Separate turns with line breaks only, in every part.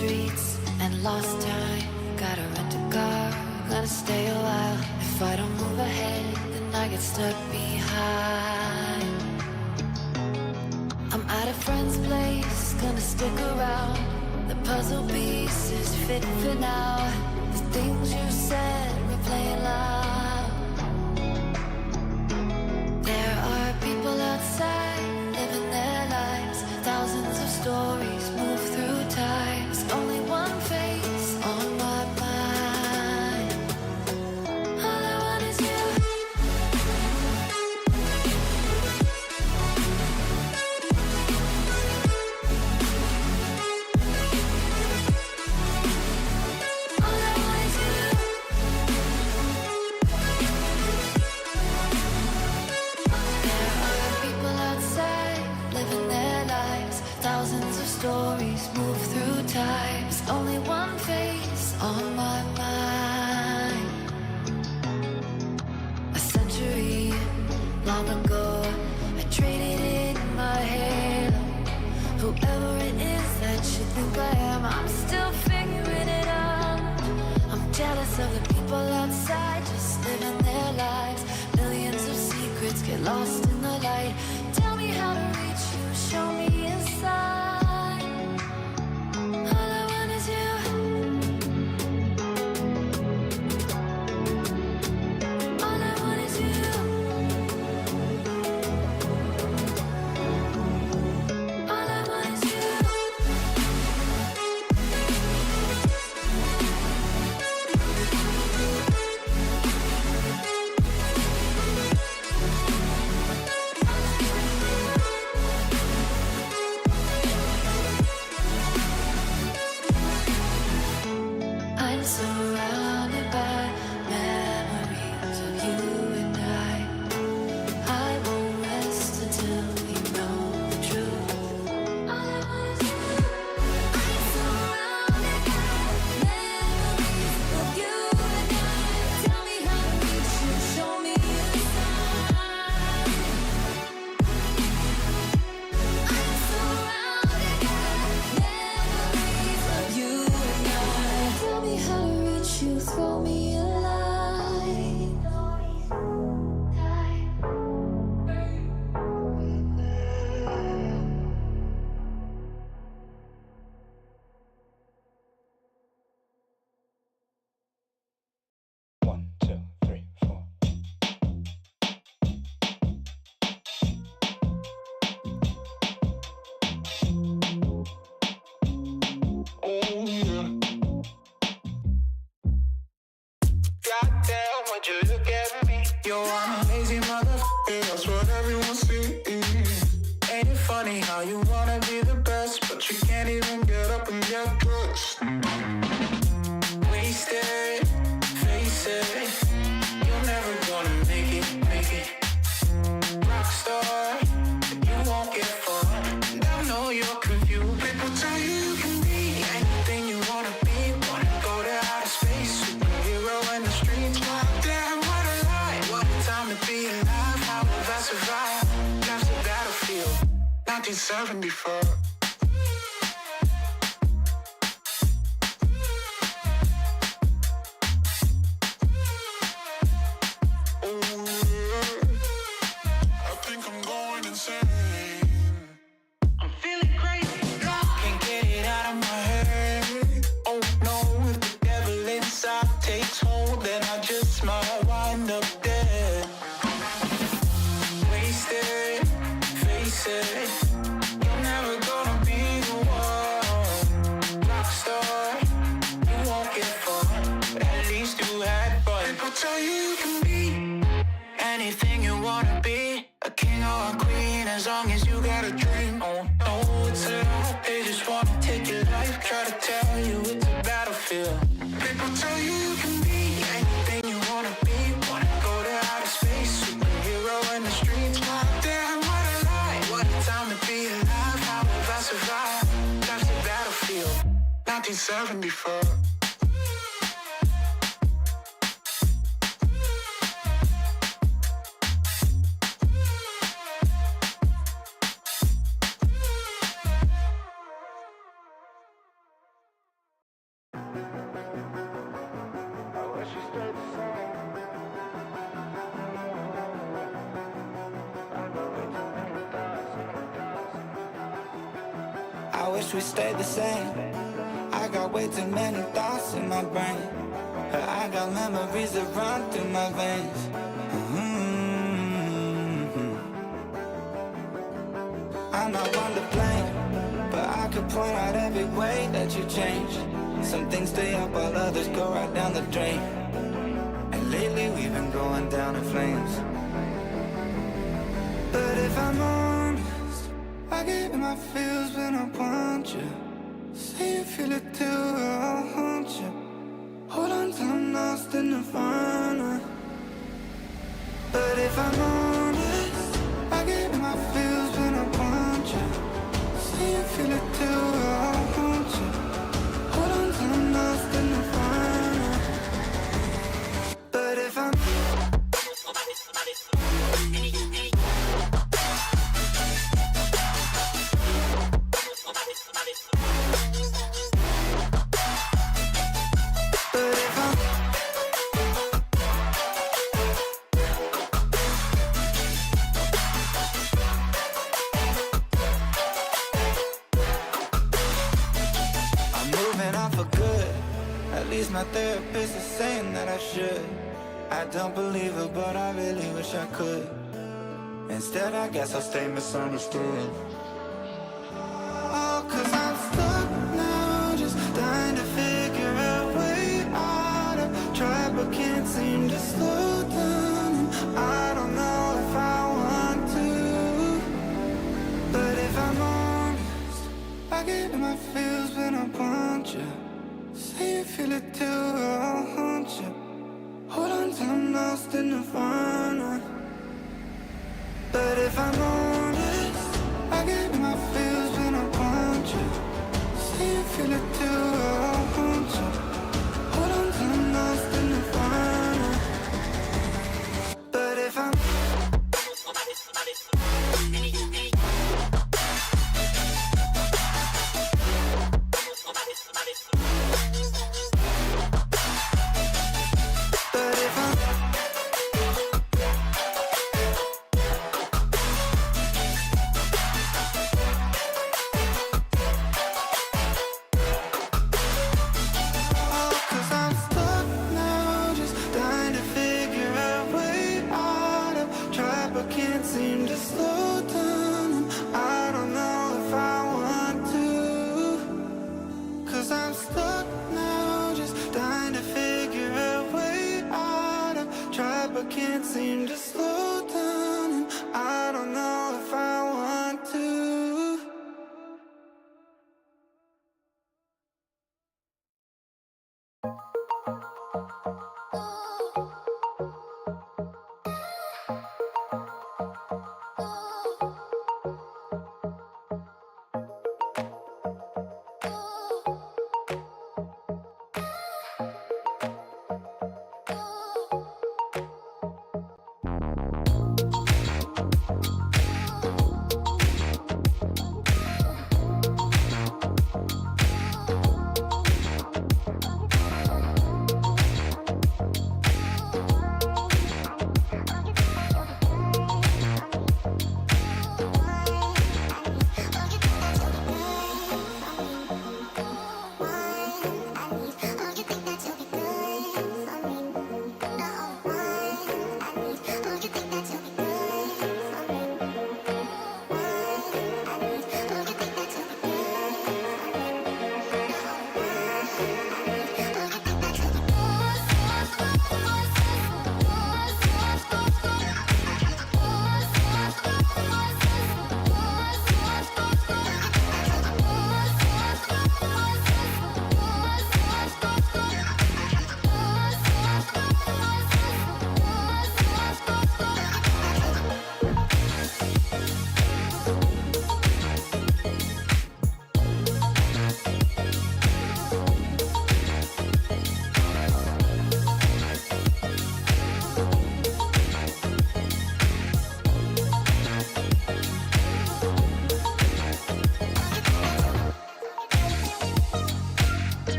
streets and lost time. Gotta rent a car, gotta stay a while. If I don't move ahead, then I get stuck behind. I'm at a friend's place, gonna stick around. The puzzle pieces fit for now. The things you said replaying loud. There are people outside living their lives. Thousands of stories move through times. Only one face on my mind. All I want is you. All I want is you. There are people outside living their lives. Thousands of stories move through times. Only one face on my mind. A century long ago, I traded in my halo. Whoever it is that you think I am, I'm still figuring it out. I'm jealous of the people outside, just living their lives. Millions of secrets get lost in the light. Tell me how to reach you, show me inside. All I want is you. All I want is you. All I want is you. I'm surrounded by memories of you and I won't rest until we know the truth. All I want is you. I'm surrounded by memories of you and I. Tell me how to reach you, show me inside. I'm surrounded by memories of you and I. Tell me how to reach you, throw me a light.
One, two, three, four. Oh yeah. Goddamn, would you look at me? Yo, I'm a lazy motherfucker, that's what everyone sees. Ain't it funny how you wanna be the best, but you can't even get up and get dressed? Wasted, face it, you're never gonna make it. Rockstar, you won't get far. I know you're confused. People tell you you can be anything you wanna be. Wanna go to outer space, superhero in the streets. Damn, what a lie. What a time to be alive. How will I survive? Life's a battlefield, 1974. I think I'm going insane. I'm feeling crazy. Can't get it out of my head. Oh no, if the devil inside takes hold, then I just might wind up dead. Wasted, face it, you're never gonna be the one. Rockstar, you won't get far, but at least you had fun. People tell you you can be anything you wanna be, a king or a queen, as long as you got a dream. Oh no, it's a lie, they just wanna take your life, try to tell you it's a battlefield. People tell you you can be anything you wanna be, wanna go to outer space, superhero in the streets. Damn, what a lie, what a time to be alive. How will I survive? Life's a battlefield, 1974.
wish we stayed the same. I got way too many thoughts in my brain, but I got memories that run through my veins. I'm not one to blame, but I could point out every way that you changed. Some things stay up while others go right down the drain. And lately we've been going down in flames. But if I'm honest, I get in my feels when I want you. Say you feel it too, I'll haunt you. Hold on till I'm lost in the fun. But if I'm honest, I get in my feels when I want you. Say you feel it too, I'll haunt you. Hold on till I'm lost in the fun. But if I'm my therapist is saying that I should. I don't believe her, but I really wish I could. Instead, I guess I'll stay misunderstood. Oh, 'cause I'm stuck now, just trying to figure a way out. I've tried but can't seem to slow down. I don't know if I want to. But if I'm honest, I get in my feels when I want you. Say you feel it too, I'll haunt you. Hold on till I'm lost in the fun. But if I'm honest, I get in my feels when I want you. Say you feel it too, I'll haunt you. Hold on till I'm lost in the fun. But if I'm I'm stuck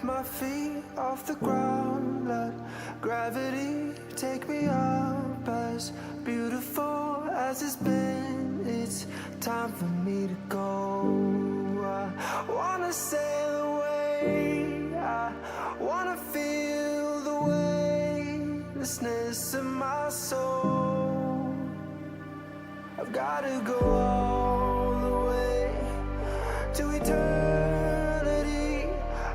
My feet off the ground, let gravity take me up. As beautiful as it's been, it's time for me to go. I wanna sail away, I wanna feel the weightlessness of my soul. I've gotta go all the way to eternity.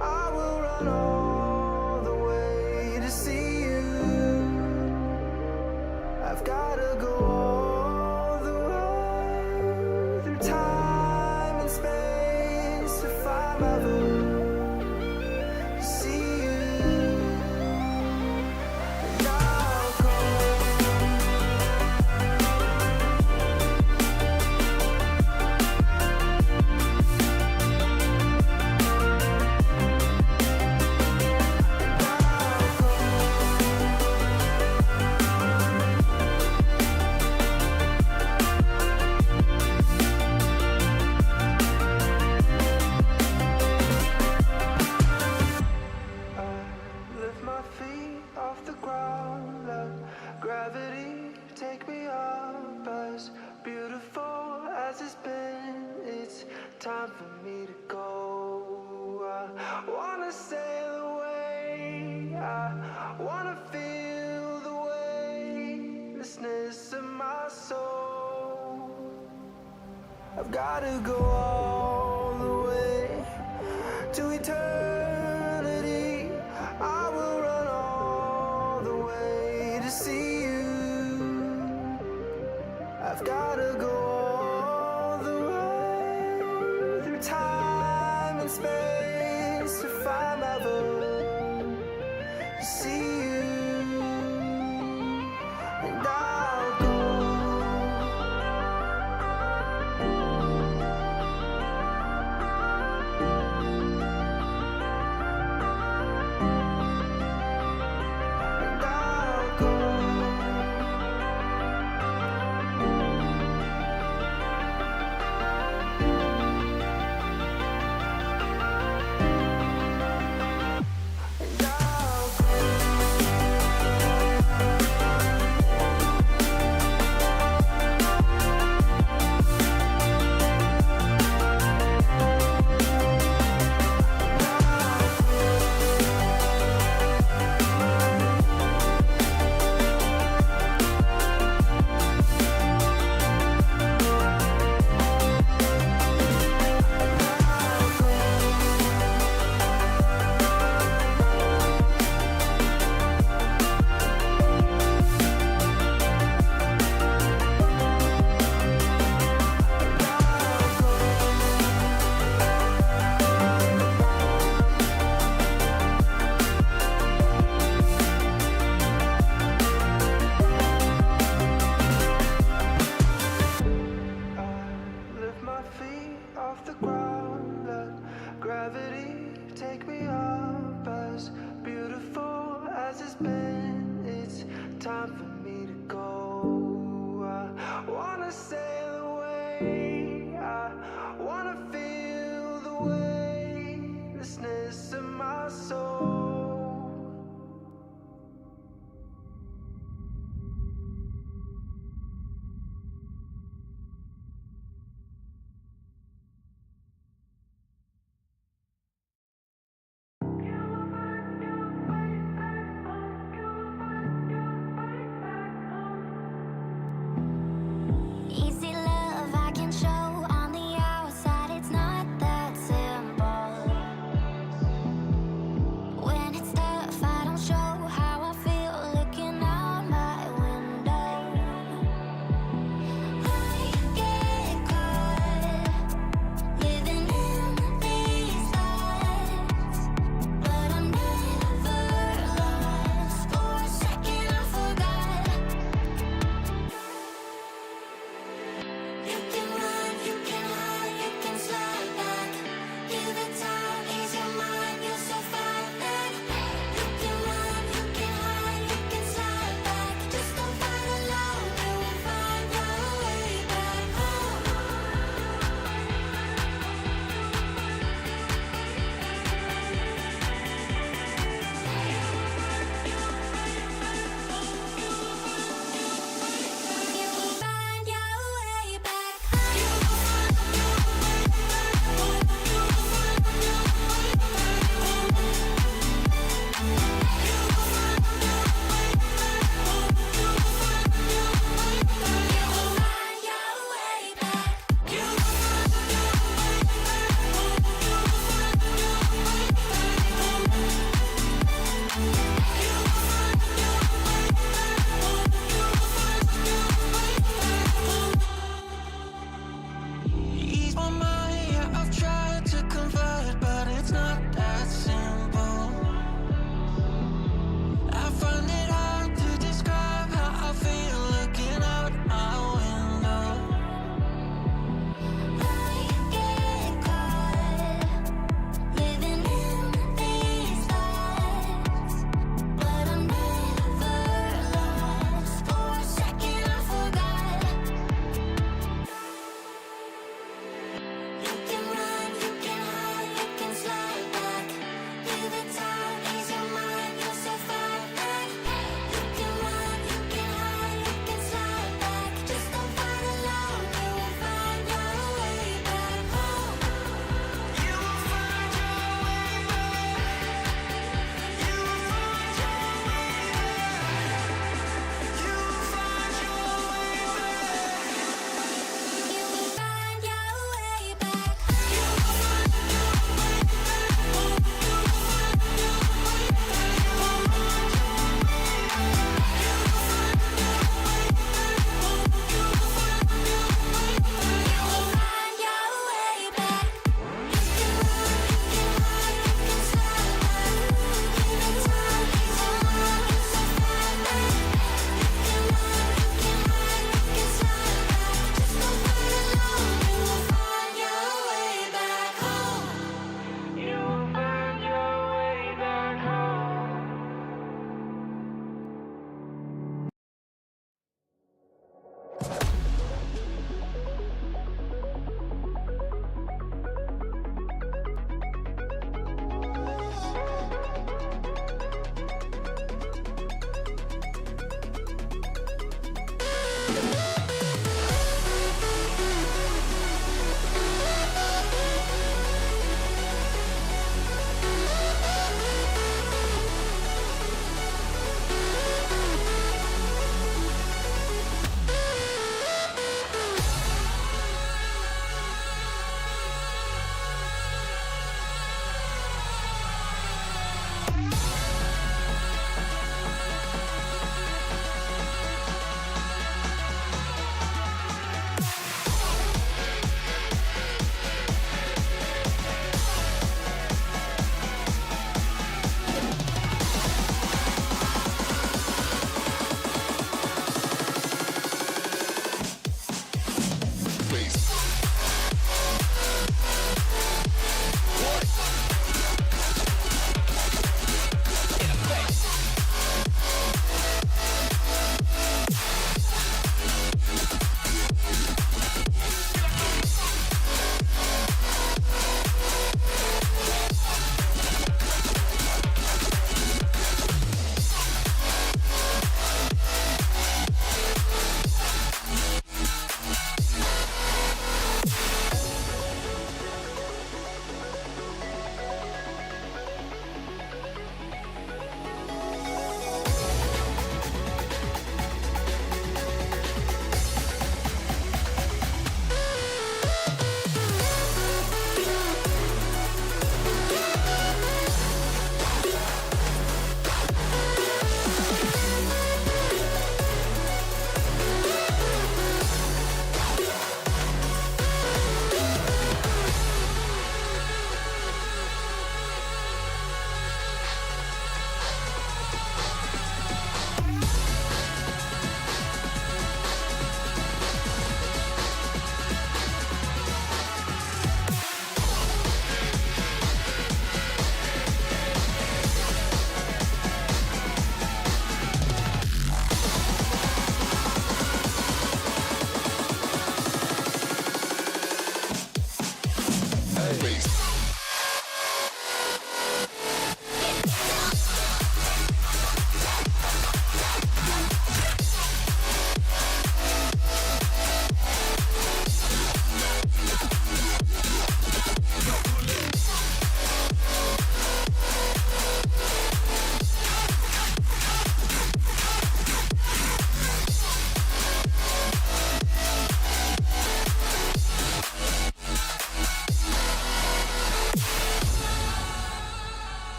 I will run all the way to see you. I've gotta go all the way through time and space to find my voice, to see you. And I'll go. Gravity, take me up. As beautiful as it's been, it's time for me to go. I wanna sail away, I wanna feel the weightlessness of my soul. I've gotta go all the way to eternity. I will run all the way to see you. I've gotta go all the way through time and space to find my voice, to see you. And I'll go. And I'll go.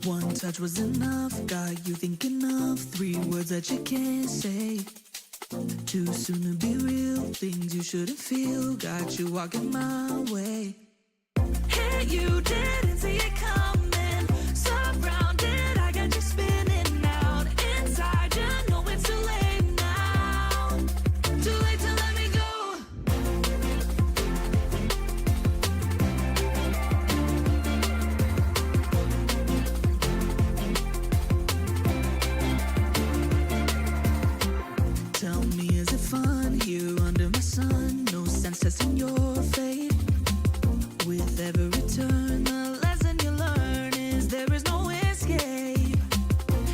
One touch was enough, got you thinking of 3 words that you can't say. Too soon to be real, things you shouldn't feel, got you walking my way. Hey, you didn't see it coming, surrounded, I got you spinning out. Inside, you know it's too late now, too late to let me go. Tell me, is it fun here under my sun? No sense testing your fate. With every turn, the lesson you learn is there is no escape.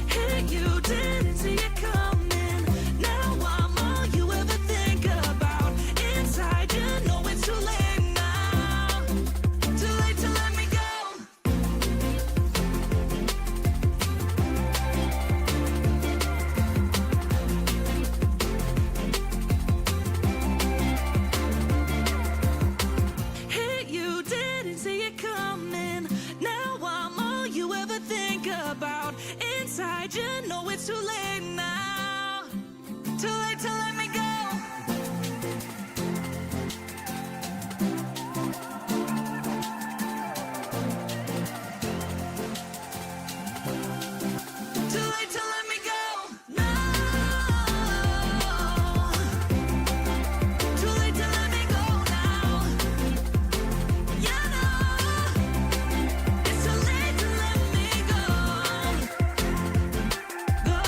Hey, you didn't see it coming. Now I'm all you ever think about. Inside, you know it's too late now. Too late to let me go. Hey, you didn't see it coming. Now I'm all you ever think about. Inside, you know it's too late now. Too late to let me go. Too late to let me go. No. Too late to let me go now. You know it's too late to let me go. Go.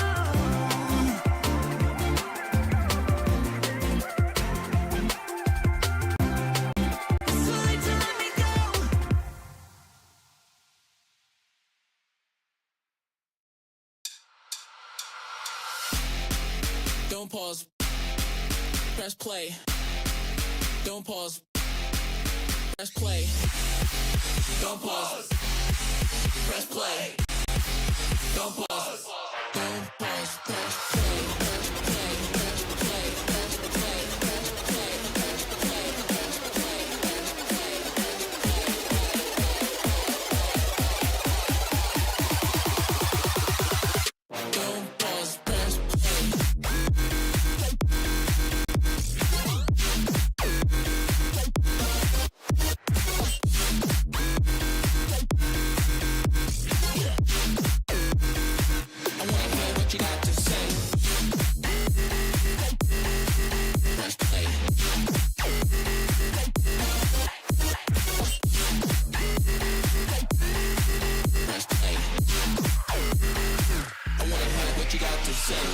It's too late to let me go.
Don't pause. Press play. Don't pause. Press play. Don't pause. Press play. Don't pause. Don't pause. Press play. Press play. Press play. Press play. Press play. Press play. Press play. Press play. Don't pause. Press play. I wanna hear what you got to say. Press play. Press play. I wanna hear what you got to say.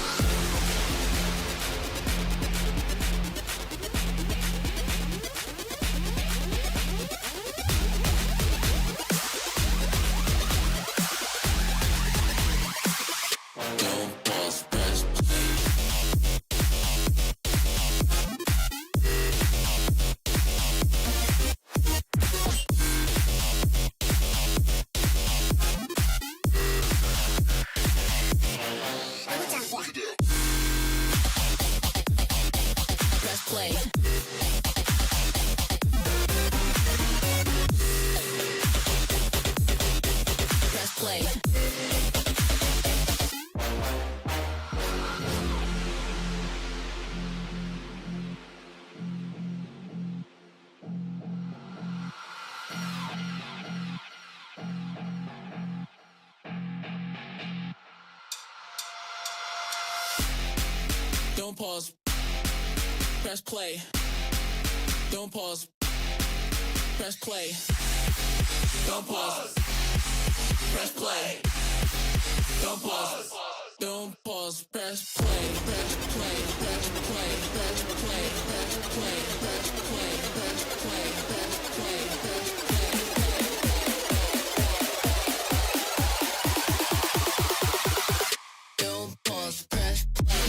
Don't pause, press play. Press play. Press play. Don't pause. Press play. Don't pause. Press play. Don't pause. Press play. Don't pause. Don't pause. Press play. Press play. Press play. Press play. Press play. Press play. Press play. Press play. Press play. Don't pause. Press play.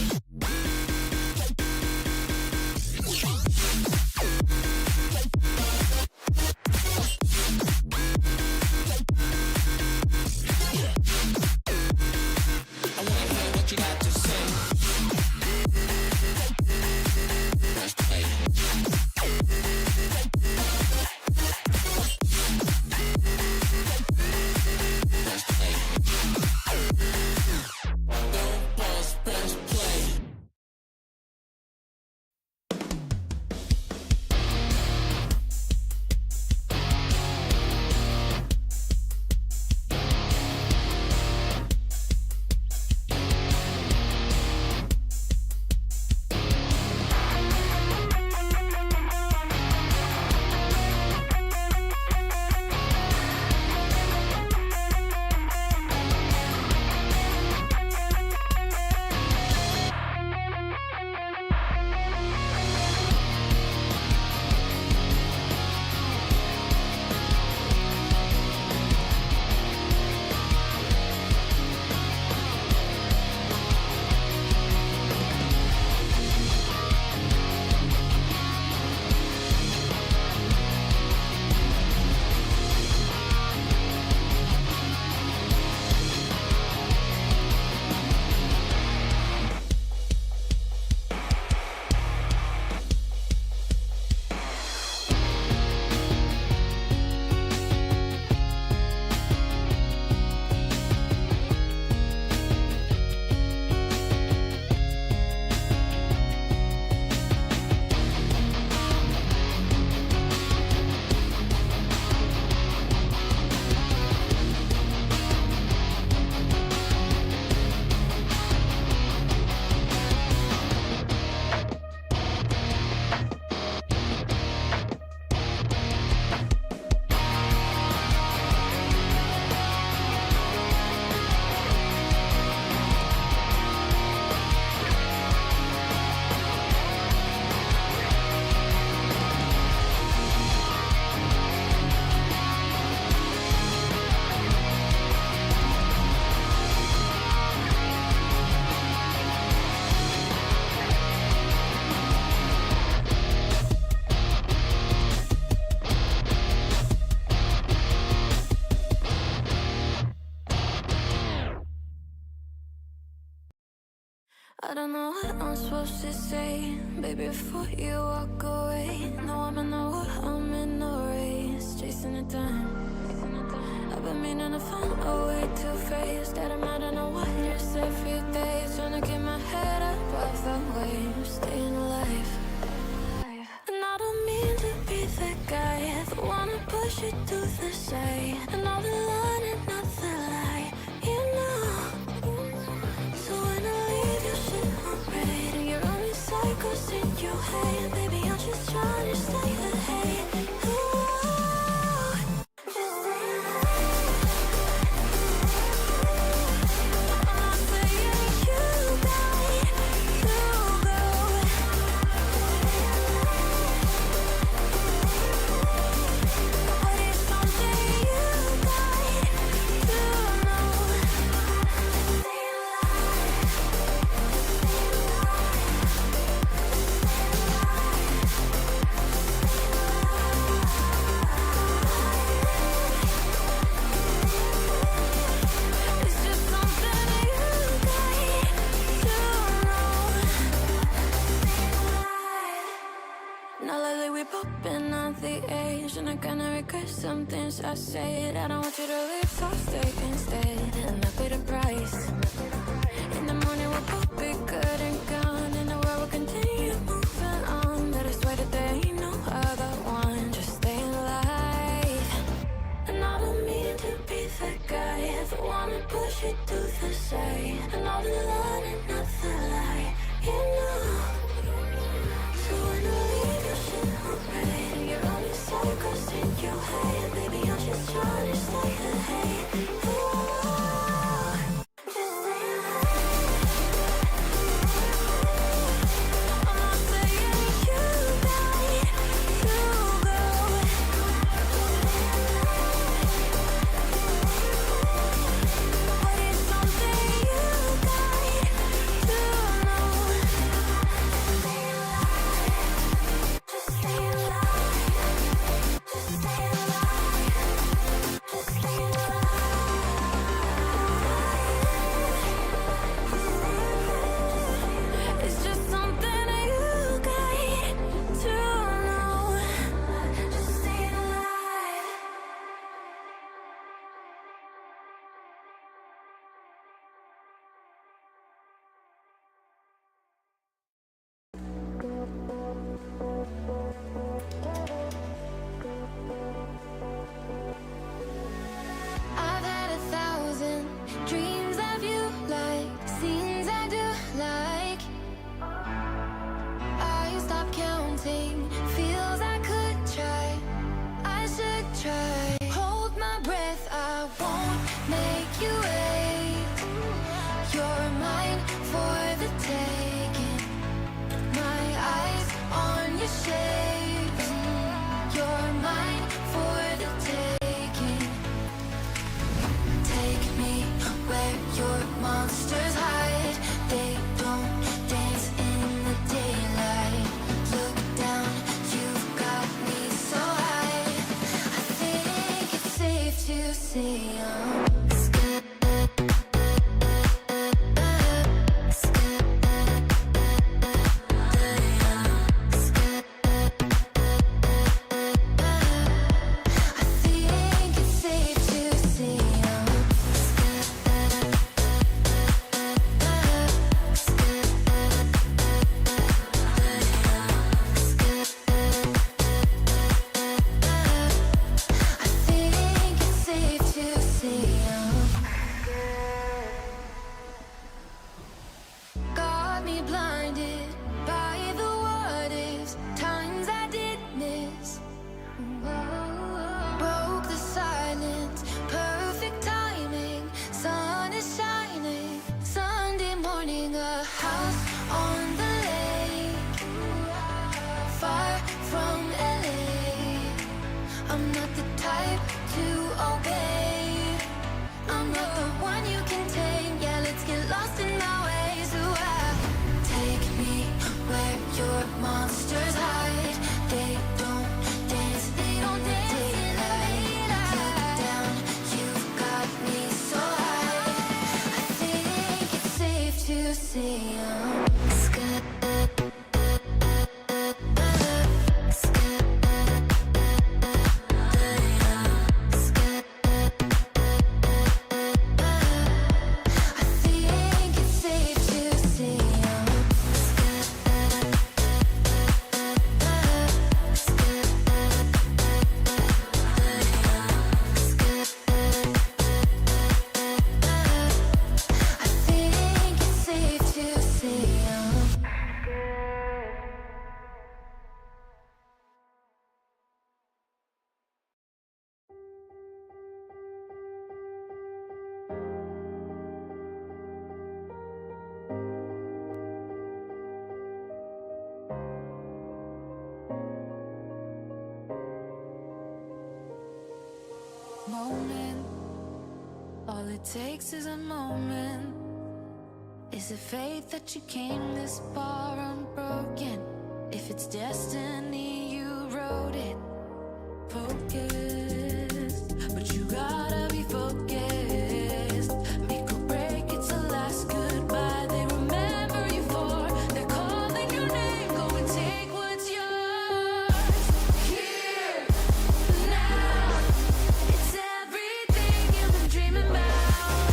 I wanna hear what you got to say. Press play.
I don't know what I'm supposed to say, baby, before you walk away. No, I'm in the war, I'm in the race, chasing the time. I've been meaning to find a way to face that I'm out on the wires every day, trying to keep my head above the waves, staying alive. And I don't mean to be the guy that wanna push you to the side, and all the line and not the lie, you know. So when I leave your shit on red and you're running cycles in your head, baby, I'm just trying to stay ahead. Ooh, just stay alive. I'm not saying you got to go, but it's something you got to know. Stay alive. It's just something you got to know. Now lately we popping on the edge, and I kinda regret some things I said. I don't want you to leave, so stay instead, and I pay the price. In the morning we'll both be good and gone, and the world will continue moving on. But I swear that there ain't no other one. Just stay alive. And I don't mean to be the guy that wanna push you to the side, and all the line and not the lie, you know. So when I leave your shit on red and you're running circles in your head, baby, I'm just trying to stay ahead. Ooh, just stay alive. I'm not saying you got to go, but it's something you got to know. Stay alive. Just stay alive. Just stay alive. Just stay alive. takes is a moment. Is it fate that you came this far unbroken? If it's destiny, you wrote it. Focus, but you gotta be focused. Make or break, it's the last goodbye they remember you for. They're calling your name, go and take what's yours. Here, now, it's everything you've been dreaming about.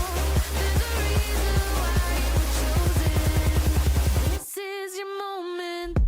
There's a reason why you were chosen. This is your moment.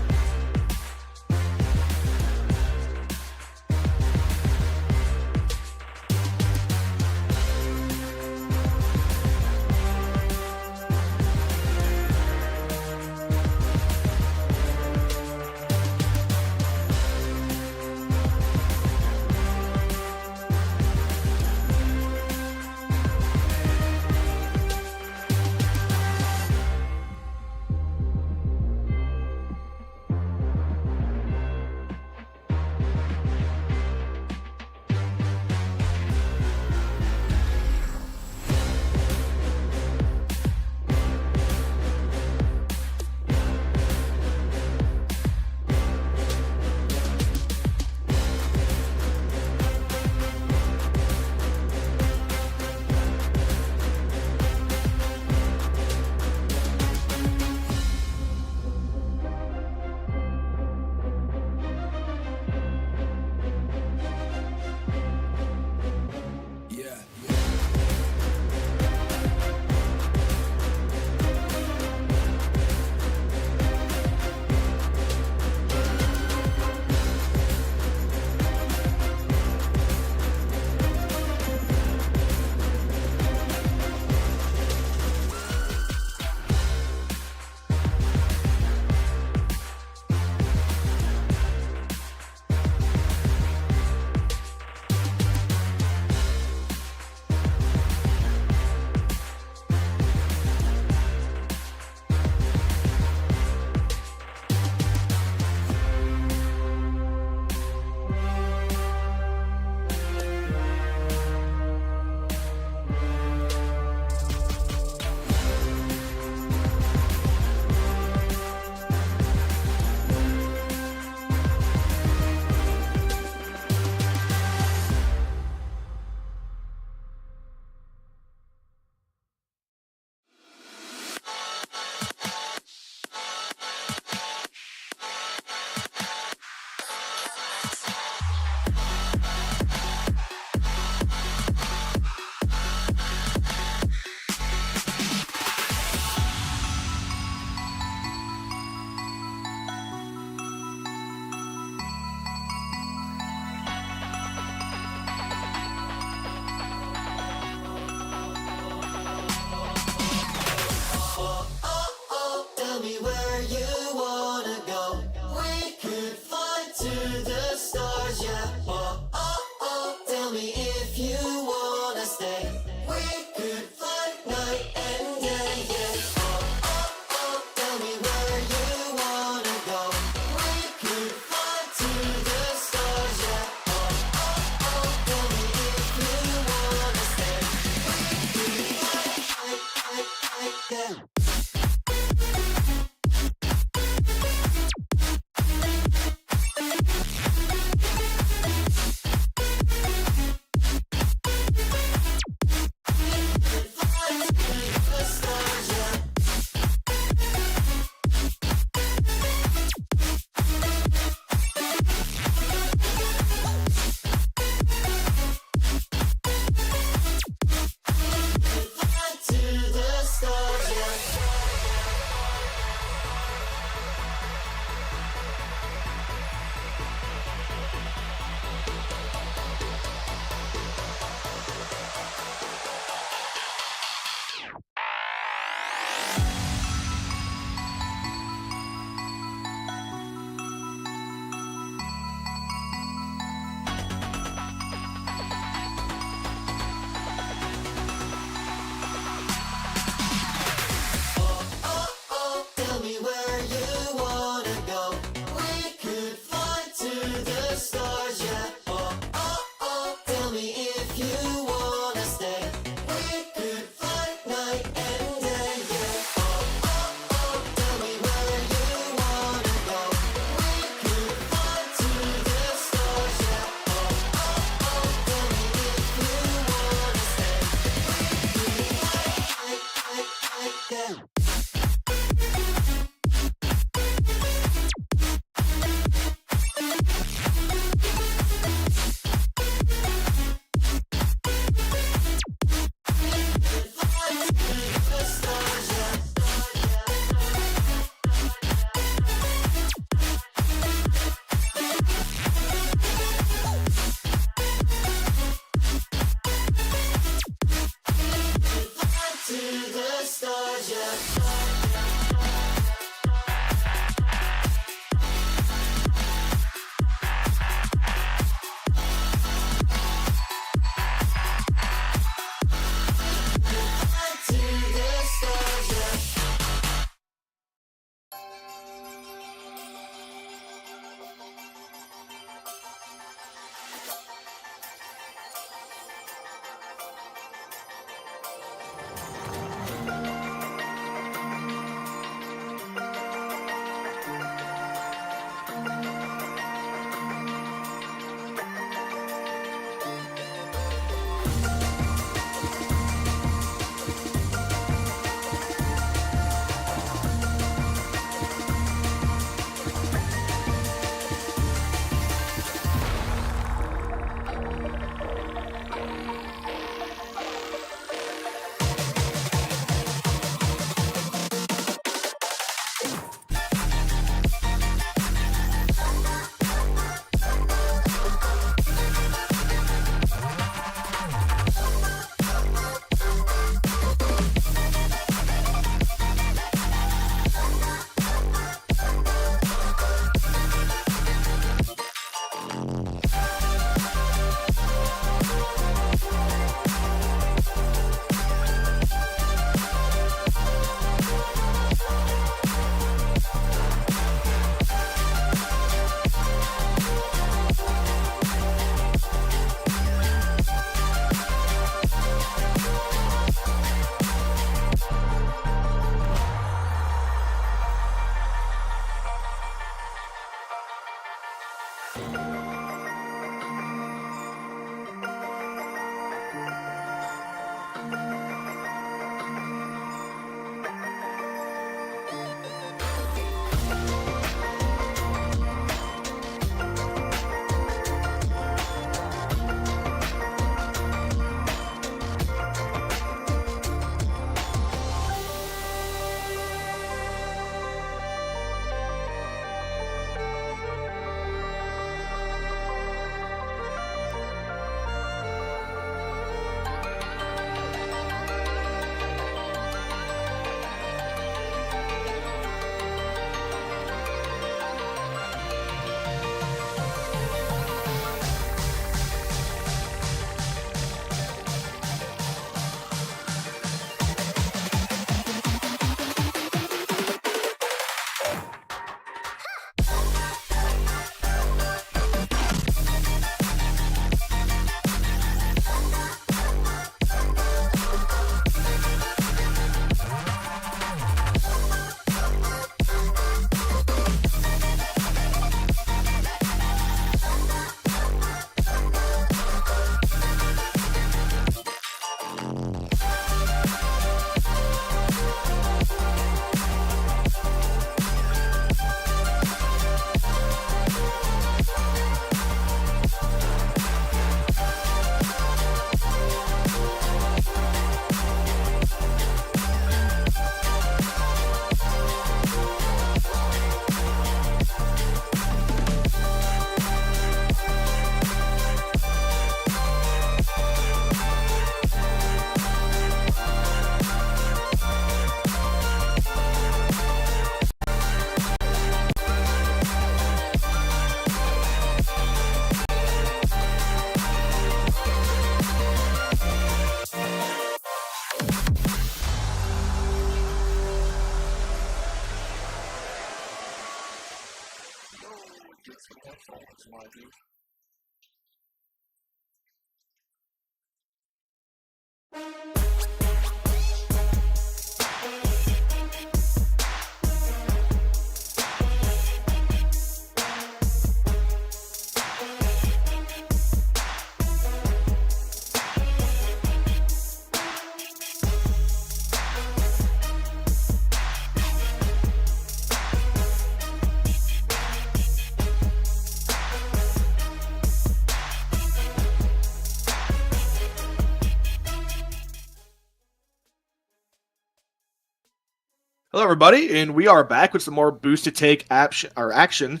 Hello, everybody, and we are back with some more boosted take action.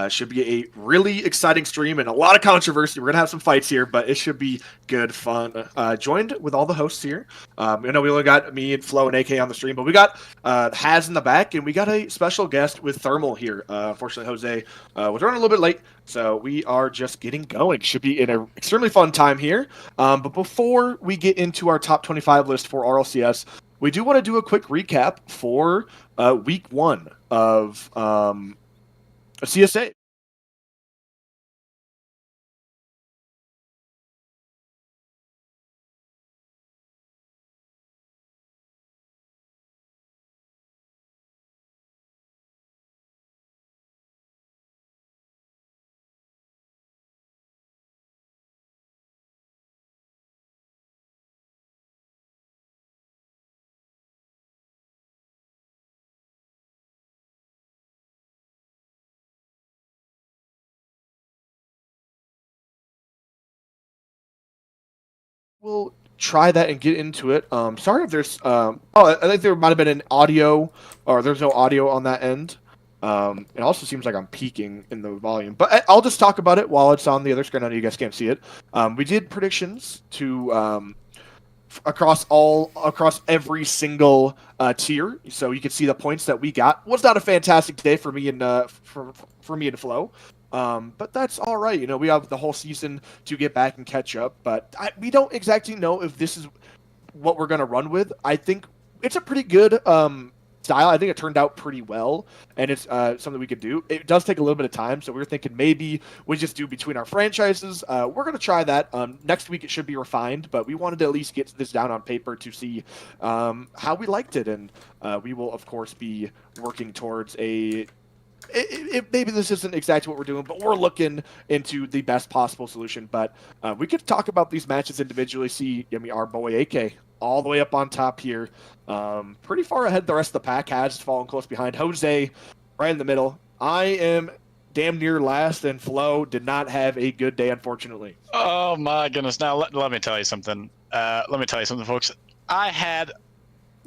Should be a really exciting stream and a lot of controversy. We're gonna have some fights here, but it should be good fun. Joined with all the hosts here. I know we only got me and Flo and AK on the stream, but we got Haz in the back, and we got a special guest with Thermal here. Unfortunately, Jose was running a little bit late, so we are just getting going. Should be in an extremely fun time here. But before we get into our top 25 list for RLCS. We do want to do a quick recap for week 1 of CSA. We'll try that and get into it. Sorry if there's I think there might have been an audio or there's no audio on that end. It also seems like I'm peaking in the volume, but I'll just talk about it while it's on the other screen. I know you guys can't see it. We did predictions to across every single tier, so you can see the points that we got. Was not a fantastic day for me and for me and Flo. But that's all right. You know, we have the whole season to get back and catch up. But we don't exactly know if this is what we're going to run with. I think it's a pretty good style. I think it turned out pretty well, and it's something we could do. It does take a little bit of time, so we were thinking maybe we just do between our franchises. We're going to try that. Next week it should be refined, but we wanted to at least get this down on paper to see how we liked it, and we will, of course, be working towards maybe this isn't exactly what we're doing, but we're looking into the best possible solution. But we could talk about these matches individually. See, I mean, our boy AK all the way up on top here, pretty far ahead. The rest of the pack has fallen close behind. Jose right in the middle. I am damn near last, and Flo did not have a good day, unfortunately.
Oh my goodness! Now let me tell you something. Folks. I had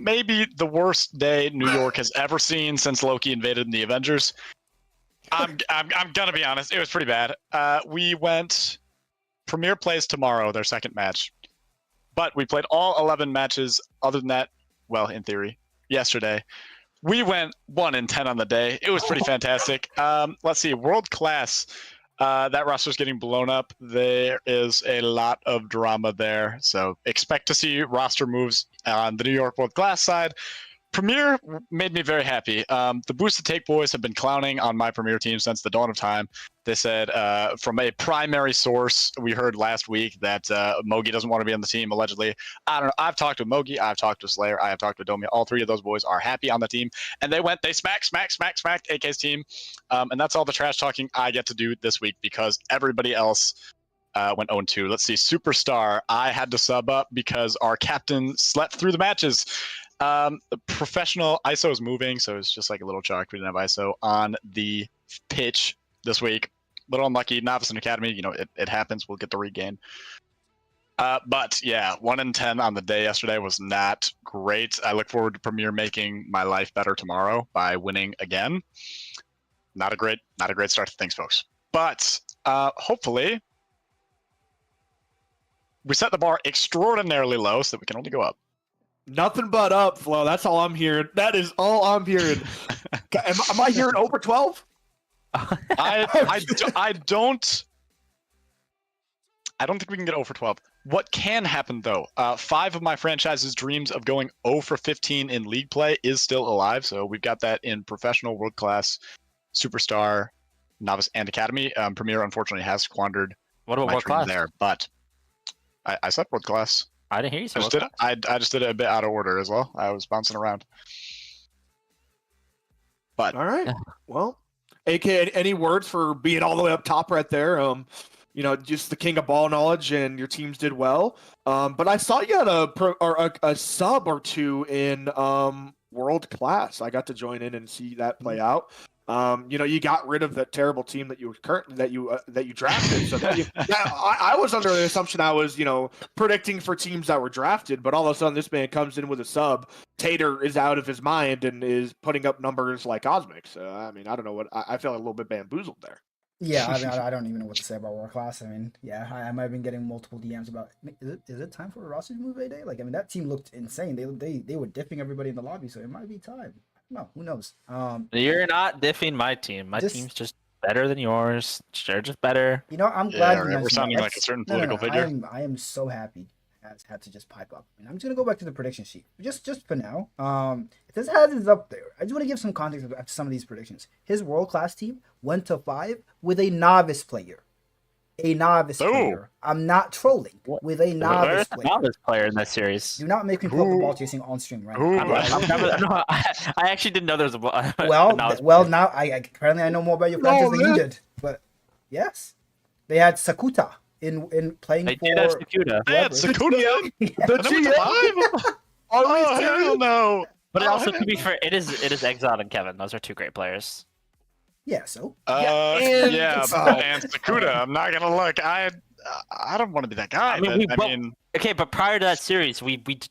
maybe the worst day New York has ever seen since Loki invaded the Avengers. I'm gonna be honest, it was pretty bad. We went Premier plays tomorrow, their second match. But we played all 11 matches other than that, well, in theory, yesterday. We went 1-10 on the day. It was pretty fantastic. Let's see, World Class. That roster's getting blown up. There is a lot of drama there. So expect to see roster moves on the New York World Class side. Premier made me very happy. The Boosted Take boys have been clowning on my Premier team since the dawn of time. They said from a primary source, we heard last week that Mogi doesn't want to be on the team, allegedly. I don't know. I've talked to Mogi. I've talked to Slayer. I have talked to Domi. All three of those boys are happy on the team. And they smacked AK's team. And that's all the trash talking I get to do this week because everybody else went 0-2. Let's see. Superstar. I had to sub up because our captain slept through the matches. The professional ISO is moving, so it's just like a little chalk. We didn't have ISO on the pitch this week. Little unlucky. Novice and Academy, you know, it happens. We'll get the regain. But yeah, 1-10 on the day yesterday was not great. I look forward to Premier making my life better tomorrow by winning again. Not a great start to things, folks. But hopefully we set the bar extraordinarily low so that we can only go up.
Nothing but up, Flo. That's all I'm hearing. That is all I'm hearing. Am I hearing over 12?
I don't think we can get 0 for 12. What can happen though? 5 of my franchise's dreams of going 0 for 15 in league play is still alive. So we've got that in professional, world class, superstar, novice, and academy. Premier unfortunately has squandered.
What about world class?
There, but I said world class.
I didn't hear you say
I just did it a bit out of order as well. I was bouncing around. But
all right. Well, AK, any words for being all the way up top right there? You know, just the king of ball knowledge, and your teams did well. But I saw you had a sub or two in world class. I got to join in and see that play out. You got rid of that terrible team that you drafted. So I was under the assumption I was, predicting for teams that were drafted, but all of a sudden this man comes in with a sub. Tater is out of his mind and is putting up numbers like Cosmic. So I mean, I don't know what I feel a little bit bamboozled there.
Yeah, I mean, I don't even know what to say about World Class. I mean, yeah, I might have been getting multiple DMs about is it time for a roster move A-Day? Like, I mean, that team looked insane. They were dipping everybody in the lobby, so it might be time. No, who knows?
You're not diffing my team. My team's just better than yours. They're just better.
I'm glad you
we're
mentioned
sounding
that.
like a certain political
No,
figure.
I am so happy has had to just pipe up. And I'm just gonna go back to the prediction sheet. Just for now. This has is up there. I just want to give some context to some of these predictions. His World Class team went to 5 with a novice player. Player. I'm not trolling. With a novice player.
Novice player in that series.
Do not make me pull up the ball chasing on stream right
now. I actually didn't know there was a
now I apparently I know more about your franchise than you did. But yes, they had Sakuta in playing
they
for.
Did have Sakuta.
They had Sakuta. The Oh hell no!
But also to be fair, it is Exile and Kevin. Those are 2 great players.
Yeah. So.
And Sakuta. I'm not gonna look. I don't want to be that guy.
Okay, but prior to that series, we dissed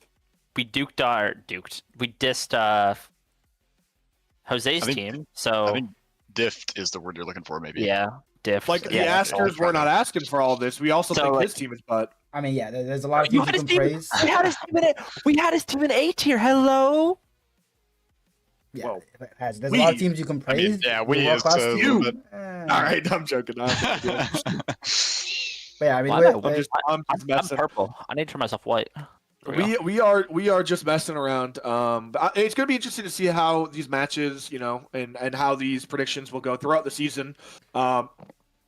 Jose's team. So
I think diffed is the word you're looking for, maybe.
Yeah, diffed.
Like the askers were not asking for all this. We also think his team is butt.
I mean, yeah, there's a lot of teams you can praise.
We had his team in A tier. Hello.
Yeah, there's a lot of teams you can praise.
We used to.
You. All right, I'm joking.
But yeah, I mean,
I'm purple. I need to turn myself white.
We are just messing around. It's going to be interesting to see how these matches, and how these predictions will go throughout the season. We got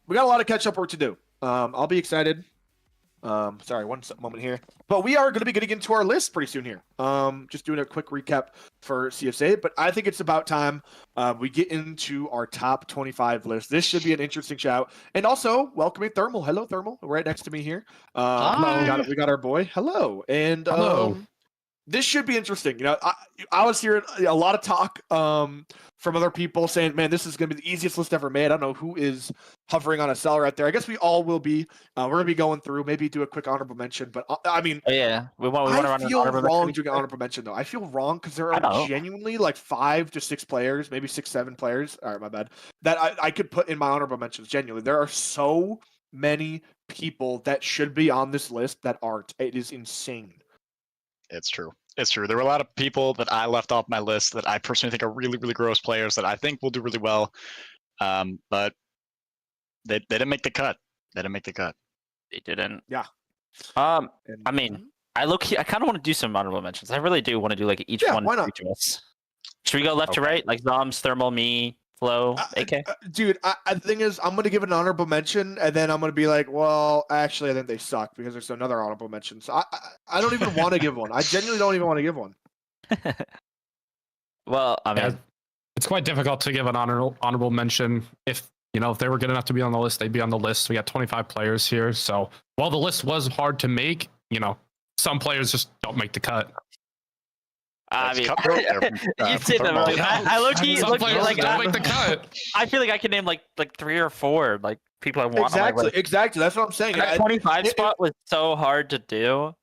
a lot of catch up work to do. I'll be excited. Sorry, one moment here. But we are going to be getting into our list pretty soon here. Just doing a quick recap for CSA, but I think it's about time we get into our top 25 list. This should be an interesting shout. And also, welcoming Thermal. Hello, Thermal. Right next to me here. We got our boy. Hello. And this should be interesting. I was hearing a lot of talk from other people saying, man, this is going to be the easiest list ever made. I don't know who is hovering on a cell right there. I guess we all will be. We're going to be going through, maybe do a quick honorable mention. But I mean,
yeah, we want to run an honorable
wrong doing an honorable mention, though. I feel wrong because there are genuinely like 5 to 6 players, maybe 6, 7 players. All right, my bad. That I could put in my honorable mentions. Genuinely, there are so many people that should be on this list that aren't. It is insane.
It's true. It's true. There were a lot of people that I left off my list that I personally think are really, really gross players that I think will do really well. But they didn't make the cut. They didn't.
Yeah.
I mean, I kind of want to do some honorable mentions. I really do want to do like each one.
Why not?
Each of us. Should we go left to right? Like Zoms, Thermal, me, Flo, AK?
Dude, the thing is, I'm going to give an honorable mention, and then I'm going to be like, well, actually, I think they suck because there's another honorable mention. So I don't even want to give one. I genuinely don't even want to give one.
Well, I mean,
it's quite difficult to give an honorable mention. If they were good enough to be on the list, they'd be on the list. We got 25 players here. So while the list was hard to make, some players just don't make the cut.
I mean, you say that really. I low-key like
don't make the cut.
I feel like I can name like 3 or 4 like people I want.
Exactly. That's what I'm saying.
That 25 spot was so hard to do.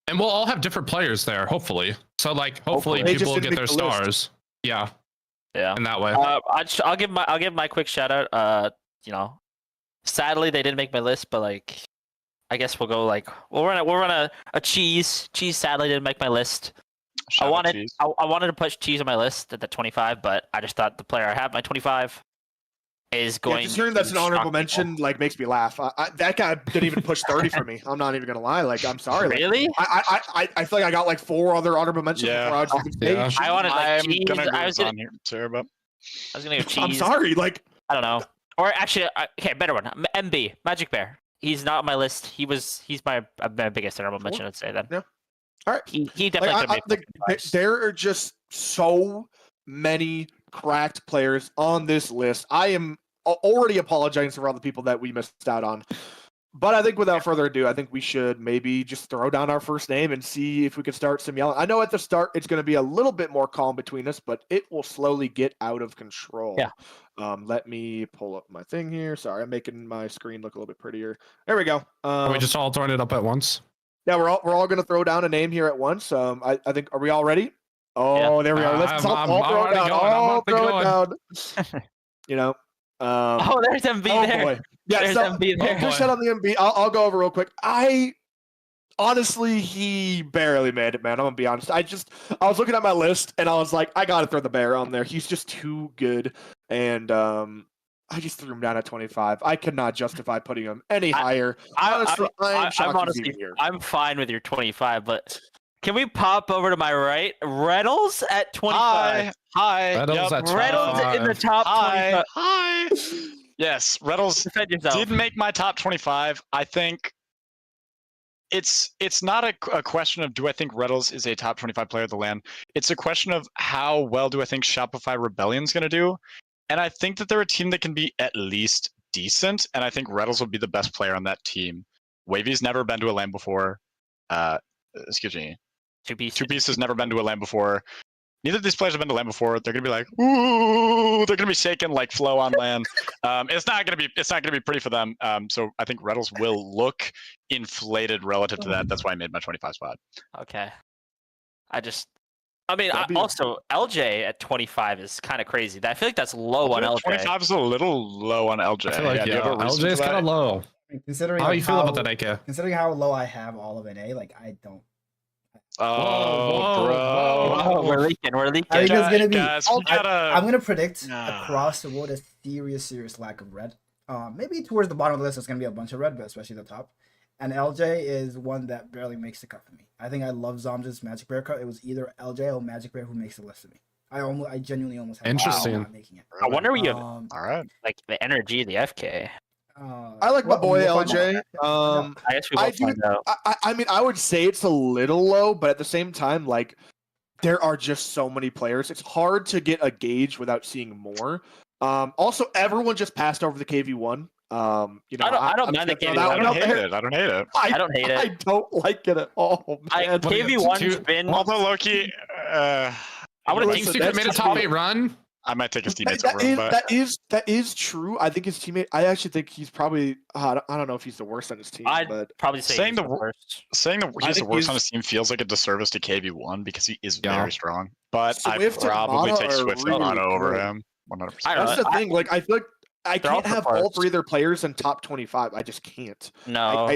And we'll all have different players there, hopefully. So hopefully people will get their stars. Yeah. In that way.
I'll give my quick shout out. Sadly they didn't make my list, but I guess we'll go we'll run a cheese. Cheese sadly didn't make my list. I wanted to put Cheese on my list at the 25, but I just thought the player I have my 25 is going.
Just hearing that's an honorable mention makes me laugh. That guy didn't even push 30 for me. I'm not even gonna lie. I'm sorry.
Really?
I feel like I got 4 other honorable mentions.
Yeah.
I wanted Cheese. I was gonna go Cheese.
I'm sorry.
I don't know. Or actually, okay, better one. MB Magic Bear. He's not on my list. He's my biggest honorable mention. I'd say then.
Yeah. All right.
He definitely
there are just so many cracked players on this list. I am already apologizing for all the people that we missed out on. But I think without further ado, I think we should maybe just throw down our first name and see if we can start some yelling. I know at the start it's going to be a little bit more calm between us, but it will slowly get out of control.
Yeah.
Let me pull up my thing here. Sorry, I'm making my screen look a little bit prettier. There we go.
Are we just all throwing it up at once?
Yeah, we're all going to throw down a name here at once. I think, are we all ready? Oh,
Yeah.
there we are. Let's all throw it down. All throw it down. You know.
Oh, there's MB there.
Boy. Yeah,
There's
so,
MB there.
Just shut on the MB. I'll go over real quick. Honestly, he barely made it, man. I'm gonna be honest. I was looking at my list and I was like, I gotta throw the bear on there. He's just too good, and I just threw him down at 25. I could not justify putting him any higher. Honestly,
I'm fine with your 25, but can we pop over to my right? Reynolds at 25.
Hi.
Reynolds at 25.
Reynolds in the top 25.
Hi. Yes, Reynolds
Defend yourself.
did make my top 25. I think it's not a question of do I think Reynolds is a top 25 player of the LAN. It's a question of how well do I think Shopify Rebellion's going to do. And I think that they're a team that can be at least decent, and I think Reynolds will be the best player on that team. Wavy's never been to a LAN before. Excuse me. Two Piece has never been to a LAN before. Neither of these players have been to LAN before. They're gonna be like, ooh, they're gonna be shaking like Flow on LAN. It's not gonna be pretty for them. So I think Reynolds will look inflated relative to that. That's why I made my 25 spot.
Okay. Also LJ at 25 is kind of crazy. I feel like that's low on LJ.
25 is a little low on LJ.
I feel like LJ is kind of low.
Considering
how you feel about that, AK?
Considering how low I have all of NA, like I don't.
Oh, bro!
We're leaking.
I think it's gonna be.
Guys,
I'm gonna predict across the board a serious lack of red. Maybe towards the bottom of the list, there's gonna be a bunch of red, but especially the top. And LJ is one that barely makes the cut for me. I think I love Zom's Magic Bear cut. It was either LJ or Magic Bear who makes the list for me. I genuinely almost have
interesting
not making it.
I wonder where you have
all right.
like the energy, the FK.
I like my boy LJ.
I guess we will find out.
I mean, I would say it's a little low, but at the same time, like there are just so many players. It's hard to get a gauge without seeing more. Also, everyone just passed over the KV1. You know,
I don't mind the KV1.
I don't hate it. I don't hate it.
I don't hate it.
I don't like it at all. Man.
KV1's been.
Although Loki,
I would have
Team Secret made a top 8 run.
I might take his teammates over him, but
that is true. I think his teammate. I actually think he's probably. I don't know if he's the worst on his team.
I'd probably say
saying
he's the worst.
Saying that he's the worst on his team feels like a disservice to KV1 because he is very strong. But
Swift
I'd probably take Swift and Mono over
good.
him. 100%.
That's the thing. Like I feel like I can't have all three of their players in top 25. I just can't.
No.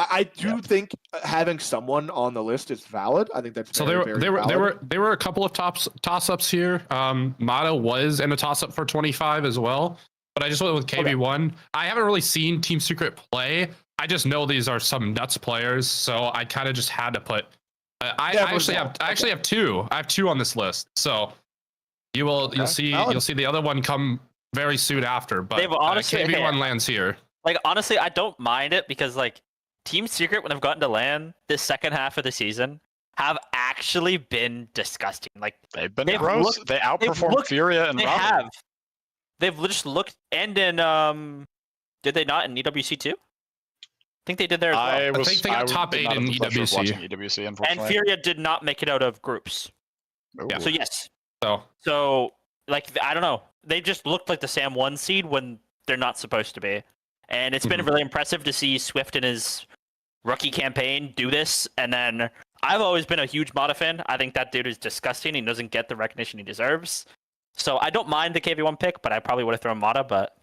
I do think having someone on the list is valid. I think that's
so.
Very
there
valid.
were a couple of toss-ups here. Mata was in a toss-up for 25 as well, but I just went with KV1. Okay. I haven't really seen Team Secret play. I just know these are some nuts players, so I kind of just had to put. I actually have two. I have two on this list, so you'll see the other one come very soon after. But honestly, KV1 lands here.
Like honestly, I don't mind it because like. Team Secret, when they've gotten to LAN this second half of the season, have actually been disgusting. Like
they've been gross. They outperformed Furia and
they
Robin.
have. They've just looked and in did they not in EWC too? I think they did there as well.
I think they got top 8 in EWC.
Unfortunately.
And Furia did not make it out of groups.
Yeah.
So yes.
So
like I don't know. They just looked like the Sam 1 seed when they're not supposed to be. And it's been really impressive to see Swift in his rookie campaign do this. And then I've always been a huge Mata fan. I think that dude is disgusting. He doesn't get the recognition he deserves. So I don't mind the KV1 pick, but I probably would have thrown Mata. But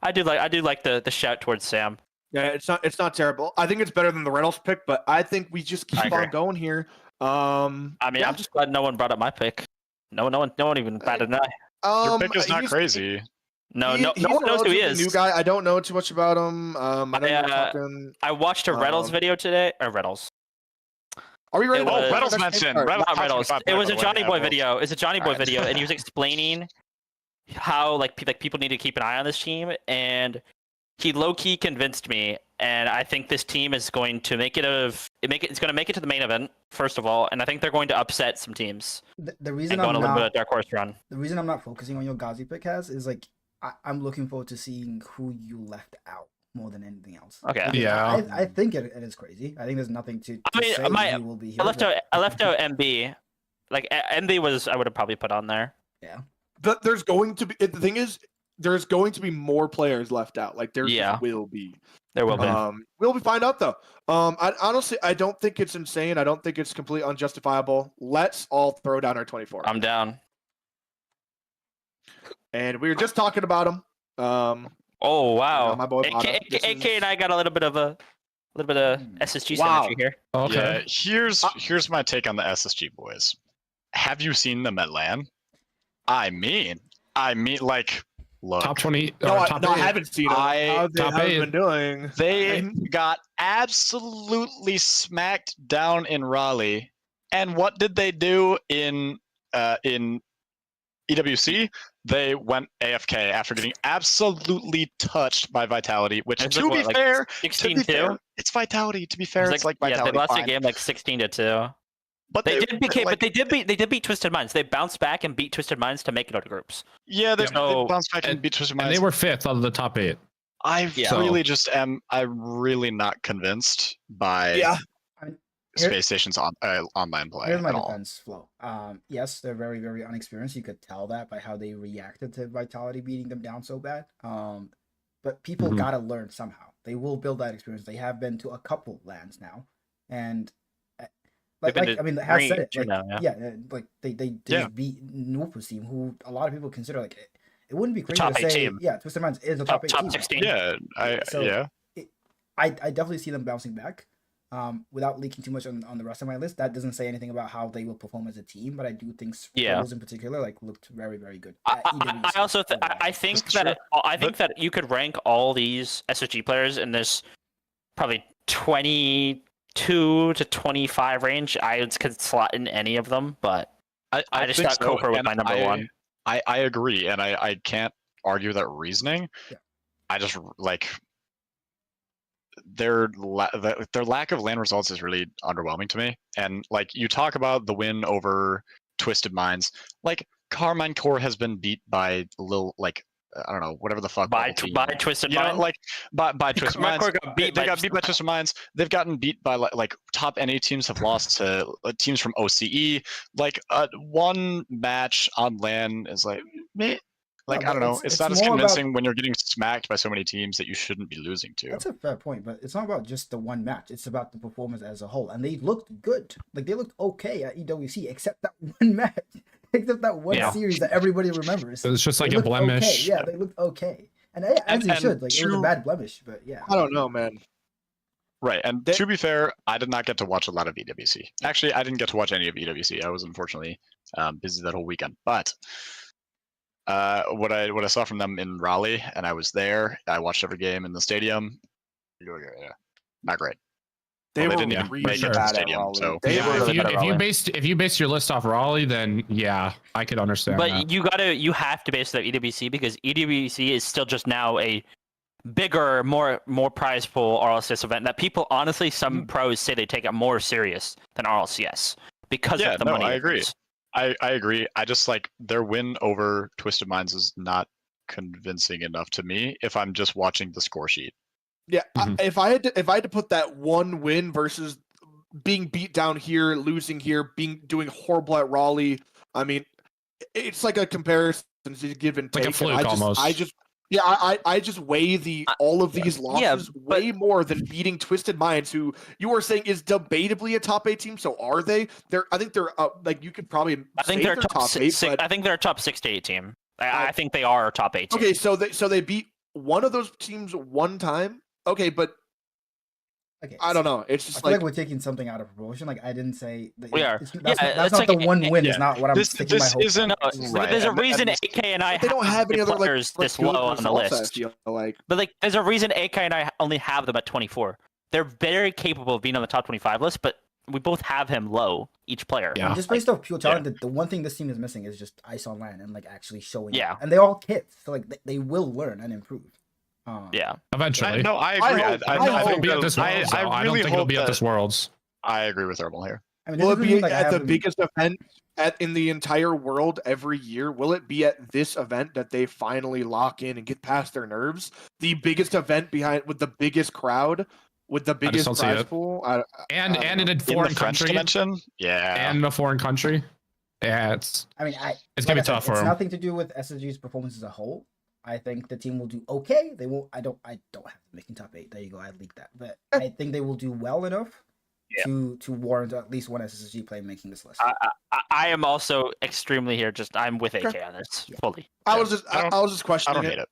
I do like the shout towards Sam.
Yeah, it's not terrible. I think it's better than the Reynolds pick, but I think we just keep on going here.
I'm just glad no one brought up my pick. No one even batted an eye.
Your pick is not crazy.
No one knows who he is.
New guy. I don't know too much about him.
I watched a Reynolds video today. Or Reynolds.
Are we ready?
Reynolds mentioned.
Not Reynolds. It was a Johnny Boy video. It's a Johnny Boy video, and he was explaining how like people need to keep an eye on this team, and he low key convinced me. And I think this team is going to it's going to make it to the main event first of all, and I think they're going to upset some teams.
The reason
I'm going a little bit of dark horse run.
The reason I'm not focusing on your Ghazi pick is like. I'm looking forward to seeing who you left out. more than anything else.
Okay.
Yeah.
I think it is crazy. I think there's nothing to
I mean,
say he will be here.
I left out MB. Like MB was, I would have probably put on there.
Yeah.
There's going to be the thing is there's going to be more players left out. Like there
Yeah.
just will be.
There will be.
We'll find out though. I honestly I don't think it's insane. I don't think it's completely unjustifiable. Let's all throw down our 24.
I'm down.
And we were just talking about them.
Oh wow.
my boy Bada.
AK and I got a little bit of SSG
Wow.
synergy here.
Okay.
Yeah, here's my take on the SSG boys. Have you seen them at LAN? I mean, like, look.
Top 20.
No,
top
I
8.
haven't seen them. How
top
they
8.
been doing?
They got absolutely smacked down in Raleigh, and what did they do in EWC? They went AFK after getting absolutely touched by Vitality. Which,
It's
to
like
be
what,
fair,
16-2?
it's Vitality. To be fair, it's like
yeah,
Vitality.
they lost
fine.
the game like 16-2.
But
They did beat,
like,
but they did beat Twisted Minds. They bounced back and beat Twisted Minds to make it out of groups.
Yeah, they
So-
bounced back and beat Twisted
And
Minds.
they were 5th out of the top 8.
I
Yeah.
really just am. I'm really not convinced by
I mean, here-
Space Station's online play
Here's my
at all.
defense flow. Yes, they're very, very unexperienced. You could tell that by how they reacted to Vitality beating them down so bad. But people
Mhm.
gotta learn somehow. They will build that experience. They have been to a couple lands now, and
They've been to
I mean, has said it.
three
Like,
now,
like they
Yeah.
just beat Nupa's team, who a lot of people consider like it wouldn't be crazy
top
to
8
say,
team.
yeah, Twisted Minds is a top 8 team.
16.
Yeah,
So-
yeah.
I definitely see them bouncing back. Without leaking too much on the rest of my list, that doesn't say anything about how they will perform as a team, but I do think
Yeah.
Sproles in particular like looked very, very good.
I
at EWC
also
overall.
I think
That's true.
that you could rank all these SSG players in this probably 22 to 25 range. I could slot in any of them, but I just
think
thought
so,
Coker was
and
my number one.
I agree, and I can't argue that reasoning.
Yeah.
I just like their lack of land results is really underwhelming to me. And like you talk about the win over Twisted Minds, like Carmine Core has been beat by little like I don't know whatever the fuck
By
bubble team.
Twisted
You know,
Mind.
like by Twisted
Carmine
Minds.
Core got beat
They
by
got beat by Twisted Minds. They've gotten beat by like top NA teams have lost to teams from OCE. Like one match on LAN is like meh. Like
No,
I don't
but
know.
it's
It's not as
more about-
convincing when you're getting smacked by so many teams that you shouldn't be losing to.
That's a fair point, but it's not about just the one match. It's about the performance as a whole, and they looked good. Like they looked okay at EWC, except that one match, except that one
Yeah.
series that everybody remembers.
It was just like
They
a
looked
blemish.
Okay. Yeah, they looked okay, and as
And-
they
and
should. Like it was a
true-
bad blemish, but yeah.
I don't know, man.
Right, and to be fair, I did not get to watch a lot of EWC. Actually, I didn't get to watch any of EWC. I was unfortunately busy that whole weekend. But what I saw from them in Raleigh, and I was there. I watched every game in the stadium. Not great.
They
Well,
were
they didn't even
really
make it to the
bad at
stadium,
Raleigh.
so-
They
Yeah,
were
really bad at Raleigh.
if you base your list off Raleigh, then yeah, I could understand
But
that.
you have to base it off EWC because EWC is still just now a bigger, more prize pool RLCS event that people honestly some pros say they take it more serious than RLCS because
Yeah,
of the
no,
money.
I
it
agree.
brings.
I agree. I just like their win over Twisted Minds is not convincing enough to me if I'm just watching the score sheet.
Yeah,
Mhm.
if I had to put that one win versus being beat down here, losing here, doing horrible at Raleigh, I mean, it's like a comparison to give and
Like
take.
a fluke
and I just weigh all of these losses
but-
way more than beating Twisted Minds, who you are saying is debatably a top 8 team. So are they? I think they're like you could probably.
I think
say
they're top
top 8.
six. I think they're a top 6 to 8 team. I think they are a top 8 team.
Okay, so they beat one of those teams one time. Okay, but
Okay,
I don't know. It's
I
just
feel
like
like we're taking something out of proportion. Like I didn't say that,
We are.
That's,
Yeah,
that's
it's
not
like
the one win.
yeah.
Is not what I'm
This
sticking my hope.
isn't
No,
right.
there's a
and
reason
this-
AK and I
they don't have any other
players this
good
low on the
results, I
list.
feel like.
But like, there's a reason AK and I only have them at 24. They're very capable of being on the top 25 list, but we both have him low, each player.
Yeah.
And just based off pure talent, the one thing this team is missing is just ice on land and like actually showing.
Yeah.
It. And they're all kids, so like they will learn and improve.
Yeah.
Eventually.
No, I agree.
hope-
I don't think it'll be at
that-
this Worlds, though. I don't
really
think it'll
hope
be at
that-
this Worlds.
I agree with Herbal here.
I mean, this
Will it
doesn't
be
mean, like, I
at the
haven't-
biggest event in the entire world every year? Will it be at this event that they finally lock in and get past their nerves? The biggest event with the biggest crowd, with the biggest
don't see
prize
it.
pool,
And
don't
in
know.
a
In the
foreign
French
country,
dimension, yeah.
and in a foreign country, yeah, it's
I mean,
It's
like
gonna be
I said,
tough for
it's
him.
nothing to do with SSG's performance as a whole. I think the team will do okay. They will. I don't have them making top 8. There you go. I leaked that, but I think they will do well enough to warrant at least one SSG player making this list.
I am also extremely here. I'm with AK
Okay.
on this fully.
I was just
I
questioning
don't
it.
hate it.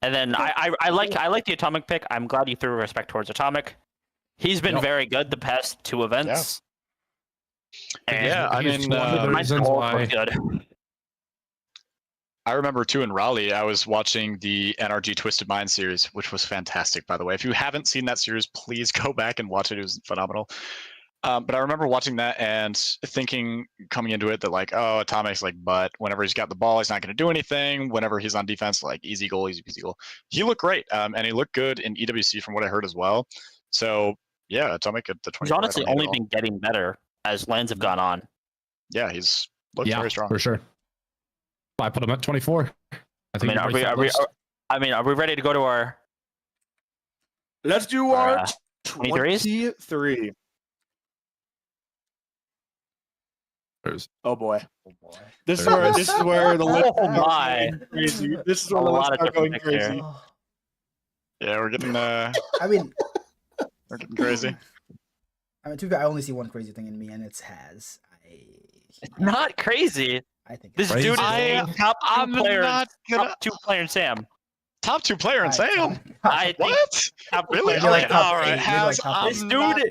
And then I like the Atomic pick. I'm glad you threw respect towards Atomic. He's been
Yep.
very good the past 2 events. And
Yeah, I
He's
mean,
one of the
my
reasons
goal
why.
was good.
I remember too in Raleigh, I was watching the NRG Twisted Mind series, which was fantastic, by the way. If you haven't seen that series, please go back and watch it. It was phenomenal. But I remember watching that and thinking coming into it that like, oh, Atomic's like, but whenever he's got the ball, he's not going to do anything. Whenever he's on defense, like easy goal, easy peasy goal. He looked great, and he looked good in EWC from what I heard as well. So yeah, Atomic at the 24.
He's honestly only been getting better as lands have gone on.
Yeah, he's looked very strong.
For sure. I put him at 24. I think
Are we ready to go to our
Let's do our
23s?
23. Oh boy. This is where the list
Oh my.
crazy. This is
A
where the
lot
list
of
are going
different picks
crazy.
here.
Yeah, we're getting
I mean,
we're getting crazy.
to be fair, I only see one crazy thing in me, and it's Has.
Not crazy.
I think
This
Crazy.
dude is top 2
I'm
player.
not gonna
Top 2 player in Sam.
top 2 player in Sam.
I think
What?
top 2
Really?
player in
Okay,
Sam.
all right. Has,
This
I'm
dude
not-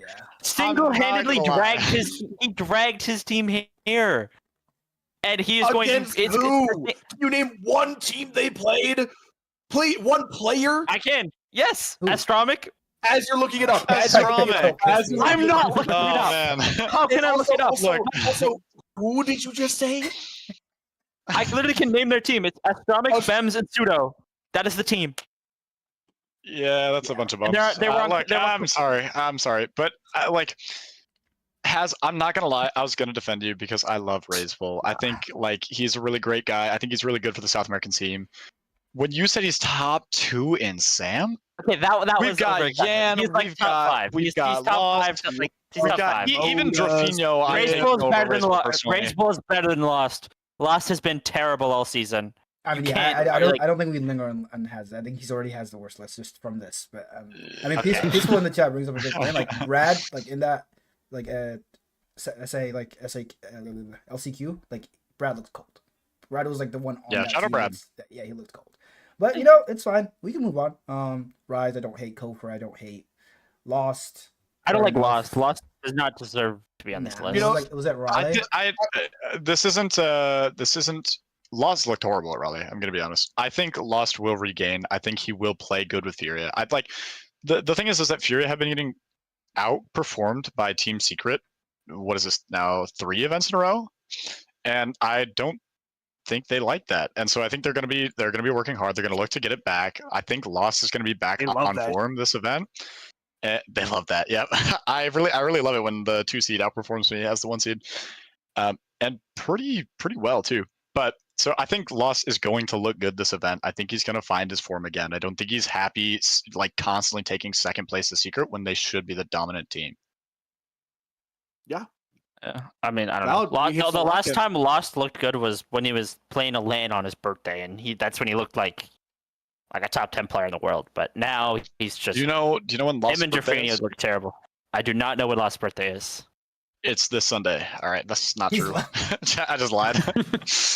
single-handedly
I'm not gonna
dragged his team here, and he is going
Against
to. It's,
who? You name one team they played? One player?
I can. Yes,
Who?
Astronomic.
As you're looking it up.
Astronomic.
As you're
I'm
looking
not
it
looking
up.
Oh
it up.
man.
How can I look it up?
Also, who did you just say?
I literally can name their team. It's Astronomic,
Oh,
Bems, and Pseudo. That is the team.
Yeah, that's a bunch of
And
bumps.
they were on-
Look,
they were on-
I'm sorry, but I'm not gonna lie, I was gonna defend you because I love Raiseful. I think like he's a really great guy. I think he's really good for the South American team. When you said he's top 2 in Sam,
Okay, that
we've
was
got
overexaggerated.
Yan,
He's like
we've
top
got
5.
we've
He's
got
top
Lost,
5. Like, he's
we've
top
got
5.
even
Odas.
Drafinho. I
Rage
didn't
Bull is
know
better
about
than
Raiseful
Lost.
personally.
Rage Bull is better than Lost. Lost has been terrible all season.
I mean,
You
yeah,
can't,
I don't.
like-
I don't think we linger on Has. I think he's already has the worst list just from this. But I mean,
Okay.
peaceful in the chat brings up a good point. Like Brad, like in that, like SA, like SA, LCQ, like Brad looks cold. Brad was like the one on
Yeah,
that
shout out
team
Brad.
yeah, he looked cold. But it's fine. We can move on. Rise, I don't hate. Kofor, I don't hate. Lost.
I don't
fair
like
enough.
Lost. Lost does not deserve to be on this
Nah,
list.
You know,
was that Raleigh?
This isn't. Lost looked horrible at Raleigh. I'm gonna be honest. I think Lost will regain. I think he will play good with Furia. I'd like the thing is that Furia have been getting outperformed by Team Secret. What is this now? 3 events in a row, and I don't think they like that. And so I think they're gonna be working hard. They're gonna look to get it back. I think Lost is gonna be back
They love
on
that.
form this event. They love that. Yeah, I really love it when the 2 seed outperforms me as the 1 seed, and pretty well too. But so I think Lost is going to look good this event. I think he's going to find his form again. I don't think he's happy like constantly taking second place to Secret when they should be the dominant team.
Yeah, I mean, I don't
Valid,
know.
he hits
The
the
last
lock-in.
time Lost looked good was when he was playing a LAN on his birthday, and that's when he looked like a top 10 player in the world. But now he's just
Do you know when Lost
him and
birthday
Drafinio
is?
look terrible. I do not know what Lost's birthday is.
It's this Sunday. All right, that's not
He's
true. I just lied.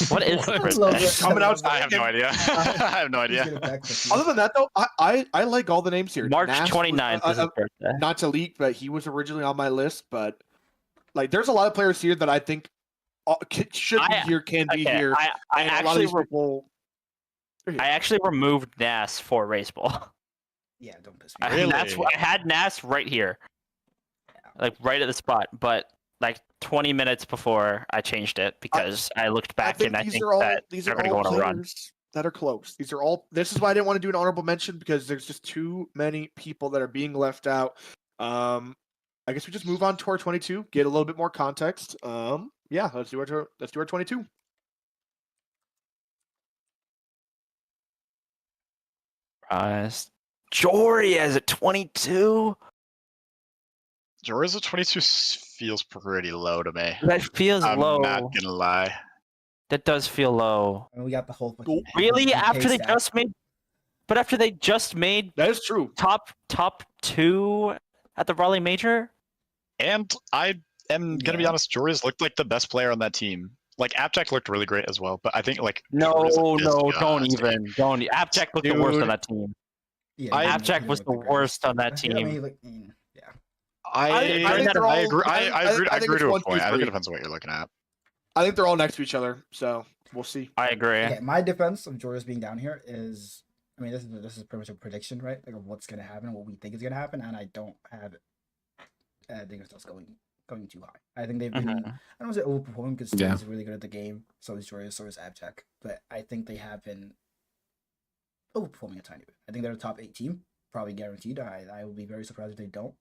What is his
What?
birthday?
Coming out-
I have no idea. I have no idea.
Other than that, though, I like all the names here.
March
Nas
29th
was,
is his birthday.
not to leak, but he was originally on my list. But like, there's a lot of players here that I think should be here, can be
Okay,
here.
I
and a lot of
actually
these people.
I actually removed Nas for Race Ball.
Yeah, don't piss me.
Really?
I had Nas right here, like right at the spot, but like 20 minutes before I changed it because I looked back and I think that
these
they're
are
going to go
all
on a run.
players that are close. These are all. This is why I didn't want to do an honorable mention because there's just too many people that are being left out. I I guess we just move on to our 22, get a little bit more context. Yeah, let's do our 22.
Jory is at 22.
Jory's at 22 feels pretty low to me.
That feels
I'm
low.
not gonna lie.
That does feel low.
And we got the whole fucking
Really?
DK
After they
stat.
just made, but after they just made
That is true.
top 2 at the Raleigh Major.
And I am gonna be
Yeah.
honest, Jory's looked like the best player on that team. Like Abjack looked really great as well, but I think like
No,
Jory's
no,
disgusting.
don't. Abjack looked the worst on
Dude.
that team.
Yeah,
I-
he
Abjack
didn't
was
look
the
greatest.
worst on that
Yeah, I mean,
team.
like, yeah.
I think they're
I
all-
agree.
I
I
think
agree
it's
to a
1, 2,
point. I think
3.
it depends on what you're looking at.
I think they're all next to each other, so we'll see.
I agree.
Okay, my defense of Jordan being down here is, I mean, this is pretty much a prediction, right? Like of what's gonna happen, what we think is gonna happen, and I don't have it. I think it's just going too high. I think they've been.
Mhm.
I don't want to say overperforming because
Yeah.
he's really good at the game. So is Jordan, so is Abjack. But I think they have been overperforming a tiny bit. I think they're a top 8 team, probably guaranteed. I will be very surprised if they don't.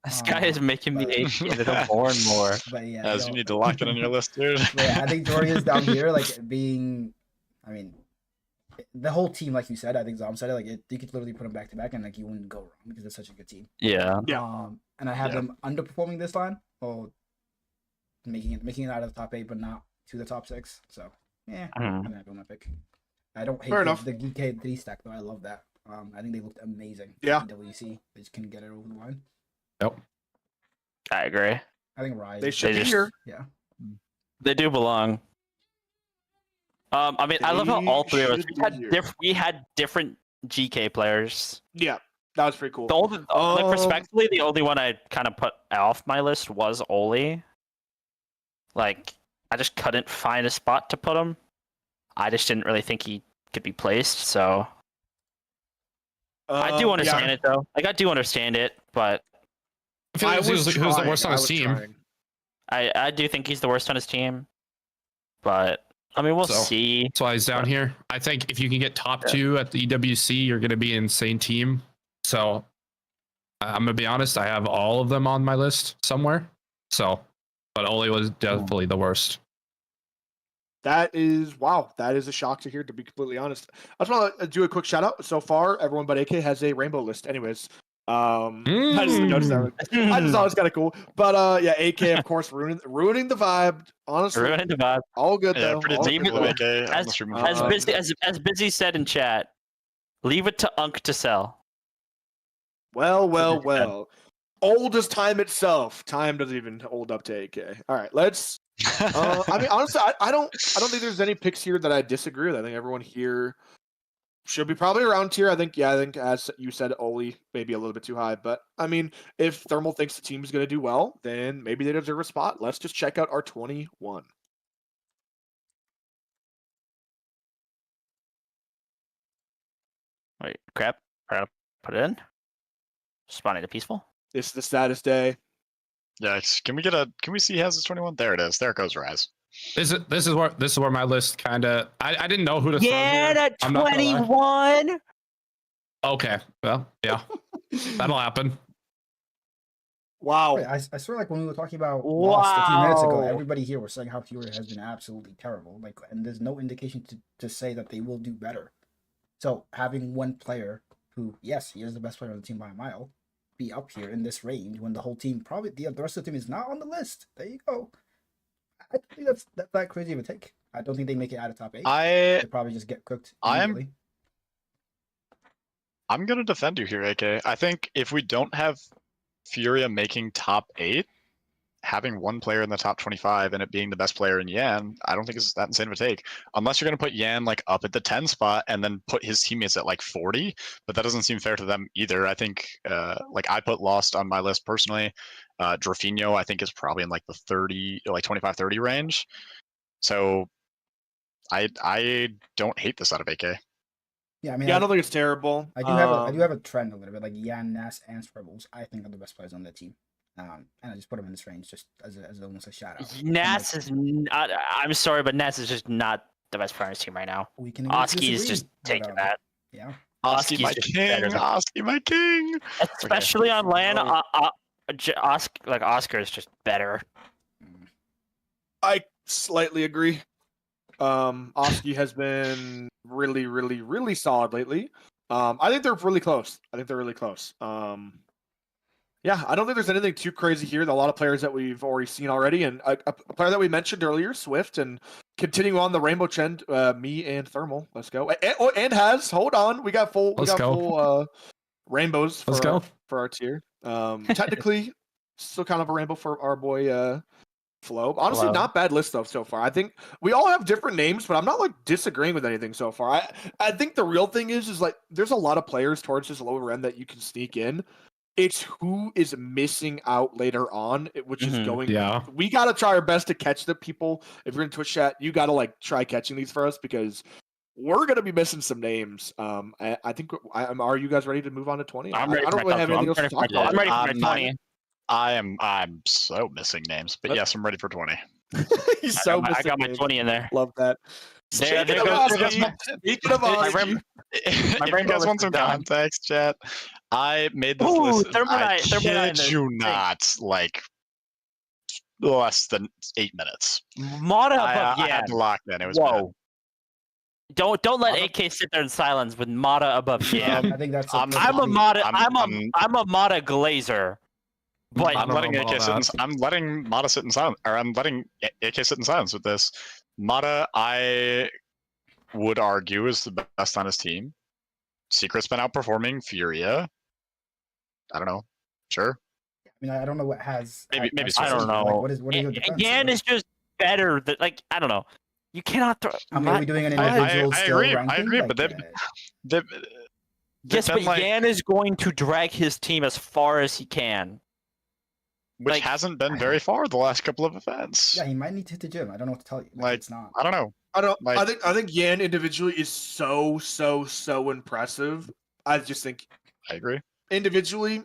This guy is making me
but-
hate it more and more.
But yeah,
As
no.
you need to lock it on your list, dude.
But yeah, I think Jordan is down here, like being. I mean, the whole team, like you said, I think Zom said it. Like you could literally put them back to back, and like you wouldn't go wrong because it's such a good team.
Yeah.
Yeah.
And I have
Yeah.
them underperforming this time, or making it out of the top 8, but not to the top 6. So yeah,
Mhm.
I'm happy with my pick. I don't hate
Fair enough.
the GK3 stack though. I love that. I think they looked amazing.
Yeah.
in WC, they just couldn't get it over the line.
I agree.
I think Rise.
They should
They
be
just-
here.
Yeah.
They do belong. I mean, I love how all three of us
They should be here.
we had different GK players.
Yeah, that was pretty cool.
The only, like, respectfully, the only one I kind of put off my list was Oli. Like, I just couldn't find a spot to put him. I just didn't really think he could be placed. So I do understand it though. Like, I do understand it, but
I feel like he was the worst on his team.
Trying.
I do think he's the worst on his team. But I mean, we'll
So-
see.
That's why he's down here. I think if you can get top 2 at the EWC, you're going to be an insane team. So I'm going to be honest, I have all of them on my list somewhere. So, but Oli was definitely the worst.
That is a shock to hear, to be completely honest. I just want to do a quick shout out. So far, everyone but AK has a rainbow list. Anyways, I just noticed that. I just thought it was kind of cool. But yeah, AK of course ruining the vibe. Honestly,
Ruined the vibe.
all good
Yeah,
though.
pretty
all
typical
good.
of AK.
As,
Unless you're
as
Um,
busy as busy said in chat, leave it to Unk to sell.
Well. Old as time itself. Time doesn't even hold up to AK. All right, let's. I mean, honestly, I don't think there's any picks here that I disagree with. I think everyone here should be probably around here. I think as you said, Oli maybe a little bit too high, but I mean, if Thermal thinks the team's going to do well, then maybe they deserve a spot. Let's just check out our 21.
Wait, crap. Put it in. Spawning to peaceful.
This is the status day.
Yeah, can we see he has his 21? There it is. There goes Rise.
This is where my list kind of I didn't know who to throw
Yeah,
here.
that
I'm not gonna lie.
21.
Okay, well, yeah, that'll happen.
Wow.
Wait, I swear, like when we were talking about Lost a few minutes ago,
Wow.
everybody here was saying how Fury has been absolutely terrible. Like, and there's no indication to say that they will do better. So having one player who, yes, he is the best player on the team by a mile, be up here in this range when the whole team probably the rest of the team is not on the list. There you go. I don't think that's that crazy of a take. I don't think they make it out of top 8. They probably just get cooked. immediately.
I'm gonna defend you here, AK. I think if we don't have Furia making top 8, having one player in the top 25 and it being the best player in Yan, I don't think it's that insane of a take. Unless you're gonna put Yan like up at the 10 spot and then put his teammates at like 40, but that doesn't seem fair to them either. I think like I put Lost on my list personally. Drafinho I think is probably in like the 30, like 25-30 range. So I don't hate this out of AK.
Yeah, I mean,
Yeah, I don't think it's terrible.
I do have a trend a little bit. Like Yan, Nas, and Scribbles, I think are the best players on the team. And I just put them in this range just as almost a shout out.
Nas is not, I'm sorry, but Nas is just not the best player on his team right now.
We can agree to
Oski is
disagree,
just
but,
taking that.
Yeah.
Oski, my
just
king.
better than-
Oski, my king.
Especially on land. Oscar is just better.
I slightly agree. Oski has been really, really, really solid lately. I think they're really close. Yeah, I don't think there's anything too crazy here. A lot of players that we've already seen already, and a player that we mentioned earlier, Swift, and continuing on the rainbow trend, me and Thermal. Let's go. And has hold on, we got full rainbows for our tier. Technically, still kind of a rainbow for our boy Flo. Honestly, not bad list though so far. I think we all have different names, but I'm not like disagreeing with anything so far. I think the real thing is like there's a lot of players towards this lower end that you can sneak in. It's who is missing out later on, which is going.
Yeah.
We gotta try our best to catch the people. If you're in Twitch chat, you gotta like try catching these for us because we're gonna be missing some names. I think. Are you guys ready to move on to 20?
I'm
I
ready
don't
for
really have anything else to talk about.
I'm ready for my 20.
I'm so missing names, but yes, I'm ready for 20.
He's so
I got my
names.
20 in there.
Love that.
There
Speaking of
goes-
Oski, speaking of Oski,
If you
rainbow
guys want
list
some
is done.
context, chat, I made this
Ooh,
list. I
Thermodite
kid
is
you
sick.
not, like less than 8 minutes.
Mata above
I had
Yan.
to lock in. It was bad.
Whoa. Don't let AK sit there in silence with Mata above Yan.
I think that's.
I'm
I'm a Mata.
I'm-
I'm a Mata Glazer. But
I
I'm
don't
letting
know
AK
about
sit.
that.
I'm letting Mata sit in silence, or I'm letting AK sit in silence with this. Mata, I would argue, is the best on his team. Secret's been outperforming Furia. I don't know. Sure.
I mean, I don't know what has.
Maybe
I don't know.
What are your defense?
Yan is just better. Than, like I don't know. You cannot throw.
I mean, are we doing an
I
individual skill
agree.
ranking?
I agree, but
Like,
they've
Yes,
been
but
like,
Yan is going to drag his team as far as he can.
which
like-
hasn't been very far the last couple of events.
yeah, he might need to hit the gym. I don't know what to tell you.
Like,
It's not.
I don't know. Like-
I think Yan individually is so impressive. I just think
I agree.
individually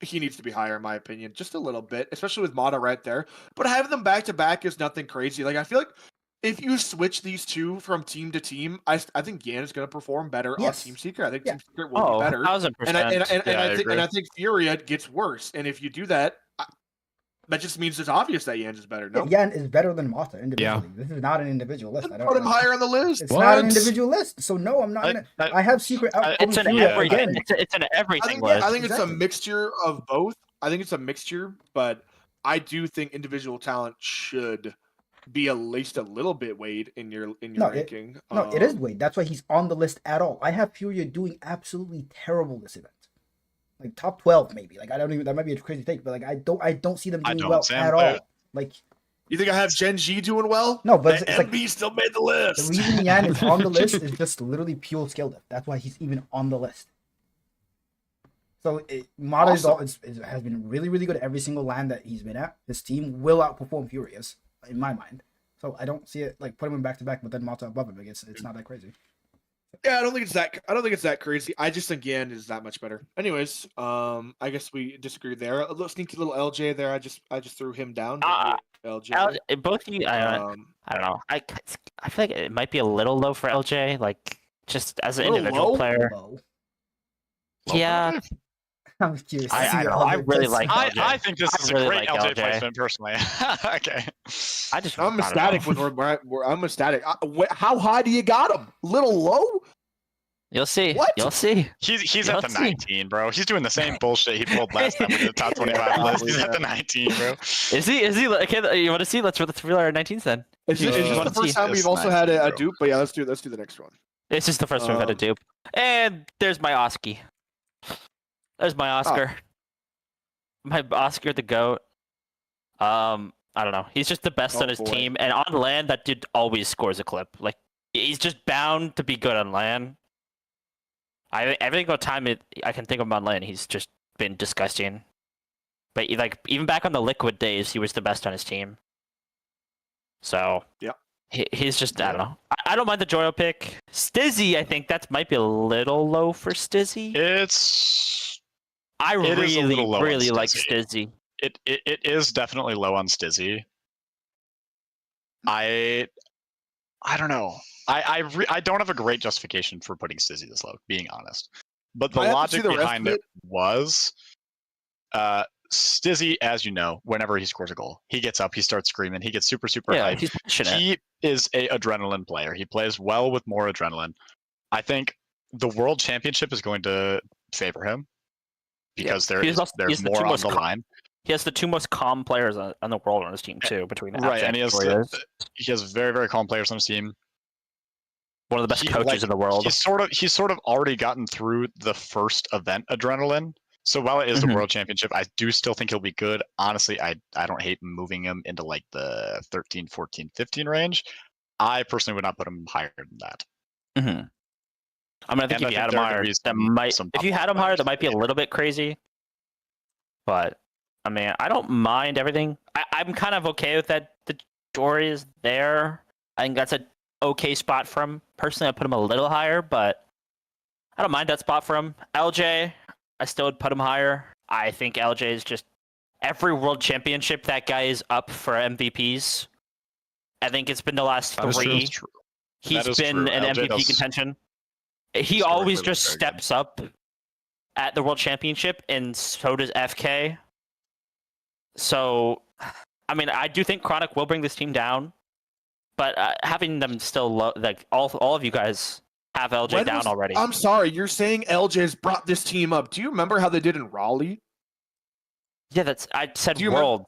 he needs to be higher in my opinion, just a little bit, especially with Mata right there. But having them back to back is nothing crazy. Like I feel like if you switch these two from team to team, I think Yan is going to perform better
Yes.
on Team Secret. I think
Yeah.
Team Secret will be better.
1,000%.
And I think Furia gets worse. And if you do that, that just means it's obvious that Yan is better. No,
Yan is better than Mata individually. This is not an individual list. I don't
put him
know.
higher on the list.
It's not an
What?
individual list. So no, I'm not.
I-
Gonna,
I-
I have secret out.
It's an
Furia
everything.
again.
It's an everything
I
list.
think it's a
Exactly.
mixture of both. I think it's a mixture, but I do think individual talent should be at least a little bit weighed in your ranking.
No, it is Wade. That's why he's on the list at all. I have Furia doing absolutely terrible this event. Like top 12 maybe. Like I don't even. That might be a crazy take, but like I don't see them
I
doing
don't,
well
Sam,
at
but-
all. Like
You think I have Gen G doing well?
no, but
The
it's like
MB still made the
the
list.
reason Yan is on the list is just literally pure skill depth. That's why he's even on the list. So Mata has been really, really good at every single LAN that he's been at. His team will outperform Furious, in my mind. So I don't see it like putting him back to back, but then Mata above him. I guess it's not that crazy.
Yeah, I don't think it's that crazy. I just think Yan is that much better. Anyways, I guess we disagree there. A little sneaky little LJ there. I just threw him down. LJ.
Both of you, I don't know. I feel like it might be a little low for LJ. Like just as an
Little
individual
low?
player.
Low.
Yeah,
I'm curious. to see
I don't know.
how
I
they
really
test-
like LJ.
I think this
I
is
really
a great
like
LJ,
LJ.
placement, personally. Okay.
I just
I'm
I don't
ecstatic
know.
with where I'm ecstatic. How high do you got him? Little low?
You'll see.
What?
You'll see.
He's at the
Let's see.
19, bro. He's doing the same bullshit he pulled last time we did the top 25 list. He's at the 19, bro.
Is he? Okay, you want to see? Let's reveal our 19s then.
It's
You
just
want
the
to
first
see?
time we've
It's
also
nice,
had a
bro.
dupe, but yeah, let's do the next one.
It's just the first time we've had a dupe. And there's my Oski. There's my Oscar. My Oscar the GOAT. I don't know. He's just the best
Oh,
on his
boy.
team, and on LAN, that dude always scores a clip. Like he's just bound to be good on LAN. Every single time I can think of him on LAN, he's just been disgusting. But like even back on the Liquid days, he was the best on his team. So
Yep.
He's just I don't know. I don't mind the Joyo pick. Stizzy, I think that might be a little low for Stizzy. I
It is a little low on
really like
Stizzy.
Stizzy.
It is definitely low on Stizzy. I don't know. I don't have a great justification for putting Stizzy this low, being honest. But the
I have to
logic
see the rest
behind
of
it was Stizzy, as you know, whenever he scores a goal, he gets up, he starts screaming, he gets super
Yeah,
hyped.
he's passionate.
He is a adrenaline player. He plays well with more adrenaline. I think the World Championship is going to favor him because there's more on the line.
He has the two most calm players on the world on his team too, between
Right,
FJ
and he has very, very calm players on his team.
One of the best coaches in the world.
He's sort of already gotten through the first event adrenaline. So while it is the World Championship, I do still think he'll be good. Honestly, I don't hate moving him into like the 13, 14, 15 range. I personally would not put him higher than that.
Mm-hmm. I mean, I think if you had him higher, that might be a little bit crazy. But I mean, I don't mind everything. I'm kind of okay with that. The Jory is there. I think that's an okay spot for him. Personally, I put him a little higher, but I don't mind that spot for him. LJ, I still would put him higher. I think LJ is just every World Championship that guy is up for MVPs. I think it's been the last three. He's been in MVP contention. He always just steps up at the World Championship, and so does FK. So, I mean, I do think Chronic will bring this team down, but having them still low, like all of you guys have LJ down already.
I'm sorry, you're saying LJ's brought this team up. Do you remember how they did in Raleigh?
Yeah, I said Worlds.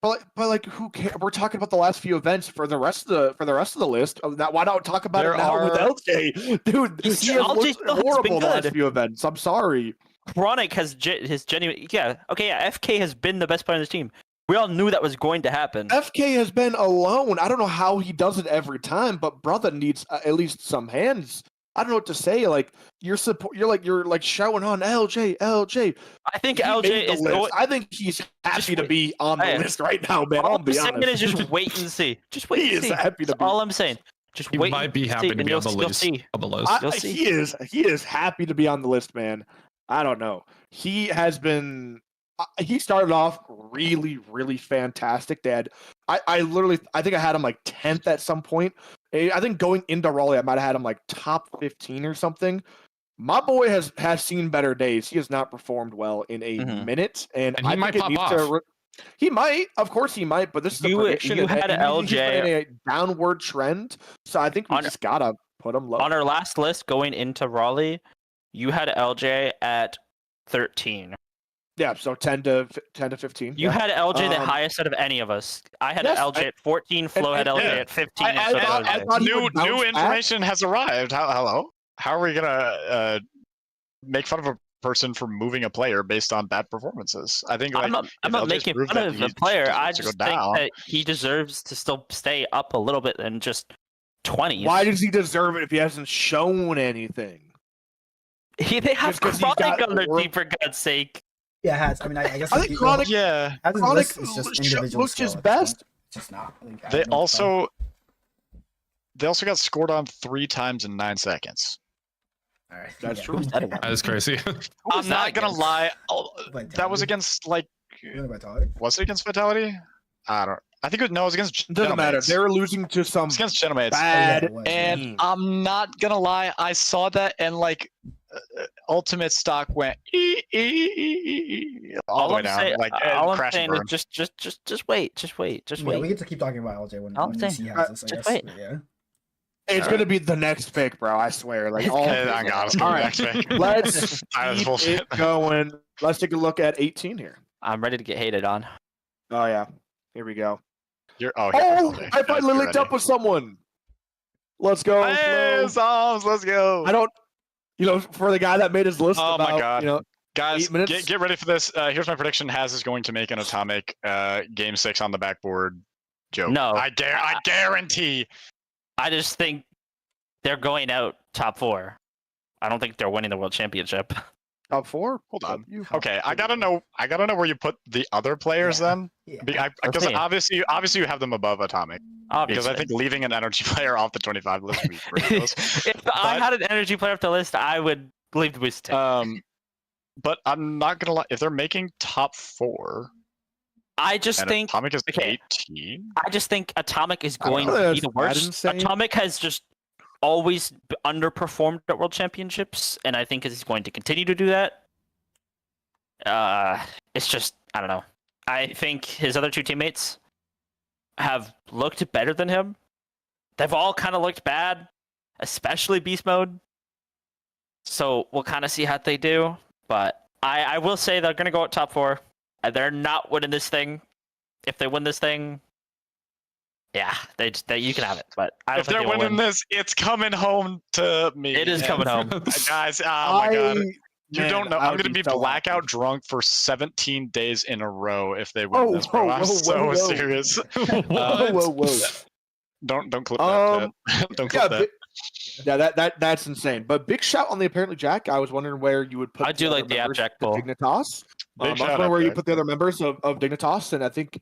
But like, who cares? We're talking about the last few events for the rest of the list. Why not talk about it now with LJ, dude? He has looked horrible the last few events. I'm sorry.
Chronic has his genuine. Yeah, okay, yeah. FK has been the best player on this team. We all knew that was going to happen.
FK has been alone. I don't know how he does it every time, but brother needs at least some hands. I don't know what to say. Like you're shouting on LJ.
I think LJ is.
I think he's happy to be on the list right now, man. I'll be honest.
Is just wait and see. Just wait.
He is happy to be.
All I'm saying. Just wait.
He might be happy to be on the list.
He is happy to be on the list, man. I don't know. He has been. He started off really, really fantastic, Dad. I think I had him like 10th at some point. I think going into Raleigh, I might have had him like top 15 or something. My boy has seen better days. He has not performed well in a minute, and
he might pop off.
He might, of course, he might. But this is a prediction.
You had LJ
in a downward trend, so I think we just gotta put him low.
On our last list going into Raleigh, you had LJ at 13.
Yeah, so 10 to 15.
You had LJ the highest out of any of us. I had LJ at 14. Flo had LJ at 15.
I thought new information has arrived. Hello? How are we gonna make fun of a person for moving a player based on bad performances? I think
I'm not making fun of the player. I just think that he deserves to still stay up a little bit than just 20s.
Why does he deserve it if he hasn't shown anything?
They have Chronic on their team, for God's sake.
Yeah, it has. I mean, I guess.
I think Chronic.
Chronic looks
his best.
It's just not. Like,
they also got scored on 3 times in 9 seconds.
All right,
that's true.
That is crazy.
I'm not gonna lie. That was against was it against Vitality? I think it was against.
Doesn't matter. They were losing to some
against Genomates.
Bad
and I'm not gonna lie. I saw that and like. Ultimate stock went all the way down.
All I'm saying is just wait.
We get to keep talking about LJ when he has this.
Wait.
Yeah.
It's gonna be the next pick, bro. I swear. Like all right. Let's keep it going. Let's take a look at 18 here.
I'm ready to get hated on.
Oh yeah. Here we go.
I
finally linked up with someone. Let's go.
Hey, Psalms, let's go.
I don't. For the guy that made his list.
Oh my god! Guys,
8 minutes.
Get ready for this. Here's my prediction: Haz is going to make an atomic game 6 on the backboard. Joke.
No,
I guarantee.
I just think they're going out top 4. I don't think they're winning the world championship.
Top 4?
Hold on. Okay, I gotta know where you put the other players then, because obviously you have them above atomic. Because I think leaving an energy player off the 25 list would be ridiculous.
If I had an energy player off the list, I would leave the boost.
But I'm not gonna lie. If they're making top 4,
I just think
Atomic is 18.
I just think Atomic is going to be the worst. Atomic has just always underperformed at World Championships, and I think he's going to continue to do that. It's just I don't know. I think his other two teammates have looked better than him. They've all kind of looked bad, especially Beast Mode. So we'll kind of see how they do. But I will say they're going to go out top 4. They're not winning this thing. If they win this thing, yeah, they you can have it. But I don't
If
think
they're
they will
winning
win.
this, it's coming home to me.
It is coming home.
Guys. Oh my god. You
Man,
don't know.
I
I'm
would
gonna be
so
blackout
happy.
drunk for 17 days in a row if they win
Oh,
this, bro.
whoa,
I'm
whoa,
so
whoa.
serious.
Whoa, whoa, whoa.
Don't clip that. Pit. Don't clip that.
Yeah, that's insane. But big shout on the apparently Jack. I was wondering where you would put.
I do
other
like the
members
Jack
of
pull.
Dignitas. I was
shout
wondering
out,
where you
Jack.
put the other members of Dignitas, and I think,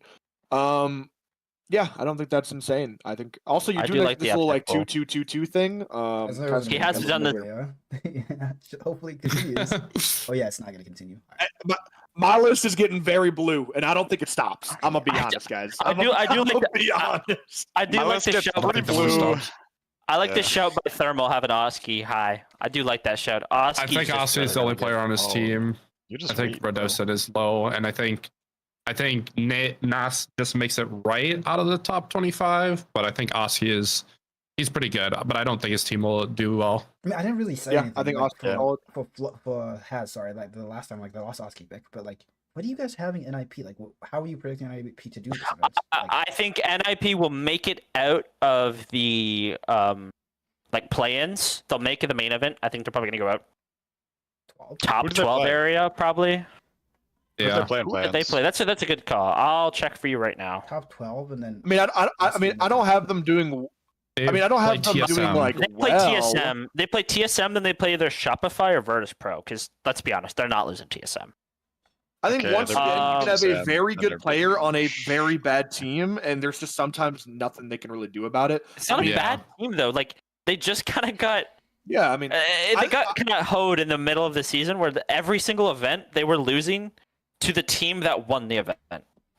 yeah, I don't think that's insane. I think also you
I
do
do
like
like the
this little like
Jack pull.
2-2-2-2 thing.
As there
kinda
was
He
gonna
has
be
done
a
the-
little bit, yeah. Hopefully it continues. Oh yeah, it's not gonna continue. All right.
My list is getting very blue, and I don't think it stops. I'm gonna be honest, guys.
I do like
I'm gonna
the-
be honest.
I do
My
like
list
the
gets
shout.
pretty
think the list
blue.
stops.
I like the
Yeah.
shout by Thermal having Oski high. I do like that shout. Oski's
I think
just
Aussie is the
really
only player on his
Oh,
team.
You just
I think
wait, bro.
Radosin is low, and I think Nas just makes it right out of the top 25. But I think Aussie he's pretty good. But I don't think his team will do well.
I mean, I didn't really say
Yeah,
anything.
I think
like,
Oscar solid.
for Has, sorry, like the last time, like the last Oski pick, but like, what are you guys having NIP? Like, how are you predicting NIP to do this event? Like,
I think NIP will make it out of the like play-ins. They'll make it the main event. I think they're probably gonna go out
12.
top
Who do they
12
play?
area probably.
Who's
Yeah,
their playing
Who did they
plans?
play? That's a good call. I'll check for you right now.
Top 12, and then
I mean, I mean, I don't have them doing. I mean, I don't have them doing like
They play
well.
TSM. They play TSM, then they play either Shopify or Virtus Pro. Because let's be honest, they're not losing TSM.
I think
Okay,
once
they're
again, you can have a
TSM,
very
and
good
they're
player
beating
on a very bad team, and there's just sometimes nothing they can really do about it.
It's not a
Yeah.
bad team though. Like they just kind of got
Yeah, I mean,
they got kind of hoed in the middle of the season where every single event they were losing to the team that won the event.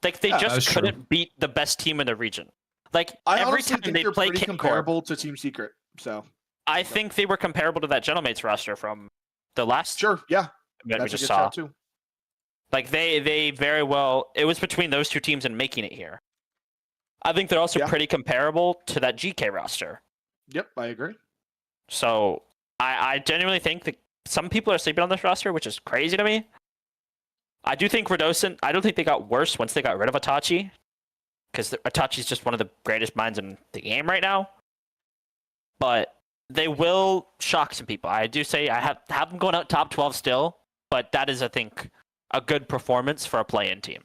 Like they
Yeah,
that's
just
true.
couldn't beat the best team in the region. Like
I
every
honestly
time
think
they
they're
play
pretty
King Corp,
comparable to Team Secret. So
I think they were comparable to that Gentlemates roster from the last
sure, yeah,
event we
that's a
just
good
saw.
shot too.
Like they very well. It was between those two teams and making it here. I think they're also
Yeah.
pretty comparable to that GK roster.
Yep, I agree.
So I genuinely think that some people are sleeping on this roster, which is crazy to me. I do think Radosin, I don't think they got worse once they got rid of Itachi. Because Itachi's just one of the greatest minds in the game right now. But they will shock some people. I do say I have them going out top 12 still. But that is, I think, a good performance for a play-in team.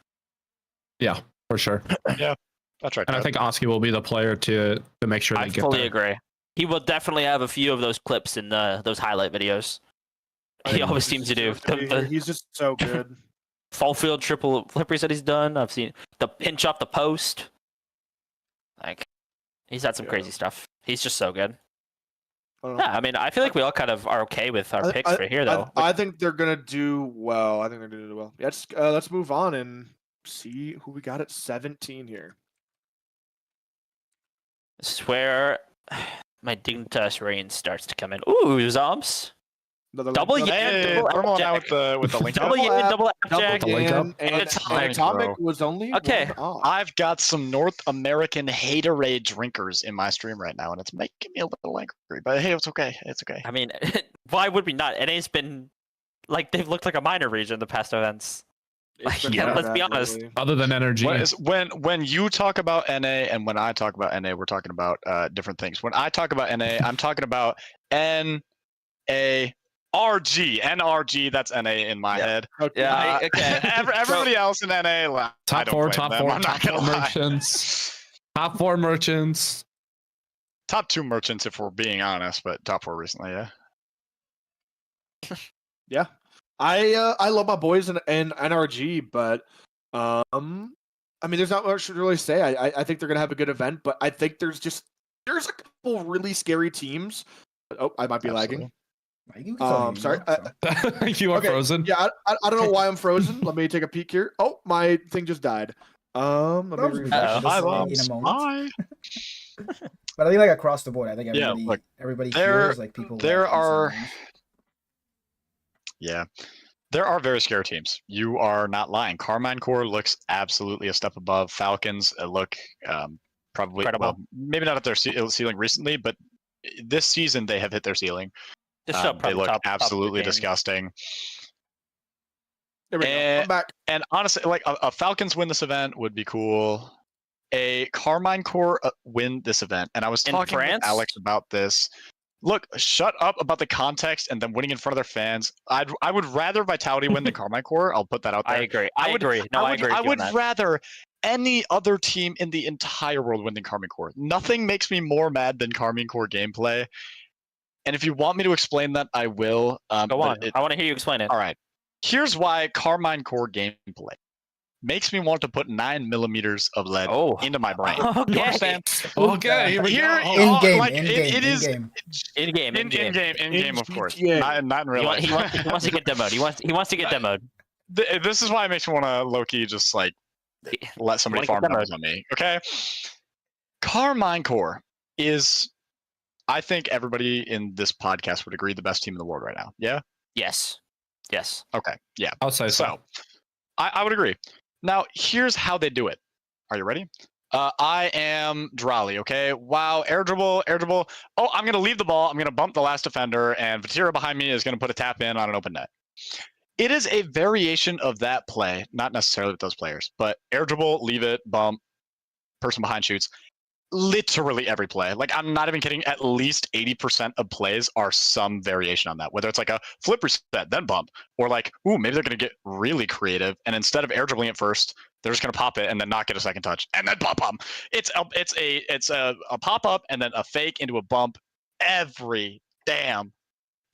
Yeah, for sure.
That's right.
And I think Oski will be the player to make sure they
I
get
fully
there.
agree. He will definitely have a few of those clips in those highlight videos. He always seems to do.
He's just so good.
Full field triple flippers that he's done. I've seen the pinch off the post. Like, he's had some crazy stuff. He's just so good.
I don't know.
Yeah, I mean, I feel like we all kind of are okay with our picks for here, though.
I think they're gonna do well. I think they're gonna do well. Let's move on and see who we got at 17 here.
This is where my Dignitas reign starts to come in. Ooh, Zomps. Double
Yin,
Hey,
double
Thermal and I
Abjack.
with the link.
Double
up.
Yin, double Abjack.
The link up.
and
It's
Atomic
bro.
was only
Okay.
one off.
I've got some North American haterade drinkers in my stream right now, and it's making me a little angry. But hey, it's okay. It's okay.
I mean, why would we not? NA's been like they've looked like a minor region the past events.
It's been
Yeah,
really
let's be
bad
honest.
lately.
Other than energy,
When you talk about NA and when I talk about NA, we're talking about different things. When I talk about NA, I'm talking about NARG. NRG, that's NA in my head.
Okay.
Yeah, okay.
Everybody else in NA, I
top
don't
four,
blame
top
them,
four,
I'm not
top four
gonna lie.
merchants. Top four merchants.
Top 2 merchants, if we're being honest, but top 4 recently, yeah.
Yeah, I love my boys in NRG, but I mean, there's not much to really say. I think they're gonna have a good event, but I think there's a couple really scary teams. Oh, I might be lagging.
You can tell me,
Sorry.
so.
You are
Okay,
frozen.
Yeah, I don't know why I'm frozen. Let me take a peek here. Oh, my thing just died. Let me
That was
refresh.
Hi,
Hi,
in a
Loves.
moment.
Hi.
But I think like across the board, I think
Yeah,
everybody,
look,
everybody
there-
feels like people.
there
like, in some
are-
range.
Yeah. there are very scary teams. You are not lying. Carmine Core looks absolutely a step above. Falcons look probably
Incredible.
well, maybe not at their ceiling recently, but this season they have hit their ceiling.
Just show
They
probably
look
top of the
absolutely
game.
disgusting.
There we go. I'm back.
And honestly, like a Falcons win this event would be cool. A Carmine Core win this event, and I was
In
talking
France?
with Alex about this. Look, shut up about the context and them winning in front of their fans. I would rather Vitality win than Carmine Core. I'll put that out there.
I agree. I agree. No, I agree.
I
with you
would
on that.
rather any other team in the entire world win than Carmine Core. Nothing makes me more mad than Carmine Core gameplay. And if you want me to explain that, I will.
Go on. I want to hear you explain it.
All right. Here's why Carmine Core gameplay makes me want to put 9mm of lead into my brain.
Okay.
You understand?
Okay, here we
Here,
go.
In game,
like,
in
it
game,
is
in game.
In game.
in game, of course.
GTA.
Not in real life.
He wants to get demoed. He wants to get demoed.
This is why it makes me want to low-key just like let somebody
Wanna
farm
get
dogs on me. Okay. Carmine Core is, I think everybody in this podcast would agree, the best team in the world right now. Yeah.
Yes. Yes.
Okay. Yeah.
I'll say so.
So, I would agree. Now, here's how they do it. Are you ready? I am Drali, okay? Wow, air dribble. Oh, I'm going to leave the ball. I'm going to bump the last defender, and Vatira behind me is going to put a tap in on an open net. It is a variation of that play, not necessarily with those players, but air dribble, leave it, bump, person behind shoots. Literally every play. Like, I'm not even kidding. At least 80% of plays are some variation on that. Whether it's like a flip reset, then bump, or like, ooh, maybe they're going to get really creative, and instead of air dribbling it first, they're just going to pop it and then not get a second touch, and then pop them. It's a pop up and then a fake into a bump every damn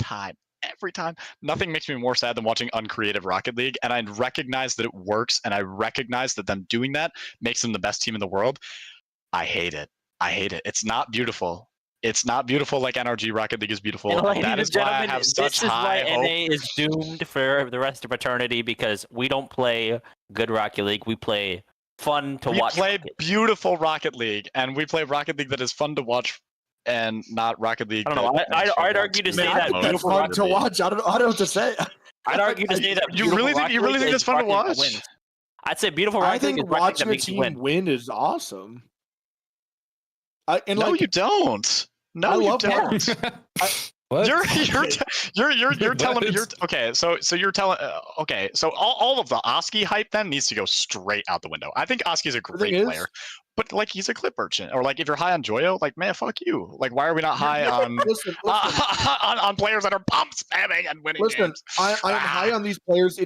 time. Every time. Nothing makes me more sad than watching uncreative Rocket League, and I recognize that it works, and I recognize that them doing that makes them the best team in the world. I hate it. It's not beautiful. It's not beautiful like NRG Rocket League is beautiful.
And
That is why I have such high
this is why NA is doomed for the rest of eternity, because we don't play good Rocket League. We play fun to watch.
We play
Rocket.
beautiful Rocket League, and we play Rocket League that is fun to watch, and not Rocket League.
I don't know. I'd argue to say that
That's
beautiful
fun
Rocket
to
League.
watch. I don't know what to say.
I'd argue to say that
You really
beautiful
think
Rocket League
that's
is
fun to
Rocket League that
watch?
wins. I'd say beautiful
I
Rocket League
think
is Rocket League that
watching a
makes you
team
win.
win is awesome. And
No,
like,
you don't. No,
I
you
love
don't.
What?
You're telling me
What?
okay. So you're telling okay. So all of the Oski hype then needs to go straight out the window. I think Oski's a great
is-
player, but like he's a clip merchant. Or like if you're high on Joyo, like man, fuck you. Like why are we not high on
listen,
on players that are pump spamming and winning
listen.
games?
I'm high on these players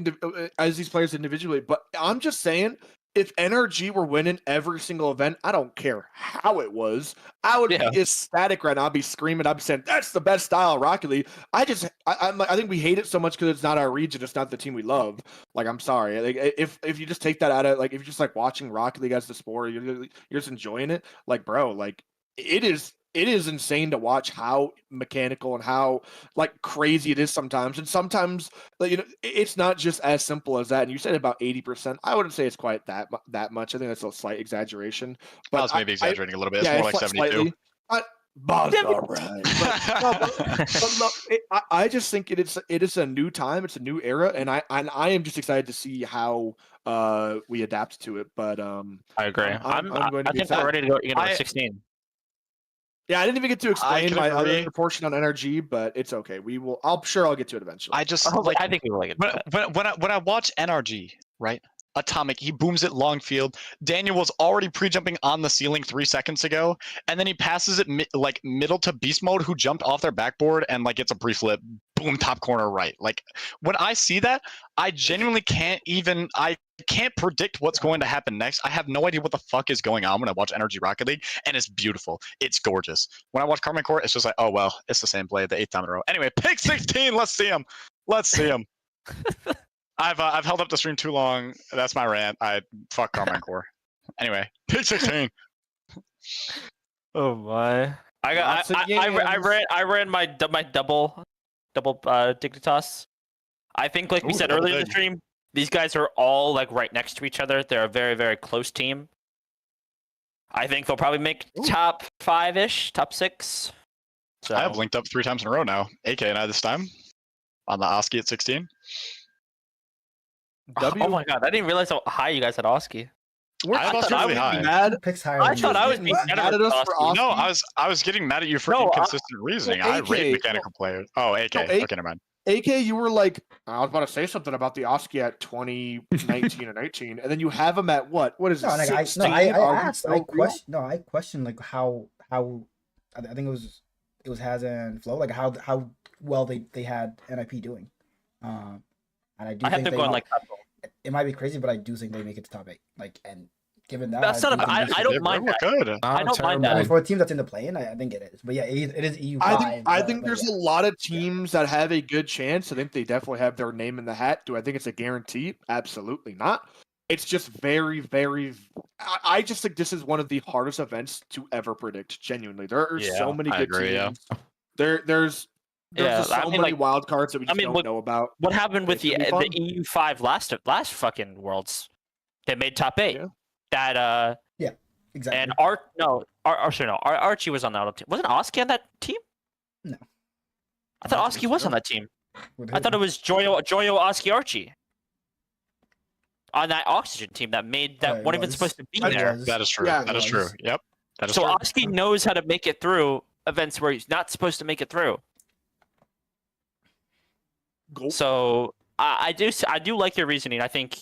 as these players individually, but I'm just saying, if NRG were winning every single event, I don't care how it was, I would be ecstatic right now. I'd be screaming. I'd be saying that's the best style of Rocket League. I think we hate it so much because it's not our region. It's not the team we love. Like, I'm sorry. Like, if you just take that out of, like, if you're just like watching Rocket League as the sport, you're just enjoying it. Like, bro, like it is insane to watch how mechanical and how like crazy it is sometimes. And sometimes, like, you know, it's not just as simple as that. And you said about 80%. I wouldn't say it's quite that much. I think that's a slight exaggeration. But
I was maybe exaggerating a little bit. It's
yeah,
more like 72.
slightly. But all right. But look, I just think it is a new time. It's a new era, and I am just excited to see how we adapt to it. But
I agree.
I'm going to
I
be
think we're
excited.
ready to go into 16.
Yeah, I didn't even get to explain
can
my
agree.
other portion on NRG, but it's okay. I'll get to it eventually.
I just
Like,
like
I think we will like it.
when I watch NRG, right? Atomic, he booms it long field. Daniel was already pre-jumping on the ceiling 3 seconds ago, and then he passes it like middle to beast mode, who jumped off their backboard and like gets a pre-flip, boom, top corner right. Like when I see that, I genuinely can't predict what's going to happen next. I have no idea what the fuck is going on when I watch Energy Rocket League, and it's beautiful. It's gorgeous. When I watch Carmine Core, it's just like, oh well, it's the same play the 8th time in a row. Anyway, pick 16. Let's see him. I've held up the stream too long. That's my rant. Fuck Carmine Core. Anyway, pick 16.
Oh my!
Lots of
I ran my double Dignitas. I think, like we
Ooh,
said
double
earlier in the
dig.
stream, these guys are all like right next to each other. They're a very, very close team. I think they'll probably make top 5-ish, top 6. So
I have linked up 3 times in a row now. AK and I this time on the Oski at 16.
W.
Oh my god, I didn't realize how high you guys had Oski.
I thought I was
getting
high.
mad.
Picks higher
I
than
thought
you.
I was
What?
being
Mad
generous
at us
with
for
Oski.
No,
Oski.
I was getting mad at you for
No,
inconsistent reasoning.
well,
I rate
AK
mechanical players. Oh, AK.
No,
Okay, never mind.
AK, you were like, I was about to say something about the Oski at 2019 and 19, and then you have him at what? What is it?
No, like,
16?
I
Are we
asked.
so
I
real?
question. No, I questioned like how I think it was Haz and Flo, like how well they had NIP doing. And I do
I have
think
them
they
going
might,
like
it might be crazy, but I do think they make it to top 8. Like, and given that,
That's
I
not
do
a-
think
I-
they
I
should-
don't
They
mind
look
that.
good.
I don't mind
I
that.
mean, for a team that's in the play-in, I think it is. But yeah, it is EU5.
I
but-
think
but
there's
yeah.
a lot of teams that have a good chance. I think they definitely have their name in the hat. Do I think it's a guarantee? Absolutely not. It's just very, very. I just think this is one of the hardest events to ever predict. Genuinely, there are
Yeah,
so many
I
good
agree, yeah.
teams. There's
Yeah,
just
I
so
mean,
many
like-
wild cards that we
I
just
mean,
don't know about.
What happened with
It
the
should be fun.
EU5 last fucking Worlds? They made top 8.
Yeah.
That
Exactly.
and Archie was on that other team. Wasn't Oski on that team?
No.
I thought
I don't
Oski
think
was
so.
on that team.
With
I
who?
thought it was Joyo, Oski, Archie. On that Oxygen team that made that
It
weren't even
was.
supposed to be
It
there.
was.
That is true.
Yeah,
that
it
is true.
was.
Yep. That is
So
true.
Oski knows how to make it through events where he's not supposed to make it through.
Goal.
So I do like your reasoning. I think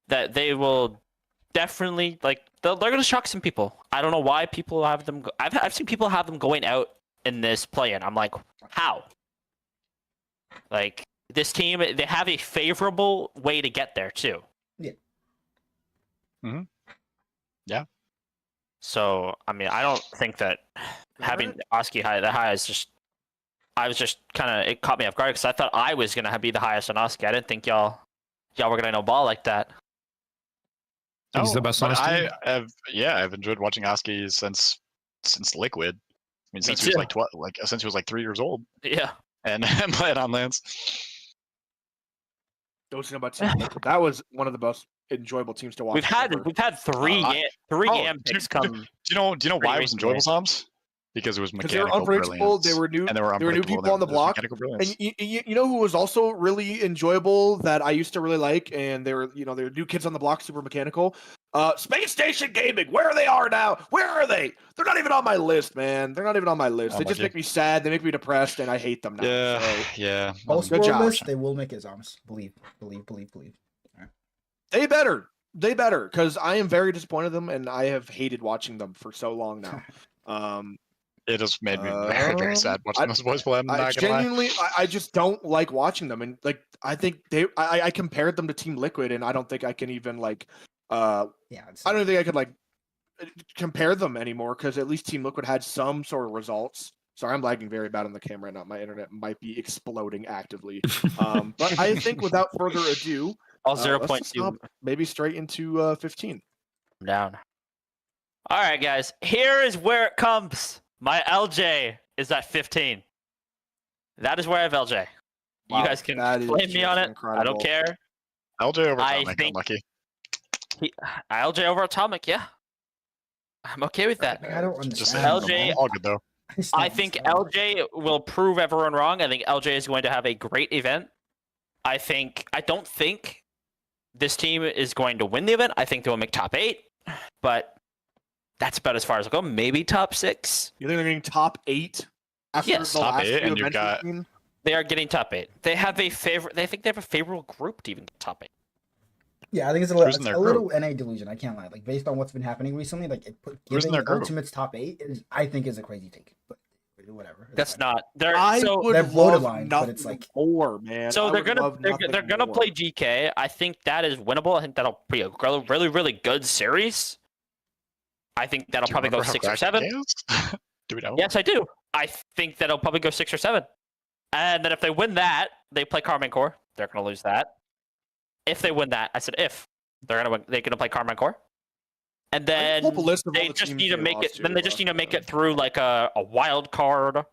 that they will definitely they're going to shock some people. I don't know why people have them. I've seen people have them going out in this play-in. I'm like, how? Like this team, they have a favorable way to get there too.
Yeah.
Mhm. Yeah.
So I mean, I don't think that having Oski that high is just. I was just kind of it caught me off guard because I thought I was gonna be the highest on Oski. I didn't think y'all were gonna know ball like that.
He's the best on
but
his team.
I've enjoyed watching Oski since Liquid. I mean, since he was
too.
like 12, since he was like 3 years old,
Yeah.
and playing on Lance.
Don't know about Team Liquid. That was one of the most enjoyable teams to watch.
We've had
ever.
three
Oh,
Yam picks come.
Do you know
pretty
why it was enjoyable,
recently.
Toms? Because it was
Because they were
mechanical
unpredictable.
brilliance.
They were new.
and they were
There were new
unpredictable.
people on the
There was
block.
mechanical brilliance.
And you know who was also really enjoyable that I used to really like, and they were new kids on the block, super mechanical. Space Station Gaming, where they are now? Where are they? They're not even on my list, man. They're not even on my list.
Oh,
They
my
just
God.
make me sad. They make me depressed, and I hate them now.
Yeah,
So
yeah.
Post
Good
world
job.
list, they will make it Zoms. Believe.
they better, because I am very disappointed in them, and I have hated watching them for so long now.
It just made me very, very sad watching those boys play. I'm
I
not gonna lie.
genuinely, I just don't like watching them, and like I think I compared them to Team Liquid, and I don't think I can even like,
Yeah.
I don't think I could like compare them anymore because at least Team Liquid had some sort of results. Sorry, I'm lagging very bad on the camera right now. My internet might be exploding actively. But I think without further ado,
All
let's just
0.2
hop maybe straight into 15.
down. All right, guys. Here is where it comes. My LJ is at 15. That is where I have LJ.
Wow,
you guys can
that is
blame me on
just
it. I
incredible.
don't care.
LJ over
I
Atomic,
think-
unlucky.
LJ over Atomic, yeah. I'm okay with that.
Like, I don't
Just
understand.
LJ
all good though.
just
I
don't
think
understand.
LJ will prove everyone wrong. I think LJ is going to have a great event. I don't think this team is going to win the event. I think they will make top 8, but that's about as far as I'll go. Maybe top 6.
You think they're getting top 8 after
Yes.
the
Top
last
8,
few
and you've
events we've
got-
seen?
They are getting top 8. They have a favorite. They think they have a favorable group to even get top 8.
Yeah, I think it's a
Who's
little,
in
it's
their
a little NA delusion. I can't lie. Like based on what's been happening recently, like
Who's in
giving
their group?
Ultimate's top 8 is, I think, is a crazy take. But whatever. It's
That's
fine.
not. They're
I
so.
would
They're voted
love
lines, but
nothing
it's like-
more, man.
So
I
they're
would
gonna
love nothing
they're gonna
more.
play GK. I think that is winnable. I think that'll be a really really good series. I think that'll
Do you
probably go
remember how
6 or
cracked
7.
it is? Do we know?
Yes, I do. I think that'll probably go 6 or 7. And then if they win that, they play Carmine Core. They're gonna lose that. If they win that, I said if they're gonna win, they're gonna play Carmine Core. And
I can
then
pull up a list of all
they
the
just
teams
need to
they
make
lost
it.
to,
Then they just
but,
need to make it through like a wild card,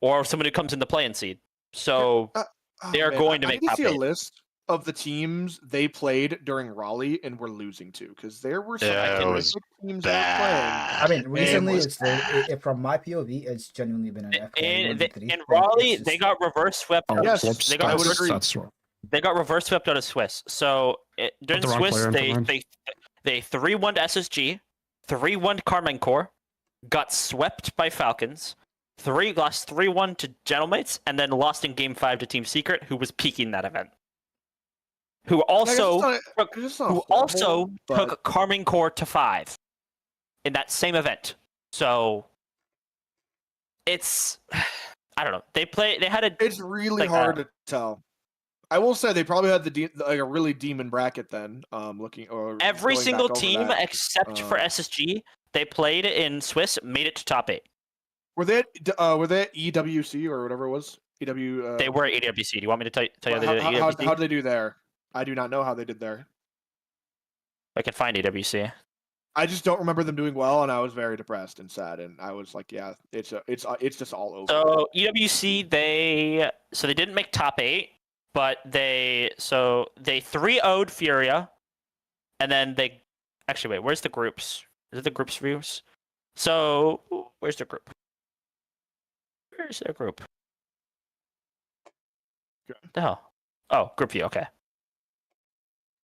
or somebody who comes in the play-in seed. So
Oh,
they are
man,
going to
I
make
need to
top
see a
8.
list of the teams they played during Raleigh and were losing to, because there were some
Yeah, it
really
was
good teams that were
bad.
I mean, recently,
was
it's from my POV, it's genuinely been an FK
In
1v3.
in
Like,
Raleigh,
it's
they
just-
got reverse swept.
Oh,
Yes,
whoops,
they got
I would
that's,
agree.
that's
They got reverse swept out of Swiss. So during
the wrong
Swiss,
player in
they
front of
they 3-1 to SSG, 3-1 to Carmencore, got swept by Falcons, lost 3-1 to Gentlemates, and then lost in Game 5 to Team Secret, who was peaking that event. Who also took Carmencore to 5 in that same event. So it's I don't know. They had a
It's really
like
hard to tell. I will say they probably had like a really demon bracket then. Looking or
every
going
single
back over
team
that.
except for SSG they played in Swiss made it to top 8.
Were they at EWC or whatever it was? EW.
They were at EWC. Do you want me to tell you how they did at EWC?
How did they do there? I do not know how they did there.
I can find EWC.
I just don't remember them doing well, and I was very depressed and sad, and I was like, yeah, it's just all over.
So EWC they didn't make top 8, but they 3-0'd Furia, and then they actually wait. Where's the groups? Is it the groups views? So where's the group? Where's their group?
Okay.
The hell? Oh, group view. Okay.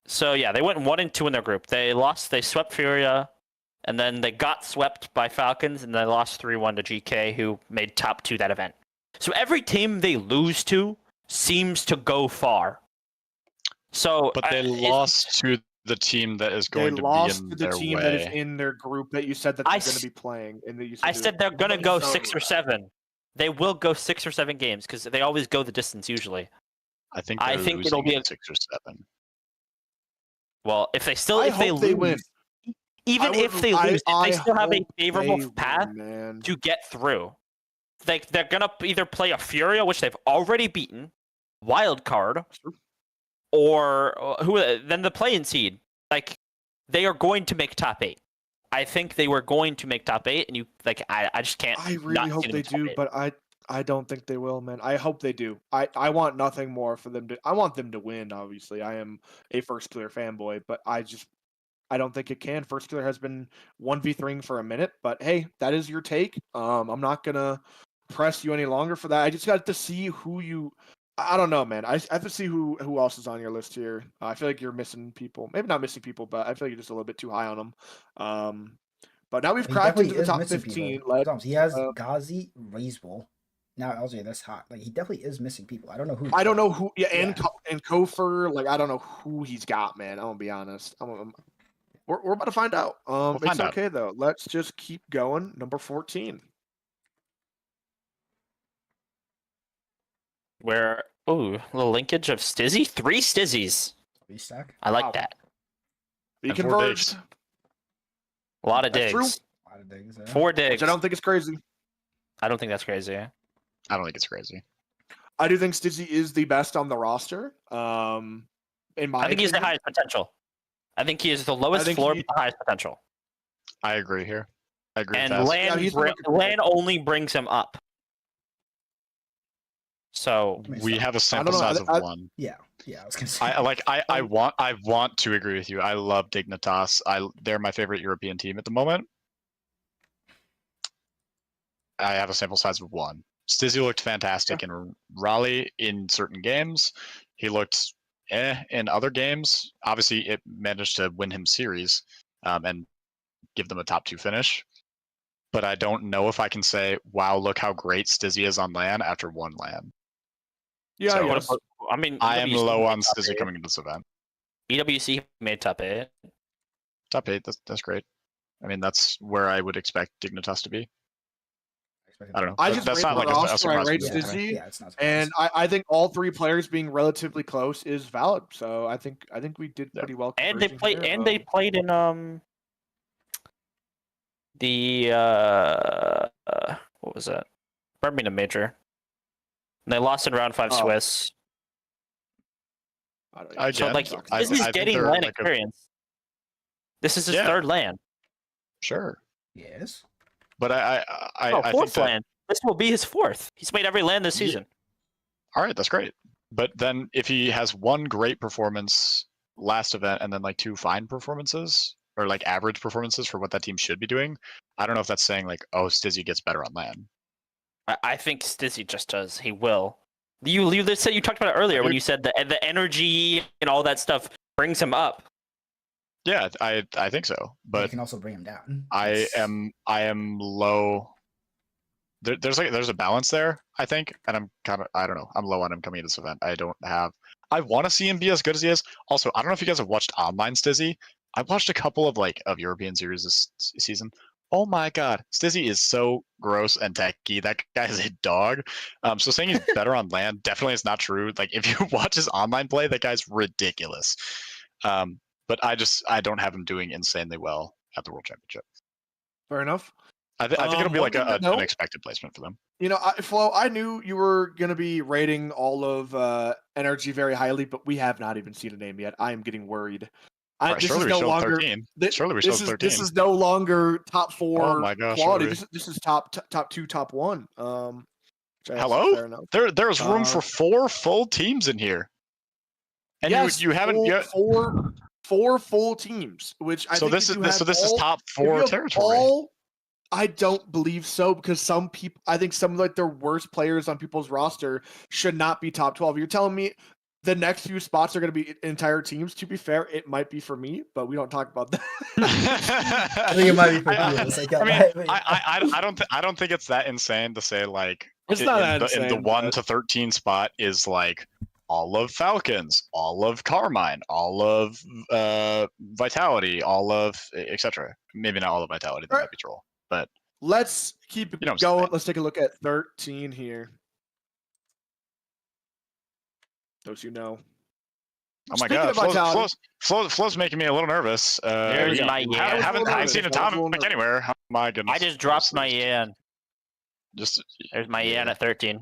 So yeah, they went 1 and 2 in their group. They swept Furia, and then they got swept by Falcons, and they lost 3-1 to GK, who made top 2 that event. So every team they lose to seems to go far. So,
but they lost to the team that is going to be in their
team
way.
that is in their group that you said that they're going to be playing. And
I said they're going to go 6 or 7. They will go 6 or 7 games because they always go the distance usually.
I think
it'll be
6 or 7.
Well, if they
win.
Even if they lose, they still have a favorable path to get through. They're gonna either play a Furia, which they've already beaten, wild card, or then the play-in seed. Like they are going to make top 8. I think they were going to make top 8, and I just can't.
I really hope they do, but I don't think they will, man. I hope they do. I want nothing more for them to. I want them to win. Obviously, I am a First Clear fanboy, but I don't think it can. First Clear has been 1v3ing for a minute, but hey, that is your take. I'm not gonna press you any longer for that. I just got to see who you. I don't know, man. I have to see who else is on your list here. I feel like you're missing people. Maybe not missing people, but I feel like you're just a little bit too high on them. But now we've cracked into the top 15.
He has Ghazi, Razewell. Now LJ, that's hot. Like he definitely is missing people. I don't know who.
Yeah, and Kofer. Like I don't know who he's got, man. I'm gonna be honest. We're about to find out. It's okay though. Let's just keep going. Number 14.
Where little linkage of Stizzy, 3 Stizzies.
3 stack.
I like that.
Be converged.
A lot of digs.
True.
A lot of digs. Yeah.
4 digs.
Which I don't think it's crazy.
I don't think that's crazy.
I don't think it's crazy.
I do think Stizzy is the best on the roster. In my
I think he's the highest potential. I think he is the lowest floor, but the highest potential.
I agree here. I agree.
And Lan only brings him up. So
we have a sample size of 1.
Yeah, I was gonna say.
I want to agree with you. I love Dignitas. They're my favorite European team at the moment. I have a sample size of 1. Stizzy looked fantastic in Raleigh in certain games. He looked in other games. Obviously, it managed to win him series and give them a top 2 finish. But I don't know if I can say, wow, look how great Stizzy is on LAN after 1 LAN.
Yeah,
so, I am low on Stizzy coming into this event.
EWC made top 8.
Top 8, that's great. I mean, that's where I would expect Dignitas to be. I don't know. That's not like a surprise.
Stizzy, and I think all 3 players being relatively close is valid. So I think we did pretty well.
And they played in the what was that? Birmingham Major. And they lost in round 5 Swiss. This is getting LAN experience. This is his 3rd LAN.
Sure.
Yes.
But I
fourth
think
LAN. This will be his 4th. He's made every LAN this season.
All right, that's great. But then if he has 1 great performance last event and then 2 fine performances or average performances for what that team should be doing, I don't know if that's saying Stizzy gets better on LAN.
I think Stizzy just does. He will. You said you talked about it earlier when
Dude.
you said the energy and all that stuff brings him up.
Yeah, I think so.
But you
But
can also bring him down.
I am low. There's a balance there, I think, and I'm kind of, I don't know, I'm low on him coming into this event. I want to see him be as good as he is. Also, I don't know if you guys have watched online Stizzy. I watched a couple of European series this season. Oh my god, Stizzy is so gross and techy. That guy is a dog. So saying he's better on land definitely is not true. Like if you watch his online play, that guy's ridiculous. But I don't have him doing insanely well at the World Championship.
Fair enough.
I think it'll be
one
like
thing to note-
an expected placement for them.
Flo, I knew you were going to be rating all of NRG very highly, but we have not even seen a name yet. I am getting worried. This
Surely
is
we
no
showed
longer
13.
thi-
Surely we
this
showed
is
13.
this is no longer top 4
Oh my gosh,
quality.
are we?
This is top 2, top 1. Which I guess is
Hello?
fair enough.
There's room for 4 full teams in here. And
yes,
you haven't yet.
four full teams, which I
So
think
this
if
is
you have
this is
all-
top
if you
4
have
territory.
all- I don't believe so, because some people, I think some like their worst players on people's roster should not be top 12. You're telling me the next few spots are going to be entire teams. To be fair, it might be for me, but we don't talk about that.
I think it might be for
I-
you. It's like,
I mean,
might be-
I don't think it's that insane to say like
It's not
in
that
the
insane,
1
but-
to 13 spot is like all of Falcons, all of Carmine, all of Vitality, all of etc. Maybe not all of Vitality. That might be troll, but
Let's keep it
You know what I'm
going.
saying.
Let's take a look at 13 here. Don't you know?
oh my
Speaking
god,
of Vitality-
Flo's making me a little nervous.
There's my
haven't,
Yan.
haven't,
I
haven't
was
seen
a little
Atomic
nervous.
anywhere. Oh my goodness.
I just dropped my Yan.
Just
There's my Yan at 13.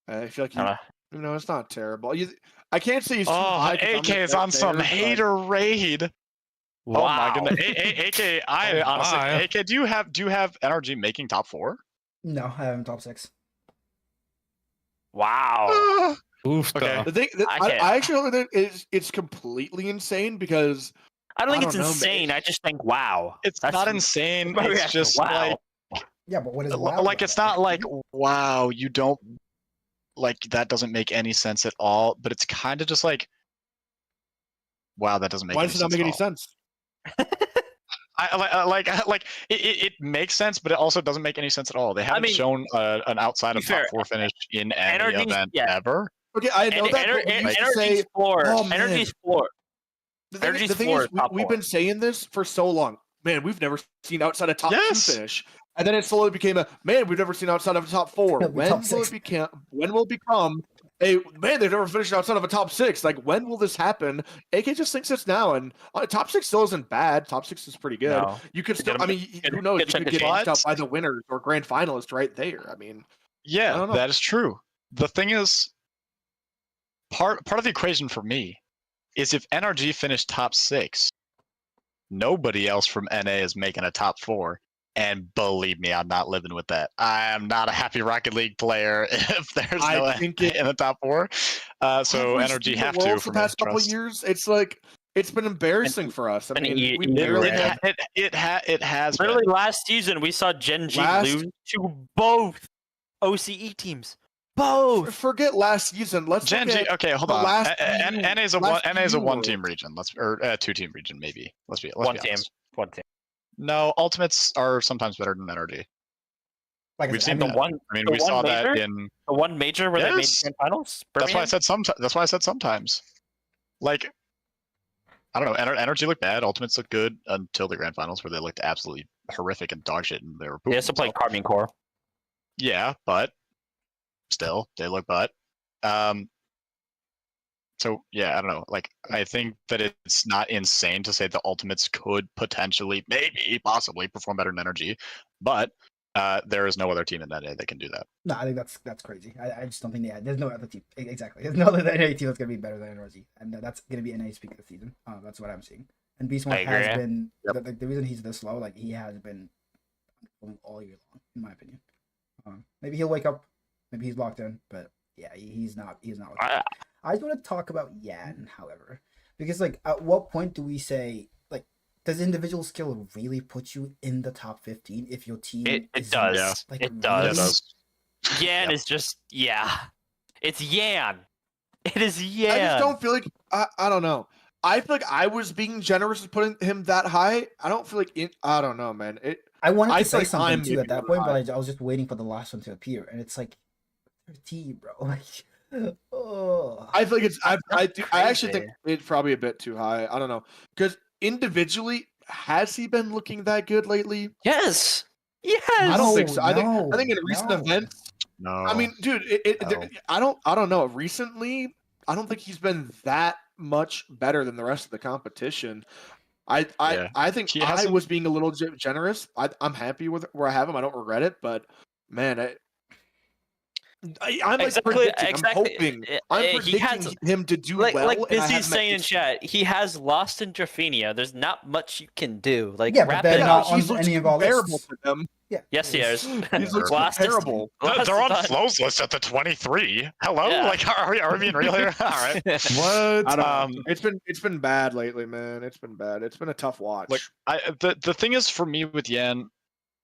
I feel like
Uh,
it's not terrible. I can't say he's too
Oh,
high. 'cause I'm
AK is
right
on some
there, but-
hater raid.
wow.
Oh my goodness. AK, I
Oh
honestly,
my.
AK, do you have NRG making top 4?
no, I have him top 6.
Wow.
Oof.
Okay.
The thing,
I can't-
I actually don't think it's completely insane, because
I don't think
I
it's
don't know, man.
insane. I just think wow.
It's
That's-
not insane.
my
It's
reaction,
just
wow.
Yeah, but what is
like,
wow
like
about
it's
it?
not like wow, you don't like that doesn't make any sense at all. But it's kind of just like wow, that doesn't make
why
any
does it not
sense.
make any
at all.
sense?
It makes sense, but it also doesn't make any sense at all. They haven't
mean,
shown an outside
to
of
be
top
fair,
4 finish in any
Energy's-
event
yeah.
ever.
Okay, I know that, but we used to say
Energy's floor.
oh, man.
Energy's floor.
the thing,
Energy's
the thing
floor
is
is top
we've
4.
been saying this for so long. Man, we've never seen outside of top
Yes.
2 finish, and then it slowly became a man. We've never seen outside of a top 4.
It'll be
When
top
will
6.
it become? When will it become a man? They've never finished outside of a top 6. Like, when will this happen? AK just thinks it's now, and top 6 still isn't bad. Top 6 is pretty good.
No.
You could still.
Get
I
'em-
mean,
get-
who knows?
get
You
check
could
the
get
change.
knocked out by the winners or grand finalist right there. I mean, I
Yeah,
don't know.
that is true. The thing is, part of the equation for me is if NRG finished top 6, nobody else from NA is making a top 4. And believe me, I'm not living with that. I am not a happy Rocket League player if there's
I
no
think
NA in the top 4. So
Have we
NRG
seen the
have
Worlds
to
the
for me
past
to
couple
trust.
years. It's like it's been embarrassing for us. I
and
mean,
you-
we
you
barely
ran.
have.
It has been.
Literally last season, we saw Gen G
Last-
lose to both OCE teams. Both.
Forget last season. Let's
Gen
look
G.
at
Okay, hold
the
on.
last
NA's a
last EU
1-team
World.
region. Or 2-team region maybe. Let's be
One team.
honest.
One team.
No, ultimates are sometimes better than NRG.
Like I
We've
said,
seen
I
the
mean,
one. I mean,
the
we
one
saw that
major?
in.
The one major where they made
Yes.
grand finals.
That's why I
Birmingham?
said sometimes. That's why I said sometimes. Like, I don't know. Energy looked bad. Ultimates looked good until the grand finals, where they looked absolutely horrific and dog shit, and they were.
They also played Carmine Core.
Yeah, but still, they look butt. So yeah, I don't know. Like, I think that it's not insane to say the Ultimates could potentially, maybe, possibly perform better than Energy, but there is no other team in NA that can do that.
no, I think that's crazy. I just don't think there's no other team. Exactly. There's no other NA team that's going to be better than NRG. And that's going to be NA's peak of the season. That's what I'm seeing. And Beast Mode
I
has
agree.
been,
Yep.
the reason he's this low, like, he has been all year long, in my opinion. Maybe he'll wake up. Maybe he's locked in. But yeah, he's not. I just want to talk about Yan, however, because like, at what point do we say, like, does individual skill really put you in the top 15 if your team?
It
is
does.
Yeah.
Like,
It
really?
does.
Yeah, it does.
Yan
Yep.
is just yeah. It's Yan. It is Yan.
I just don't feel like I don't know. I feel like I was being generous with putting him that high. I don't feel like I don't know, man.
I wanted
I
to
feel
say
like
something
I'm
too
maybe
at that
a
point,
little
but I was just waiting for the last one to appear, and it's like 13, bro. Like, oh.
I feel like it's I actually
crazy.
think it's probably a bit too high. I don't know because individually, has he been looking that good lately?
Yes. Yes.
I don't think so. I think
No,
in recent
no.
events.
No.
I mean, dude,
No.
I don't know. Recently, I don't think he's been that much better than the rest of the competition.
Yeah.
I think
He
I
hasn't-
was being a little generous. I'm happy with where I have him. I don't regret it, but man, I'm like predicting. I'm hoping. I'm
He
predicting
has
him to do
like
well. and I
Busy's
have him at
saying in
16.
chat. He has lost in Drafinia. There's not much you can do. Like
Yeah, but they're
Rapid.
not
he's
on
looks
any of our
comparable
lists.
to them.
Yeah.
Yes, he is.
He looks
Lost is-
comparable.
lost
They're
is
on
done.
Flo's list at the 23. Hello?
Yeah.
Like, are we being real here? All right.
What?
I don't know. It's been bad lately, man. It's been bad. It's been a tough watch.
Like, the thing is for me with Yan,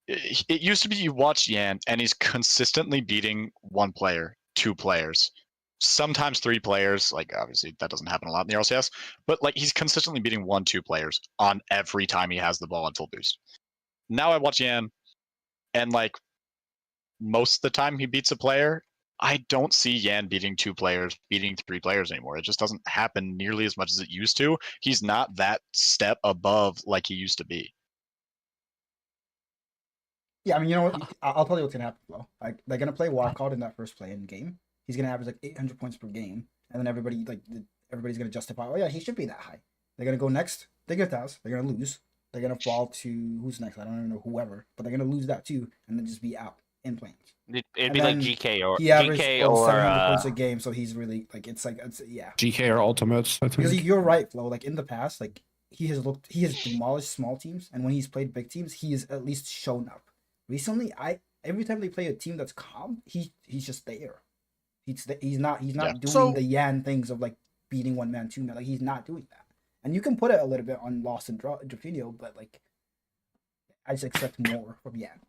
it used to be you watch Yan and he's consistently beating one player, two players, sometimes three players. Like, obviously that doesn't happen a lot in the RLCS, but like he's consistently beating one, two players on every time he has the ball on full boost. Now I watch Yan, and like most of the time he beats a player, I don't see Yan beating two players, beating three players anymore. It just doesn't happen nearly as much as it used to. He's not that step above like he used to be.
Yeah, I mean, you know what? I'll tell you what's gonna happen, Flo. Like, they're gonna play wildcard in that first play-in game. He's gonna average like 800 points per game, and then everybody's gonna justify. Oh yeah, he should be that high. They're gonna go next. They get Taz. They're gonna lose. They're gonna fall to who's next? I don't even know whoever, but they're gonna lose that too, and then just be out in planes.
It'd be like GK or
He averaged
GK
over
or
700 points a game, so he's really like it's yeah.
GK or Ultimates, I
Because
think.
you're right, Flo. Like in the past, like he has demolished small teams, and when he's played big teams, he has at least shown up. Recently, every time they play a team that's calm, he's just there. He's not doing the Yan things of like beating one man, two man. Like he's not doing that. And you can put it a little bit on Lost and Drafinio, but like I just expect more from Yan.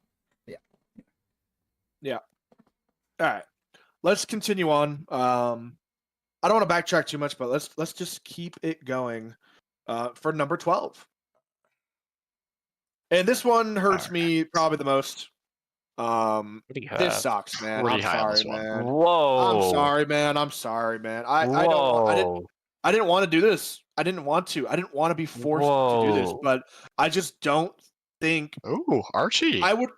Yeah. All right. Let's continue on. I don't want to backtrack too much, but let's just keep it going. For number 12. And this one hurts me probably the most. This sucks, man.
Pretty
I'm
high on
sorry,
this one.
man.
Whoa.
I'm sorry, man. I'm sorry, man. I didn't want to do this. I didn't want to. I didn't want to be forced to do this,
Whoa.
but I just don't think
Ooh, Archie.
I would.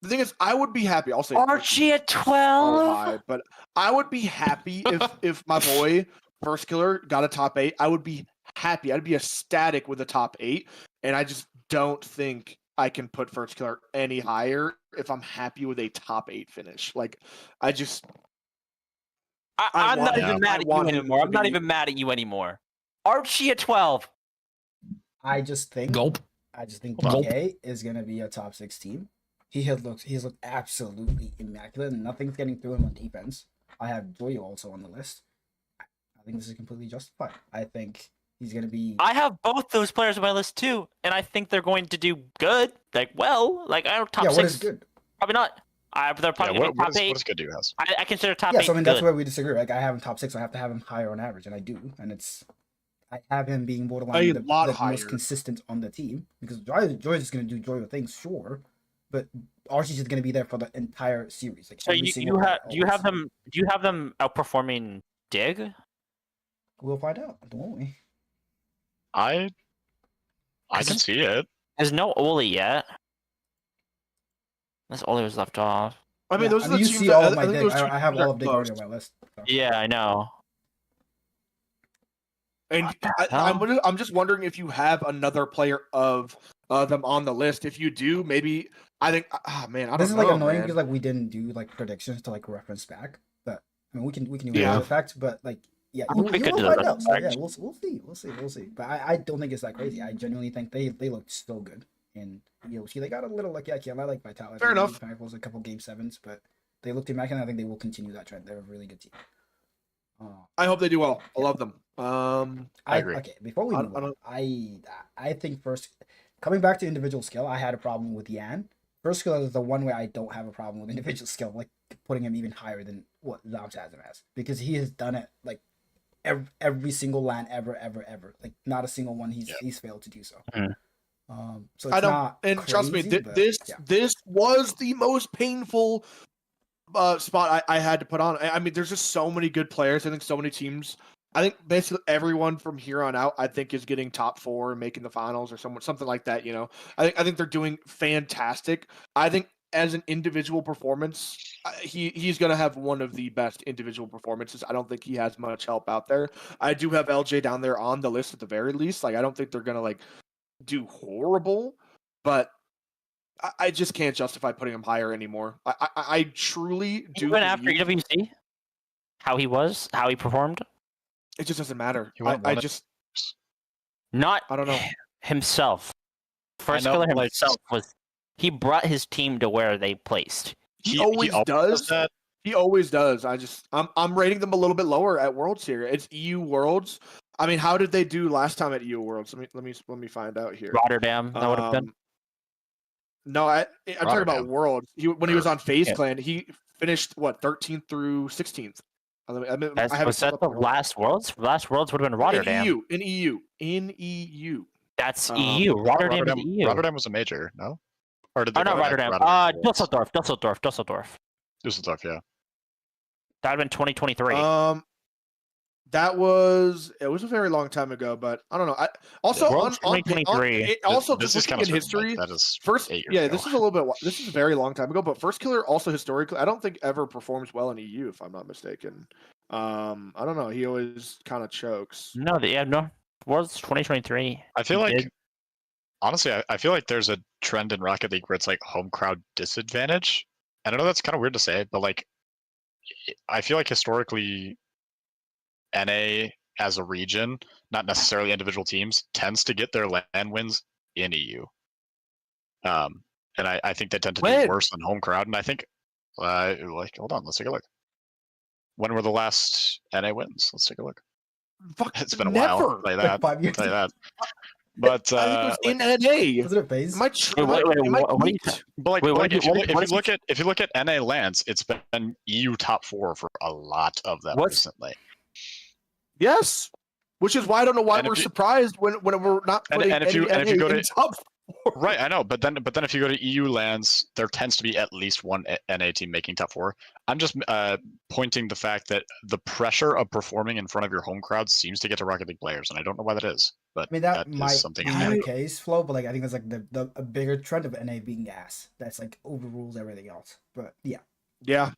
The thing is, I would be happy. I'll say
Archie at
so
12.
high, but I would be happy if my boy First Killer got a top 8. I would be happy. I'd be ecstatic with a top 8, and I just don't think I can put First Killer any higher if I'm happy with a top 8 finish. Like, I just
I'm not
want
even
him-
mad
I
at you
want him
anymore.
to
I'm not
be-
even mad at you anymore. Archie at 12.
I just think
Gulp. Gulp.
DK is gonna be a top 6 team. He has looked absolutely immaculate, and nothing's getting through him on defense. I have Joyo also on the list. I think this is completely justified. I think he's gonna be.
I have both those players on my list too, and I think they're going to do good. Like, well, like I don't top
yeah,
6.
what is good?
Probably not. They're probably gonna be top 8.
What is good do has?
I consider top
Yeah,
8
so I mean
good.
that's where we disagree. Like I have him top 6, so I have to have him higher on average, and I do. And I have him being borderline the
higher.
most consistent on the team because Joy is just gonna do Joyo things, sure, but Archie's just gonna be there for the entire series. Like
So
every
you
single
have
round,
do you have
always.
them outperforming Dig?
We'll find out, don't we?
I can see it.
There's no Oli yet. Unless Oli was left off.
I mean,
Yeah,
those are the
you
teams
see
that,
all of
I
my
think
Dig.
those
I have
teams
all
are
of Dig already
close.
on my list. So.
Yeah, I know.
And I'm just wondering if you have another player of them on the list. If you do, maybe I think. Ah, man, I don't
This is
know.
like annoying
man.
because like we didn't do like predictions to like reference back. But I mean we can do
Yeah.
yeah. effect, but like yeah,
I think we could
will
do
find
that
out. So yeah,
effect.
we'll see. But I don't think it's that crazy. I genuinely think they looked so good. And Yoshi, they got a little lucky. I like Vitality.
Fair enough.
Pineapples, a couple game 7s, but they looked immaculate. I think they will continue that trend. They're a really good team.
I hope they do well. I love them.
I agree.
Okay, before we
I-
move
I
on,
don't-
I think first coming back to individual skill, I had a problem with Yan. First skill is the one where I don't have a problem with individual skill. Like putting him even higher than what Zombs has him as, because he has done it like every single LAN ever. Like not a single one he's failed to do so.
Mm.
So
I
it's
don't,
not
and
crazy,
trust me,
but,
this was the most painful spot I had to put on. I mean, there's just so many good players. I think so many teams. I think basically everyone from here on out, I think, is getting top 4 and making the finals or something like that. You know, I think they're doing fantastic. I think as an individual performance, he's going to have one of the best individual performances. I don't think he has much help out there. I do have LJ down there on the list at the very least. Like, I don't think they're going to like do horrible, but I just can't justify putting him higher anymore. I truly do.
Even after
believe
EWC, how he performed,
it just doesn't matter.
He went
I
one of-
just
not
I don't know.
himself. First
know,
killer
like-
himself he brought his team to where they placed.
He always does.
that.
He always does. I'm rating them a little bit lower at Worlds here. It's EU Worlds. I mean, how did they do last time at EU Worlds? Let me find out here.
Rotterdam, that would have been.
No, I'm talking about
Rotterdam.
Worlds. When he was on FaZe
Yeah.
Clan, he finished what 13th through 16th.
Was that the last Worlds? Last Worlds would have been Rotterdam.
In EU.
That's
Um,
EU. Rotterdam is EU.
Rotterdam was a major, no? Or did they
Oh,
go
not
to
Rotterdam.
Worlds?
Dusseldorf.
Düsseldorf, yeah.
That would have been 2023.
That was a very long time ago, but I don't know. Also
Worlds
on
2023.
also
This
just
is
looking
kind
in
of
history.
that is
First,
8 years
yeah,
ago.
this is a little bit. This is a very long time ago, but First Killer also historically, I don't think ever performs well in EU, if I'm not mistaken. I don't know. He always kind of chokes.
No, Worlds 2023.
I feel
he
like
did.
honestly, I feel like there's a trend in Rocket League where it's like home crowd disadvantage. And I know that's kind of weird to say, but like I feel like historically NA as a region, not necessarily individual teams, tends to get their LAN wins in EU. And I think they tend to
When?
do worse than home crowd. And I think hold on, let's take a look. When were the last NA wins? Let's take a look.
Fuck,
It's been a
never.
while. I'll tell you
Like
that.
5
I'll
years.
tell you that. But
I think it was in NA.
Was it a phase?
Am I
What are you
But like,
Wait, what
if
did
you
you- what is
if you look at NA lands, it's been EU top 4 for a lot of them
What's-
recently.
Yes, which is why I don't know why
And
we're
if you-
surprised when we're not
And-
putting
and if you-
any
and if you
NA
go to-
in top 4.
Right, I know, but then if you go to EU lands, there tends to be at least one NA team making top 4. I'm just pointing the fact that the pressure of performing in front of your home crowd seems to get to Rocket League players, and I don't know why that is. But
I mean, that
is
might
something
be
I
the case, Flo, but like I think that's like a bigger trend of NA being ass. That's like overrules everything else. But yeah.
Yeah.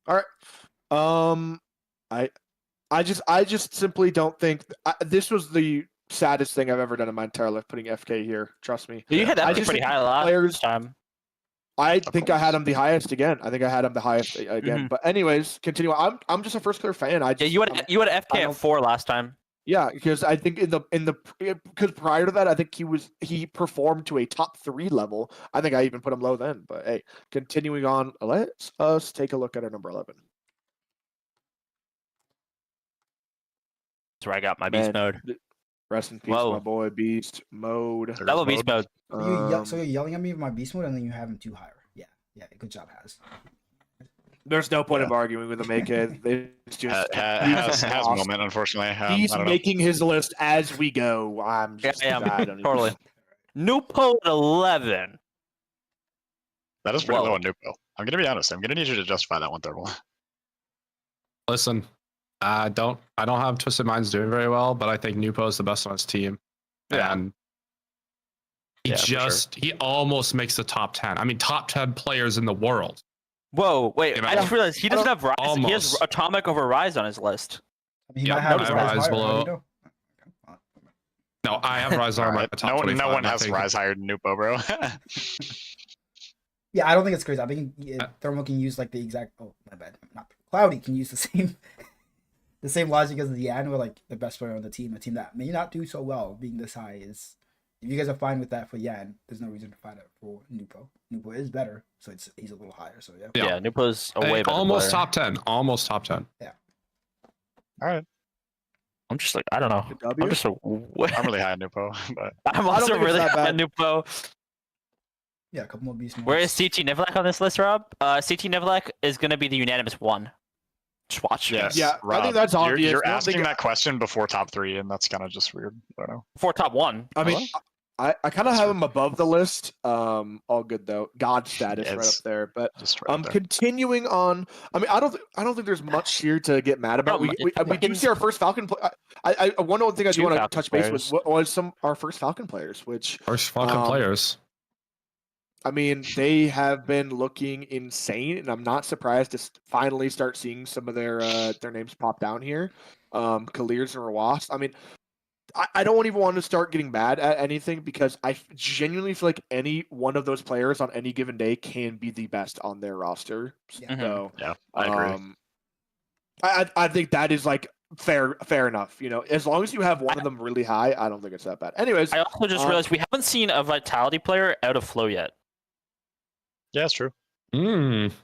All right. I just simply don't think this was the saddest thing I've ever done in my entire life. Putting FK here, trust me.
You had
I
that
just
pretty
think
high last
players-
time.
I think I had him the highest again. I think I had him the highest again.
Mhm.
But anyways, continue. I'm just a First Clear fan.
Yeah, you had FK
I
at
don't-
4 last time.
Yeah, because I think because prior to that, I think he performed to a top 3 level. I think I even put him low then. But hey, continuing on, let's us take a look at our number 11.
That's where I got my beast
Man,
mode.
Rest in peace,
Whoa.
my boy. Beast mode.
There
Double
goes
beast mode.
So you're yelling at me with my beast mode, and then you have him too higher. Yeah. Good job, Has.
There's no point of arguing with him, AK. It's just
has
awesome.
moment, unfortunately.
He's
I don't know.
making his list as we go. I'm just
Yeah,
I don't even-
totally. Nupo at 11.
That is pretty
Whoa.
low on Nupo. I'm gonna be honest. I'm gonna need you to justify that one, Thermal.
Listen, I don't have Twisted Minds doing very well, but I think Nupo is the best on his team.
Yeah.
And
Yeah, for sure.
he almost makes the top 10. I mean, top 10 players in the world.
Whoa, wait,
You know,
I just realized he doesn't have Rise. He has
almost.
Atomic over Rise on his list.
He
Yeah,
might have
I
his
have Rise
higher,
below.
how do you know?
No, I have Rise on my
Alright,
top 25.
no one
I
has
think-
Rise higher than Nupo, bro.
Yeah, I don't think it's crazy. I think Thermal can use like the exact. Oh, my bad. Not Cloudy can use the same logic as the Yan, where like the best player on the team, a team that may not do so well being this high is. If you guys are fine with that for Yan, there's no reason to fight it for Nupo. Nupo is better, so he's a little higher. So yeah.
Yeah.
Yeah, Nupo's a
Hey,
way better
almost
player.
top 10. Almost top 10.
Alright.
I'm just like, I don't know.
Good W?
I'm just
I'm really high on Nupo, but
I'm
I don't
also
think it's
really
that
high on Nupo.
Yeah, a couple more beast modes.
Where is CT Nivlak on this list, Rob? CT Nivlak is going to be the unanimous one. Just watch.
Yes.
Yeah, I
Rob,
think that's obvious.
You're
I don't
asking
think-
that question before top 3, and that's kind of just weird. I don't know.
For top 1.
I mean, I kind of
That's
have
right.
him above the list. All good though. God status right up
It's
there. But
just right there.
continuing on. I mean, I don't think there's much here to get mad about. We do see our first Falcon. One other thing I do want to touch base with was our first Falcon players, which
First Falcon players.
I mean, they have been looking insane, and I'm not surprised to finally start seeing some of their names pop down here. Kalirs and Rawas. I mean, I don't even want to start getting mad at anything because I genuinely feel like any one of those players on any given day can be the best on their roster. So
Yeah, I agree.
I think that is like fair enough. You know, as long as you have one of them really high, I don't think it's that bad. Anyways,
I also just realized we haven't seen a Vitality player out of flow yet.
Yeah, it's true.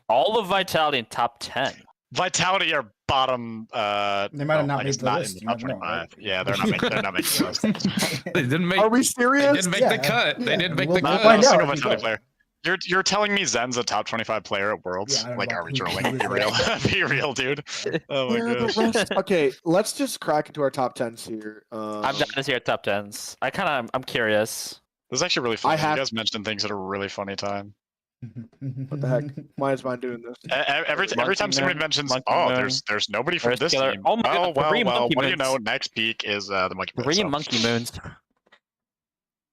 All of Vitality in top 10.
Vitality are bottom.
They might have not
I
made
guess
the
not
list.
in
You
the top
never know,
25.
right?
Yeah, they're not making the list.
They didn't make.
are we
They
serious?
didn't make
Yeah,
the cut. They
yeah,
didn't make
we'll
the
find
cut.
Not a
out
single
if you
Vitality
go.
player. You're telling me Zen's a top 25 player at Worlds?
Yeah, I don't
Like,
know
are we
who
trolling?
is
Be real. Be real, dude. Oh my
Where are the
gosh.
rest? Okay, let's just crack into our top 10s here.
I'm down to see our top 10s. I'm curious.
This is actually really funny.
have-
You guys mentioned things at a really funny time.
What the heck? Why is mine doing this?
Every time somebody mentions,
Monkey
oh,
Moon,
there's nobody from
Earth
this
Killer.
team.
Oh my
Oh
God, 3 Monkey
what do you
Moons.
know? Next peak is the Monkey Moon.
3
So,
Monkey Moons.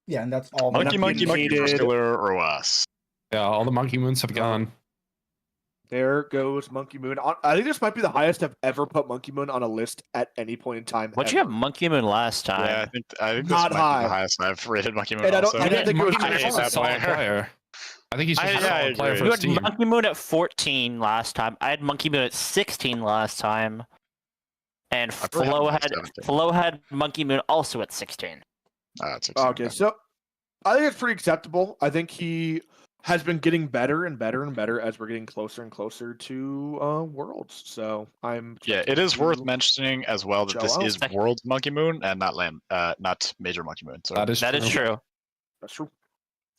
Yeah, and that's all.
Monkey,
Monkey
First
hated-
Killer, or us.
Yeah, all the Monkey Moons have gone.
There goes Monkey Moon. I think this might be the highest I've ever put Monkey Moon on a list at any point in time.
What'd you have
ever.
Monkey Moon last time?
Yeah, I think this
Not
might
high.
be the highest I've rated Monkey Moon.
And I don't-
also.
I didn't think it was
Monkey
I
Moon's
hate
a
that
solid
player.
player. I think he's just a
Yeah, I
solid player
agree.
for
You
his
had
team.
Monkey Moon at 14 last time. I had Monkey Moon at 16 last time. And
I probably
Flo
had
had
17.
Flo had Monkey Moon also at 16.
It's
Okay, so I think it's pretty acceptable. I think he has been getting better and better and better as we're getting closer and closer to Worlds. So I'm
Yeah, it is worth
to-
mentioning as well that this
Joel?
is World Monkey Moon and not Major Monkey Moon. So
That is
That is true.
That's true.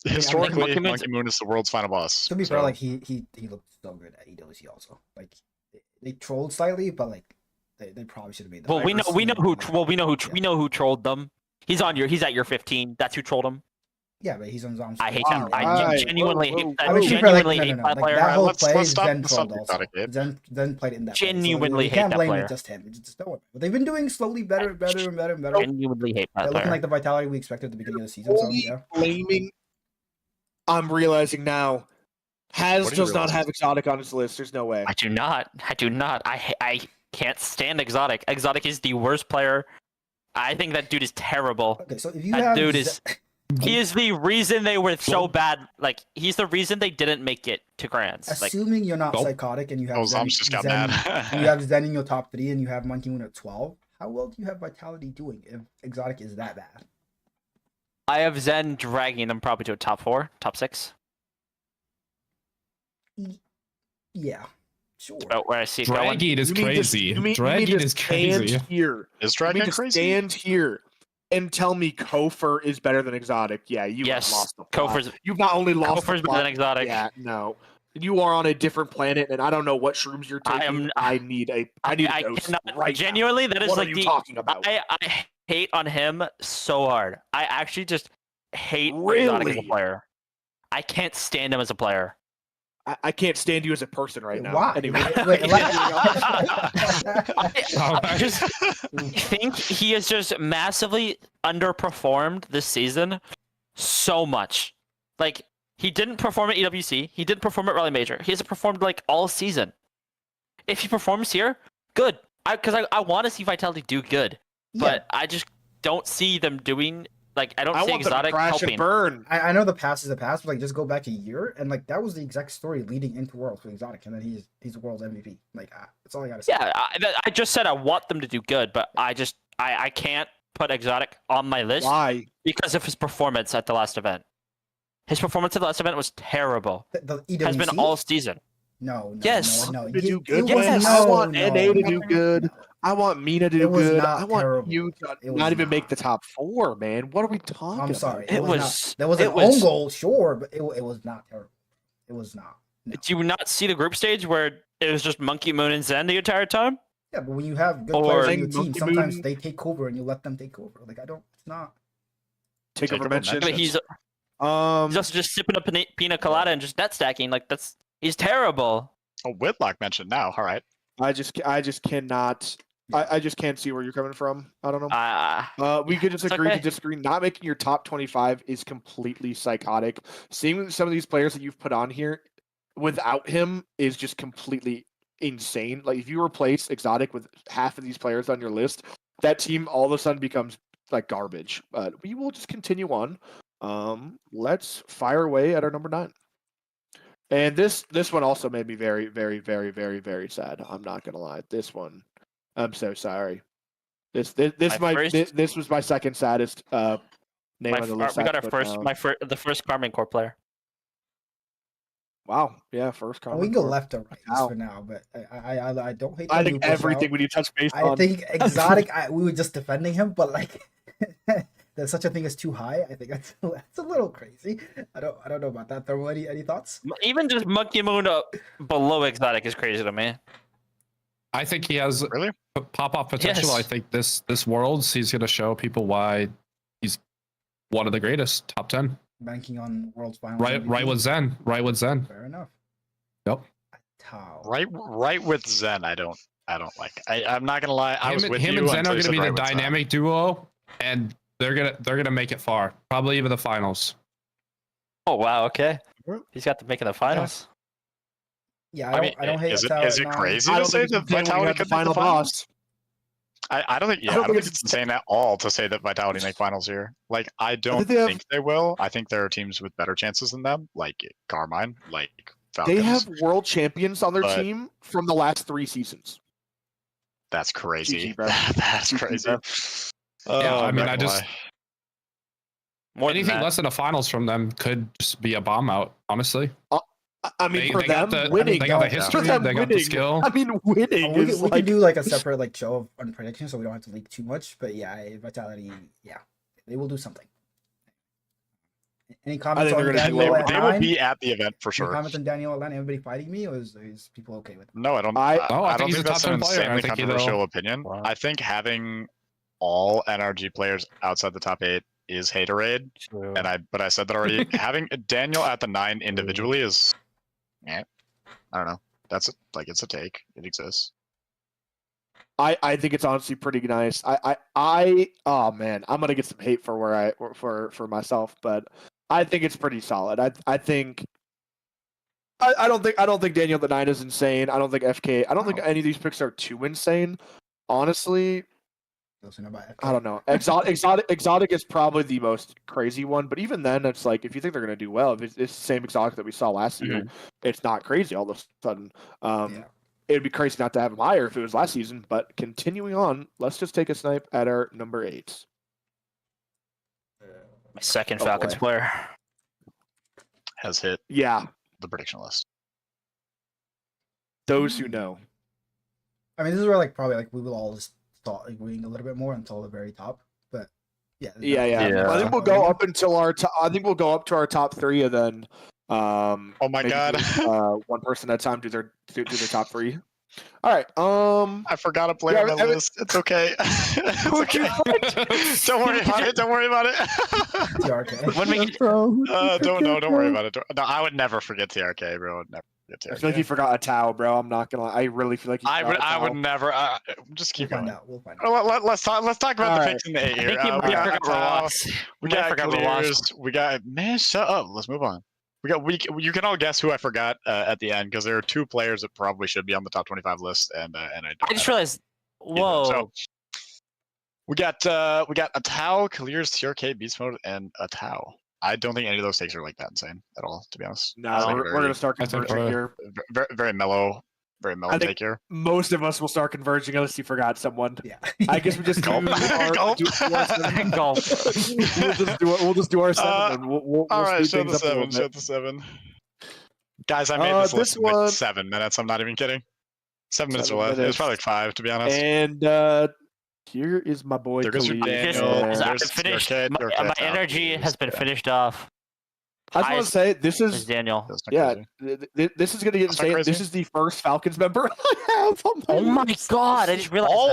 historically,
Monkey Moon's-
Monkey Moon is the world's final boss.
To be
so,
fair, like he looked so good at EWC also. Like they trolled slightly, but like they probably should have made that.
Well, we know who trolled them. He's at your 15. That's who trolled him.
Yeah, but he's on Zom's.
I hate
All
that. I
right.
genuinely
Whoa,
hate
whoa,
that.
I mean, to be fair,
Genuinely
like,
hate
no,
that
like
player.
that whole
Let's
play,
stop-
Zen
let's stop
trolled also.
exotic, Gabe.
Zen played it in that. play, so
Genuinely
you
hate
can't
that
blame
player.
it just him. You just don't worry. But they've been doing slowly better and better and better and better.
Genuinely hate
They're
that
looking
player.
like the vitality we expected at the beginning of the season. So
Only
yeah.
blaming. I'm realizing now. Has
What are you
does not
realizing?
have exotic on his list. There's no way.
I do not. I can't stand Exotic. Exotic is the worst player. I think that dude is terrible.
Okay, so if you
That
have
dude is. He is the reason they were so bad. Like he's the reason they didn't make it to Grands. Like
assuming you're not
Nope.
psychotic and you have
Oh,
Zen,
Zom's just got
Zen-
mad.
and you have Zen in your top 3 and you have Monkey Moon at 12. How well do you have Vitality doing if Exotic is that bad?
I have Zen dragging them probably to a top 4, top 6.
Yeah, sure.
About where I see it going.
Dragging is
You mean to-
crazy.
you mean
Dragging
to
is
stand
crazy.
Here.
Is
You mean
Dragon
to
crazy?
stand here and tell me Kofer is better than Exotic? Yeah, you have
Yes,
lost the plot.
Kofer's
You've not only lost
Kofer's
the
better
plot,
than Exotic.
Yeah, no. You are on a different planet, and I don't know what shrooms you're
I
taking.
am-
I need a
I
dose
cannot.
right
Genuinely, that
now.
is
What
like
are you
the.
talking about?
I hate on him so hard. I actually just hate Exotic as a
Really?
player. I can't stand him as a player.
I can't stand you as a person right now.
Why?
Anyway.
Wait,
I just think he has just massively underperformed this season so much. Like, he didn't perform at EWC. He didn't perform at Rally Major. He hasn't performed, like, all season. If he performs here, good. Because I want to see Vitality do good. But I just don't see them doing... Like, I don't
I
see
want them to
Exotic
crash
helping.
and burn.
I know the past is the past, but like just go back a year and like that was the exact story leading into Worlds with Exotic, and then he's the World's MVP. Like that's all I gotta say.
Yeah, I just said I want them to do good, but I can't put Exotic on my list
Why?
because of his performance at the last event. His performance at the last event was terrible.
The EWC
Has been all season.
No.
Yes.
No.
To do good.
Yes.
I want NA to do good. I want Mina to
It
do
was
good.
not
I want
terrible.
you to
It was
not even make
not.
the top 4, man. What are we talking
I'm
about?
sorry.
It
It was
was-
not. There was an
it was-
own goal, sure, but it was not terrible. It was not. No.
Do you not see the group stage where it was just Monkey Moon and Zen the entire time?
Yeah, but when you have good
Or-
players on your
Monkey
team, sometimes
Moon-
they take over and you let them take over. Like I don't. It's not.
Take over mention.
But he's also just sipping a pina colada and just net stacking. Like he's terrible.
Oh, Whitlock mentioned now. All right.
I just cannot. I just can't see where you're coming from. I don't know. We could just
It's
agree
okay.
to disagree. Not making your top 25 is completely psychotic. Seeing some of these players that you've put on here without him is just completely insane. Like if you replace Exotic with half of these players on your list, that team all of a sudden becomes like garbage. But we will just continue on. Let's fire away at our number 9. And this one also made me very, very, very, very, very sad. I'm not gonna lie. This one, I'm so sorry. This was my second saddest name on the list.
We got
I
our
put
first
down.
the first Carmen Corps player.
Wow, yeah, first
We
comment.
can go left or right just
Wow.
for now, but I don't hate.
I
the
think
Lucas
everything
route.
when you touch base
I
on.
think Exotic. We were just defending him, but like there's such a thing as too high. I think that's a little crazy. I don't know about that. Thermo, any thoughts?
Even just Monkey Moon below Exotic is crazy to me.
I think he has
Really?
pop off potential.
Yes.
I think this Worlds he's going to show people why he's one of the greatest, top 10.
Banking on World's Finals.
Right
MVP?
with Zen. Right with Zen.
Fair enough.
Yep.
Tau.
Right with Zen. I don't like. I'm not gonna lie. I was with
him
you
and Zen
until
are
you
going to
said
be
right
the
with Zen.
dynamic duo, and they're gonna make it far. Probably even the finals.
Oh wow, okay. He's got to make it the finals.
Yeah,
I mean,
I don't hate
is it
Tau
is
at
it
9.
crazy
I
to
don't
say
think
that
it's insane when you
Vitality
have the
could make
final
the finals?
boss.
I don't think. Yeah,
I
I
don't
don't
think
think it's insane at all to say that Vitality make finals here. Like, I don't
they have-
think they will. I think there are teams with better chances than them, like Carmine, like Falcons.
They have world champions on their
But-
team from the last 3 seasons.
That's crazy.
GG, bro.
That's
GG,
crazy.
bro.
Yeah, I
I'm
mean,
not
I
gonna
just
lie.
More than
anything
that.
less than a finals from them could just be a bomb out. Honestly,
I mean,
They-
for
they got
them,
the-
winning.
they got the
for
history,
them
they got the
winning-
skill.
I mean, winning
We
is
can
like
do like a separate like show on predictions, so we don't have to leak too much. But yeah, Vitality, yeah, they will do something. Any comments
think
on
they're gonna do
Daniel
well.
at
They will
9?
be at the event for
Any
sure.
comments on Daniel at 9? Everybody fighting me, or is people okay with it?
No, I don't.
I
think
don't
he's
think
a
that's
top
an
10 player. I
insanely
think he'll-
controversial opinion.
Wow.
I think having all NRG players outside the top 8 is haterade, but I said that already. Having Daniel at the 9 individually is, I don't know. That's it's a take. It exists.
I think it's honestly pretty nice. Oh man, I'm gonna get some hate for where for myself, but I think it's pretty solid. I think I don't think Daniel the 9 is insane. I don't think FK. I don't think any of these picks are too insane. Honestly, I don't know. Exotic is probably the most crazy one, but even then, it's like if you think they're gonna do well, if it's the same Exotic that we saw last season, it's not crazy all of a sudden. It'd be crazy not to have him higher if it was last season. But continuing on, let's just take a snipe at our number 8.
My second
Oh,
Falcons
boy.
player.
Has hit
Yeah,
the prediction list.
those who know.
I mean, this is where like probably like we will all just start agreeing a little bit more until the very top. But yeah,
Yeah.
Yeah.
I think we'll go up until our. I think we'll go up to our top 3, and then.
Oh my
maybe
God.
one person at a time do their top 3. All right.
I forgot a player on my list. It's okay. It's okay. Don't worry about it. Don't worry about it.
TRK.
When we get,
Don't worry about it. No, I would never forget TRK, bro. I would never forget
I
TRK.
feel like you forgot a Tau, bro. I'm not gonna lie. I really feel like you forgot a
I would
Tau.
never. Just
We'll
keep
find
going.
out. We'll find out.
Let's talk about
All
the
right.
picks in the 8
I
here.
think
We got
forgot
Tau,
Ross.
we got
forgot
Clears. We got man. Shut up. Let's move on. You can all guess who I forgot at the end because there are 2 players that probably should be on the top 25 list, and I don't.
I just
have
realized.
either.
Whoa.
So we got a Tau, Clears, TRK, Beast Mode, and a Tau. I don't think any of those takes are like that insane at all, to be honest.
No,
It's like
we're gonna start
I think
converging here.
very, very mellow
I think-
take here.
Most of us will start converging unless you forgot someone.
Yeah.
I guess we just do
Gulp.
our,
Gulp.
do our 7.
Gulp.
We'll just do our 7, and we'll
All right,
speed
show the
things up a little
7. Show
bit.
the 7. Guys, I made
Uh,
this
this
list with
one-
7 minutes. I'm not even kidding. 7 minutes or
7
less. It was
minutes.
probably like 5, to be honest.
And here is my boy
There goes your
Khalid.
Daniel.
Yeah.
There's
I've finished.
your kid,
My energy has been finished off.
I just want to say this
Is
is
Daniel.
That's not
yeah.
crazy.
This is gonna get
That's not
insane.
crazy.
This is the first Falcons member I have on
Oh my
list.
god! I just realized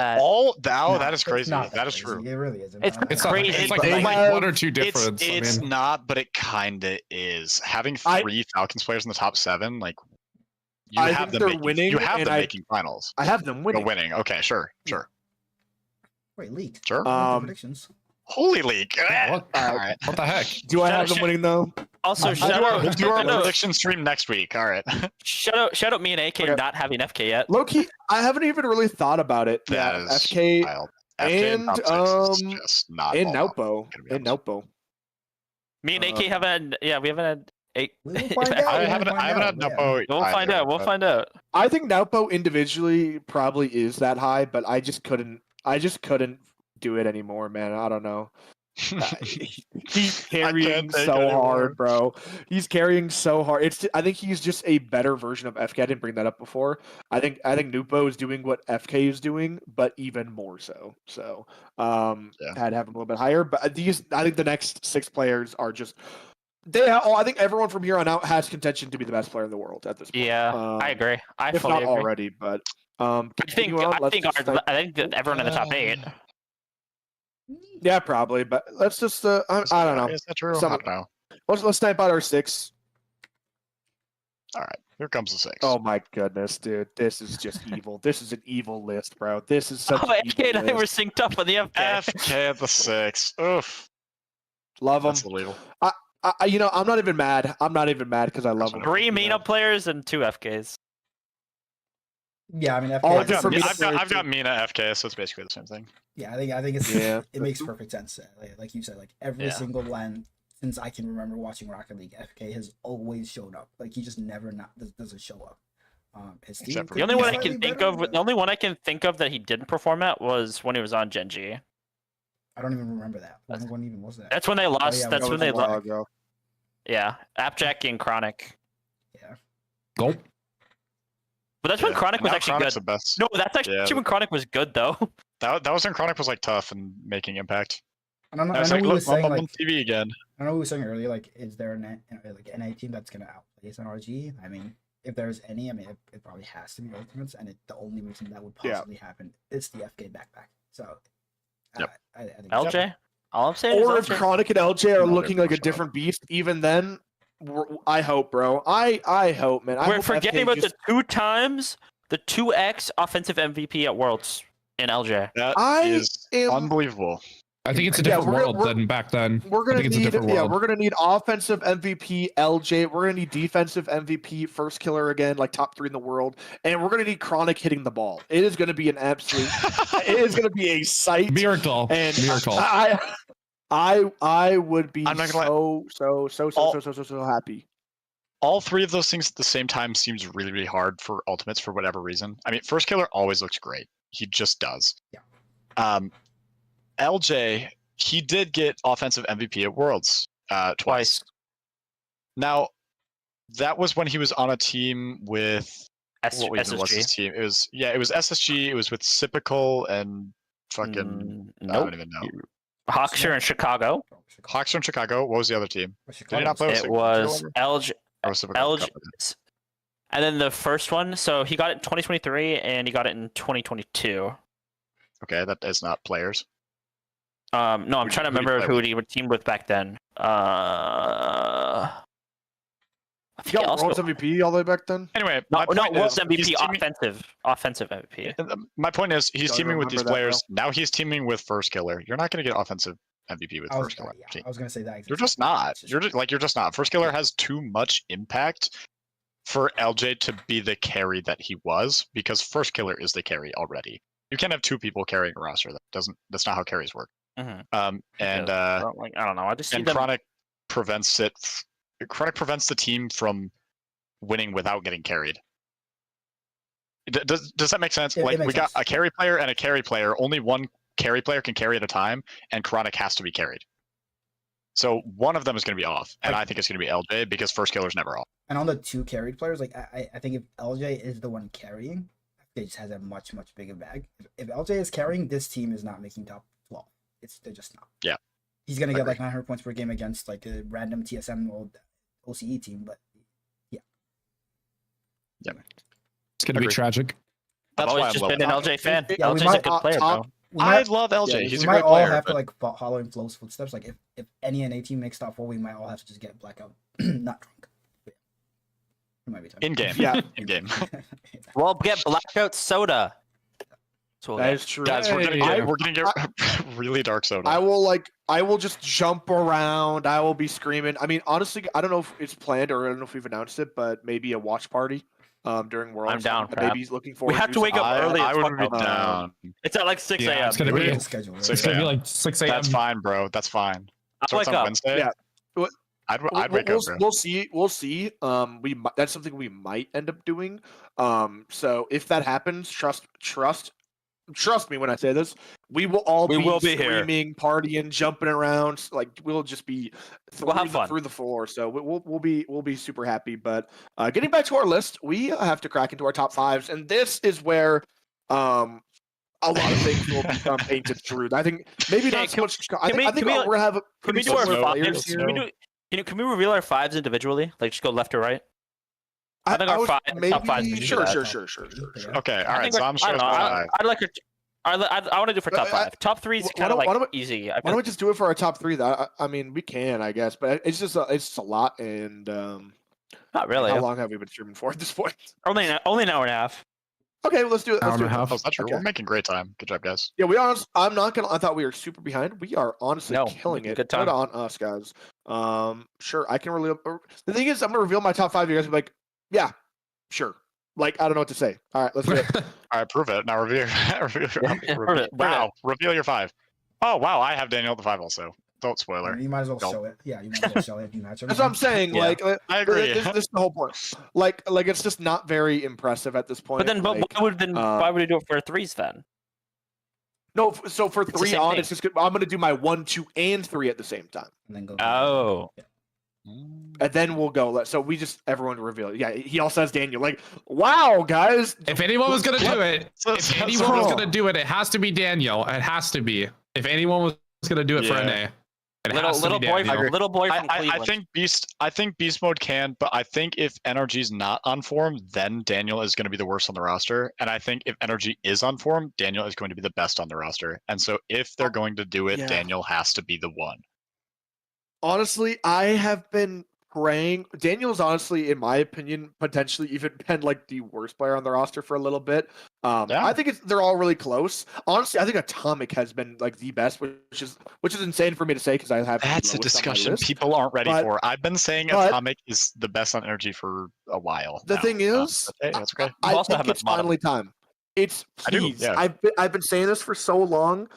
that.
That is
It's
crazy.
not
That is
crazy.
true.
It really is.
It's
It's
crazy.
It's like,
They
like
have-
one or two difference.
It's
I mean,
not, but it kind of is. Having
I-
3 Falcons players in the top 7, like you
I
have
think
them
they're
making,
winning,
You have
and
them
I-
making finals.
I have them
Winning.
winning.
winning. Okay, sure.
Wait, leaked.
Sure.
Predictions.
Holy league.
what,
All right.
what the heck?
Do I
Shout
have
out-
them winning though?
Also,
We'll
shout out,
do our
shout out-
prediction stream next week. All right.
shout out me and AK
Okay.
not having FK yet.
Low-key, I haven't even really thought about it.
That
Yeah,
is
FK
wild. FK in
and,
top 6 is just not
and
all out,
Naupo.
gonna be
And
honest.
Naupo.
Me and AK haven't. Yeah, we haven't had.
We will find out.
I
We
haven't
will find
had
out, yeah.
Napo.
We'll find
either,
out. We'll
but-
find out.
I think Naupo individually probably is that high, but I just couldn't do it anymore, man. I don't know. He's carrying
take
so
it anymore.
hard, bro. He's carrying so hard. I think he's just a better version of FK. I didn't bring that up before. I think Nupo is doing what FK is doing, but even more so. So had to have him a little bit higher. But I think the next 6 players are just I think everyone from here on out has contention to be the best player in the world at this point.
Yeah,
Um,
I agree. I
if
fully
not
agree.
already, but
I think that everyone in the top 8.
yeah, probably. But let's just I don't know.
Is that true?
Some-
I don't know.
Let's snipe out our 6.
All right. Here comes the 6.
Oh my goodness, dude! This is just evil. This is an evil list, bro. This is such
Oh,
an
FK and
evil
I were
list.
synced up on the FK.
FK at the 6. Oof.
Love them.
That's illegal.
I'm not even mad. I'm not even mad because I love them.
3 Mina players and 2 FKs.
Yeah, I mean, FK,
All
I've got,
different
I've got Mina FK, so it's basically the same thing.
yeah, I think it's
Yeah.
it makes perfect sense. Like you said, like every
Yeah.
single LAN since I can remember watching Rocket League, FK has always showed up. Like he just never doesn't show up. His team
Except for
could
The only
be
one I
slightly
can think
better,
of,
but
the only one I can think of that he didn't perform at was when he was on Gen G.
I don't even remember that. When even was that?
That's when they lost.
yeah,
that's
that
when
was
they
a while
lost.
ago.
Yeah, Appjack and Chronic.
Yeah.
Gulp.
But that's when
Yeah.
Chronic was
Now
actually
Chronic's
good.
the best.
No, that's actually
Yeah.
when Chronic was good though.
That was when Chronic was like tough and making impact.
I don't know.
I
I
was
know
like,
we
look,
were saying
I'm on
like
TV again.
I know we were saying earlier, like, is there an NA team that's gonna outplay an RG? I mean, if there's any, I mean, it probably has to be Ultimates, and the only reason that would
Yeah.
possibly happen is the FK backpack. So,
Yep.
I think
LJ. All I'm saying
Or
is
if
LJ.
Chronic and LJ are
No,
looking
they're
like a
pushing
different beast, even then, I hope, bro. I hope, man. I
We're
hope
forgetting
FK
about
just,
the 2x offensive MVP at Worlds in LJ.
That
I
is
am-
unbelievable.
I think it's a
Yeah,
different
we're-
world
we're-
than back then.
We're
I
gonna
think it's a
need,
different
yeah,
world.
we're gonna need offensive MVP LJ. We're gonna need defensive MVP first killer again, like top 3 in the world, and we're gonna need Chronic hitting the ball. It is gonna be an absolute. It is gonna be a sight.
Miracle.
And
Miracle.
I would be
I'm not gonna
so happy.
All 3 of those things at the same time seems really, really hard for Ultimates for whatever reason. I mean, First Killer always looks great. He just does.
Yeah.
LJ, he did get offensive MVP at Worlds twice. Now, that was when he was on a team with what was his
SSG.
team? It was SSG. It was with Sipical and fucking I
Nope.
don't even know.
Hawksher in Chicago.
Hawks from Chicago. What was the other team? Did he not play with
It was LJ.
Or Sipical
LJ.
covered it?
And then the first one, so he got it in 2023 and he got it in 2022.
Okay, that is not players.
No, I'm
Who
trying to
did he
remember
play
who
with?
he would team with back then. I
You
think
got World's MVP all the way back then.
Anyway,
no,
my point
World's
is, he's
MVP,
teaming-
offensive MVP.
My point is, he's
Don't
teaming with these
remember that,
players. Now he's teaming with First Killer. You're not going to get offensive MVP with First Killer.
I was gonna say that.
You're just not. You're just not. First Killer has too much impact for LJ to be the carry that he was, because First Killer is the carry already. You can't have 2 people carrying a roster. That's not how carries work.
Mhm.
And
Well, like, I don't know. I just see
and
them.
Chronic prevents it. Chronic prevents the team from winning without getting carried. Does that make sense?
It
Like
makes
we got
sense.
a carry player and a carry player. Only one carry player can carry at a time, and Chronic has to be carried. So one of them is going to be off, and I think it's going to be LJ because First Killer's never off.
And on the 2 carried players, like I think if LJ is the one carrying, I they just has a much bigger bag. If LJ is carrying, this team is not making top 12. They're just not.
Yeah.
He's gonna get like 900 points per game against like a random TSM or OCE team, but yeah.
It's gonna be tragic.
I've
That's why
always
I'm
just
low.
been an LJ fan.
Yeah, we
LJ's a
might-
good player, bro.
We
I
might,
love LJ.
Yeah,
He's
we
a
might
great
all
player.
have to
but-
like follow in Flo's footsteps. Like if any NA team makes top 4, we might all have to just get blackout, not drunk. But yeah. It might be time.
in game.
Yeah.
In game.
We'll get blackout soda. So
That is true.
Guys, we're gonna get really dark soda.
I will just jump around. I will be screaming. I mean, honestly, I don't know if it's planned or I don't know if we've announced it, but maybe a watch party during Worlds.
I'm down,
Maybe he's looking forward.
we have to wake up
I,
early.
I
as
would
fuck,
be
though.
down.
It's at like 6
Yeah,
a.m.
it's gonna
Look
be-
at the schedule. Right?
It's gonna be
6
like 6 a.m.
That's fine, bro. That's fine.
I'll
So it's
wake
on
up.
Wednesday.
Yeah.
I'd wake up, bro.
We'll see. We'll see. That's something we might end up doing. So if that happens, trust me when I say this, we will all
We will be here.
screaming, partying, jumping around. Like we'll just be
We'll have fun.
through the floor. So we'll be super happy. But getting back to our list, we have to crack into our top 5s, and this is where a lot of things will become painted through. I think maybe
Okay,
not so
can-
much. I
can
think
we-
we're gonna have a
Can we
pretty
do our
similar players
fives?
here.
Can we reveal our 5s individually? Like just go left or right? I think our
would-
top 5s. we should do
Sure,
that.
sure.
Okay, all
I
right.
think
So
we're-
I'm sure
I
it's
don't know.
five.
I'd like. I want to do for top
I-
5. Top 3 is
why
kind of
don't- why
like
don't
easy.
Why don't we just do it for our top 3? I mean, we can, I guess, but it's just a lot. And
Not really.
how long have we been streaming for at this point?
Only an hour and a half.
Okay, well, let's do it.
Hour
Let's
and
do
a
it.
half.
Oh, is that true?
Okay.
We're making great time. Good job, guys.
Yeah, we are. I'm not gonna. I thought we were super behind. We are honestly
No,
killing
making
it.
good
Good
time.
on us, guys. Sure, I can reveal. The thing is, I'm gonna reveal my top 5. You guys will be like, yeah, sure. Like, I don't know what to say. All right, let's do it.
All right, prove it. Now reveal.
Prove it.
Wow, reveal your 5. Oh wow, I have Daniel at the 5 also. Don't spoiler.
You might as well
Don't.
show it. Yeah, you might as well show it if you match
That's what I'm saying.
Yeah.
Like,
I agree.
This is the whole point. Like, it's just not very impressive at this point.
But then,
like,
why would we do it for 3s then?
no. So for
It's the
3
same
on,
thing.
it's just. I'm gonna do my 1, 2, and 3 at the same time.
And then go.
Oh.
And then we'll go. So everyone reveal it. Yeah, he all says Daniel. Like, wow, guys.
If anyone was gonna do it,
So-
if
so-
anyone was
so-
gonna do it, it has to be Daniel. It has to be. If anyone was gonna do it for
Yeah.
NA, it has to
Little
be
boy,
Daniel.
little boy from
I
Cleveland.
think beast mode can, but I think if energy's not on form, then Daniel is going to be the worst on the roster. And I think if energy is on form, Daniel is going to be the best on the roster. And so if they're going to do it,
Yeah.
Daniel has to be the one.
Honestly, I have been praying. Daniel's honestly, in my opinion, potentially even been like the worst player on the roster for a little bit.
Yeah.
I think they're all really close. Honestly, I think Atomic has been like the best, which is insane for me to say because I have the
That's a
lowest on my
discussion
list.
people aren't ready
But-
for. I've been saying
but-
Atomic is the best on energy for a while.
The
now.
thing is,
that's okay.
I
also
think
have him
it's
at bottom.
finally time. It's
I do,
please.
yeah.
I've been saying this for so long.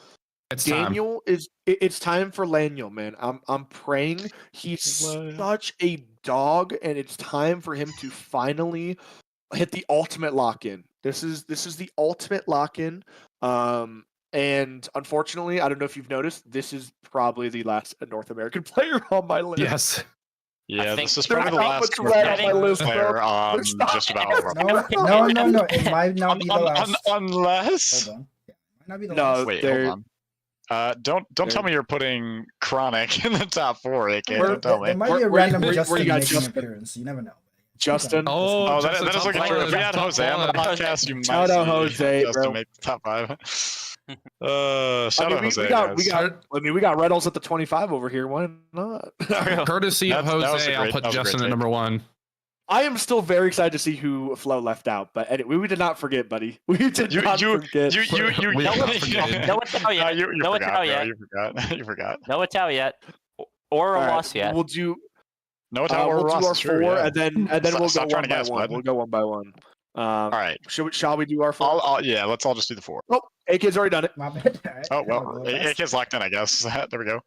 It's time.
Daniel it's time for Laniel, man. I'm praying. He's such a dog, and it's time for him to finally hit the ultimate lock-in. This is the ultimate lock-in. And unfortunately, I don't know if you've noticed, this is probably the last North American player on my list.
Yes.
Yeah,
think
this is
there's
probably the
not
last
much red
on my
list, bro.
player on
There's not-
just about all of our
No. It might not be the last.
Unless
Hold on. Yeah, might not be the
No,
last.
wait,
they're-
hold on. Don't tell me you're putting Chronic in the top 4, AK.
Where-
Don't tell
There
me.
might be a
Where-
random
where you
Justin
got
making an
Justin?
appearance. You never know.
Justin.
Oh,
That
Justin
is
top
looking
five.
true. If we had
Top
Jose on the
five.
podcast, you might
Shout out
see
Jose,
Justin
bro.
make the top 5. Shout out Jose.
we
guys.
got Reynolds at the 25 over here. Why not?
Courtesy of
That was a
Jose, I'll
great-
put
that was a
Justin
great
at
take.
number 1.
I am still very excited to see who Flo left out, but anyway, we did not forget, buddy. We did not forget.
You
We
no,
haven't forgotten.
No Itao yet.
you
No
forgot,
Itao
bro.
yet.
You forgot. You forgot.
No Itao yet. Or a
All right,
loss yet.
We'll do.
No Itao or
we'll do
Ross
our
is true,
4,
yeah.
and then
Stop-
we'll
stop
go
trying
one
to
by
guess,
one.
bud.
We'll go one by one.
All right.
Shall we do our 4?
Yeah, let's all just do the 4.
Oh, AK's already done it.
My bad. Alright,
Oh,
I'll
well,
go last.
AK's locked in, I guess. There we go.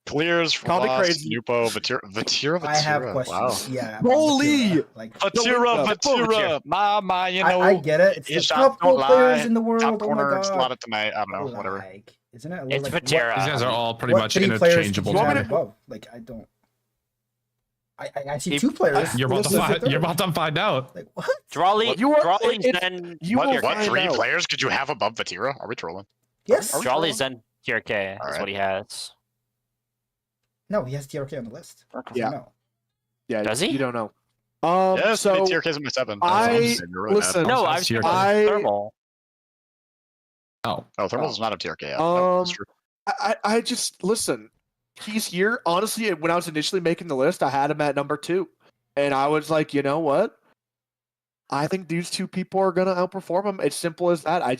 Clears,
Call me
Frost,
crazy.
Nupo, Vatira.
I have
Wow.
questions. Yeah.
Holy!
Like,
Vatira. Mama, you know.
I get it. It's
his
the
shots
top 4
don't
players
lie.
in the world.
Top
Oh my
corner,
god.
slot it tonight. I don't know, whatever.
Like, isn't it?
It's
like,
Vatira.
These guys are all pretty
what
much
3 players
interchangeable.
do you
want
have
me to-
above? Like, I don't. I see
If-
two players.
You're about to
Listen,
find. You're about to find out.
Like what?
Drawley,
You are-
Drawley,
it's-
Zen,
You will
What
find
three
out.
players could you have above Vatira? Are we trolling?
Yes.
Are we
Drawley,
trolling?
Zen, TRK is
Alright.
what he has.
No, he has TRK on the list.
Yeah.
No.
Yeah,
Does he?
You don't know.
Yes,
So
TRK's in my 7.
listen.
No,
I
I've
see your
seen
I-
Thermal.
Oh,
Oh, Thermal's not a TRK yet. No, that's
Um,
true.
I just listen. He's here. Honestly, when I was initially making the list, I had him at number 2, and I was like, you know what? I think these two people are gonna outperform him. It's simple as that. I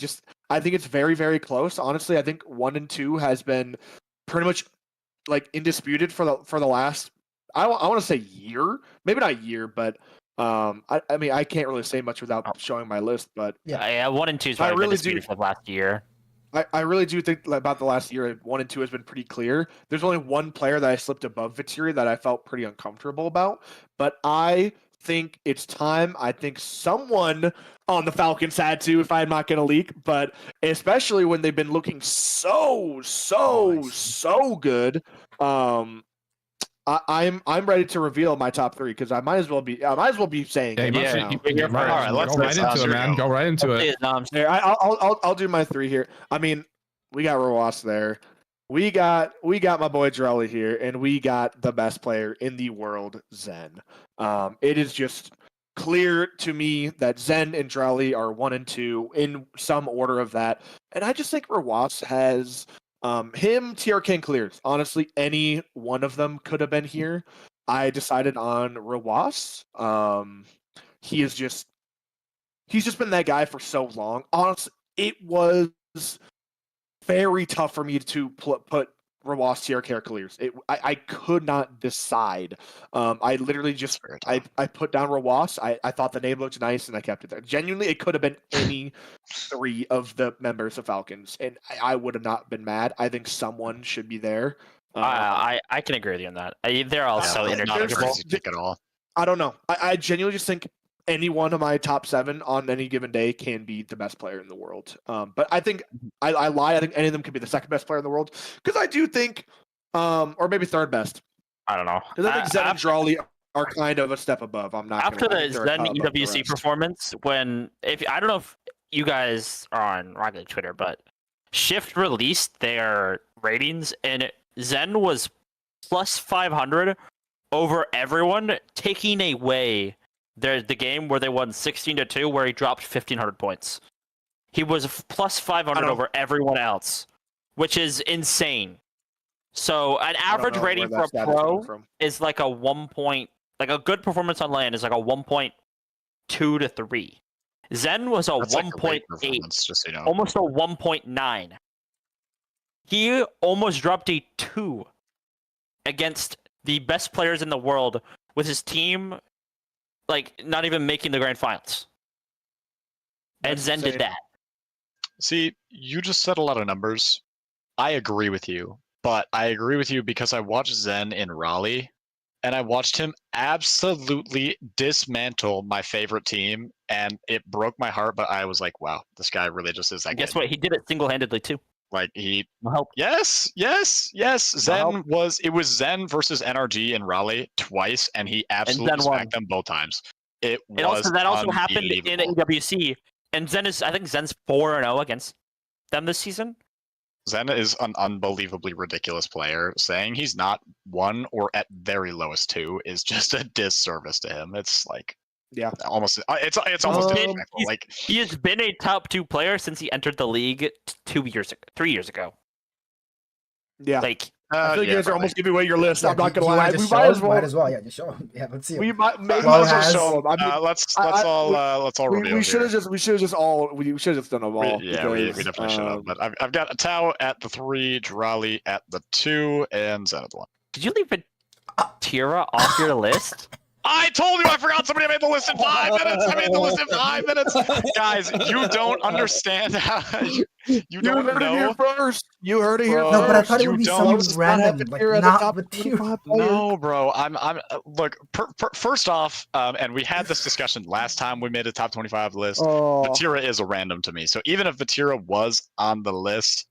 think it's very, very close. Honestly, I think 1 and 2 has been pretty much like indisputed for the last. I want to say year, maybe not year, but I mean I can't really say much without showing my list, but
Yeah, 1 and 2 is
I
probably
really
been disputed
do-
for the last year.
I really do think about the last year, 1 and 2 has been pretty clear. There's only one player that I slipped above Vatiri that I felt pretty uncomfortable about, but I think it's time. I think someone on the Falcons had to, if I'm not going to leak, but especially when they've been looking so good. I'm ready to reveal my top 3 because I might as well be saying
yeah.
it
You
right
must-
now.
you-
You're
right,
first.
Alright, let's
go right
sounds
into it,
your
man.
go.
Go right into it.
Here, I'll do my 3 here. I mean, we got Roas there. We got my boy Drelly here, and we got the best player in the world, Zen. It is just clear to me that Zen and Drelly are 1 and 2 in some order of that, and I just think Roas has him, TRK, and Clears. Honestly, any one of them could have been here. I decided on Roas. He's just been that guy for so long. Honestly, it was very tough for me to put Rawas, TRK, or Clears. I could not decide. I literally just
Very tough.
I put down Rawas. I thought the name looked nice and I kept it there. Genuinely, it could have been any 3 of the members of Falcons, and I would have not been mad. I think someone should be there.
I can agree with you on that. They're all so
It's not a
interchangeable.
crazy pick at all.
I don't know. I genuinely just think any one of my top 7 on any given day can be the best player in the world. But I think I lie. I think any of them could be the second best player in the world because I do think, or maybe third best.
I don't know.
Because I think Zen and Drawley are kind of a step above. I'm not
After
gonna lie.
the
They're a
Zen
cut above the
EWC
rest.
performance, if I don't know if you guys are on Rocket League Twitter, but Shift released their ratings and Zen was plus 500 over everyone, taking away the game where they won 16-2, where he dropped 1,500 points. He was plus 500 over everyone else, which is insane. So an
I don't
average
know where
rating
that
for a
stat is coming
pro
from.
is like a 1 point, like a good performance on land is like a 1.2 to 3. Zen was a
That's like a great
1.8,
performance, just so you know.
almost a 1.9. He almost dropped a 2 against the best players in the world with his team, like not even making the grand finals. And
That's
Zen
insane.
did that.
See, you just said a lot of numbers. I agree with you, but I agree with you because I watched Zen in Raleigh, and I watched him absolutely dismantle my favorite team, and it broke my heart. But I was like, "Wow, this guy really just is that
And guess
good."
what? He did it single-handedly too.
Like he,
No help.
yes. Zen was Zen versus NRG in Raleigh twice, and he absolutely
Zen won.
smacked them both times. It
And also
was
that also happened in
unbelievable.
AWC. And I think Zen's 4-0 against them this season.
Zen is an unbelievably ridiculous player. Saying he's not 1 or at very lowest 2 is just a disservice to him. It's like,
Yeah.
almost it's almost
Um,
disrespectful. Like,
He has been a top 2 player since he entered the league 3 years ago.
Yeah.
Like
I feel like
yeah,
you guys are
probably.
almost giving away your list. I'm not
Do
gonna
you
lie.
wanna
We
just
might
show
as
him?
well.
Might as well. Yeah, just show him. Yeah, let's see.
We might maybe
Well,
let's just
has-
show them. I mean,
let's
I-
all reveal.
we should have
here.
just done them all.
Yeah, we
because,
definitely should have. But I've got Tao at the 3, Drali at the 2, and Zen at the 1.
did you leave Tira off your list?
I told you I forgot somebody made the list in 5 minutes. I made the list in 5 minutes. Guys, you don't understand how you don't
heard it
know.
here first. You heard it here
Bro.
No, but I
first.
thought it
You
would be
don't-
some random, like not with you.
No, bro. I'm look. First off, and we had this discussion last time we made a top 25 list.
Oh,
Vatira is a random to me. So even if Vatira was on the list,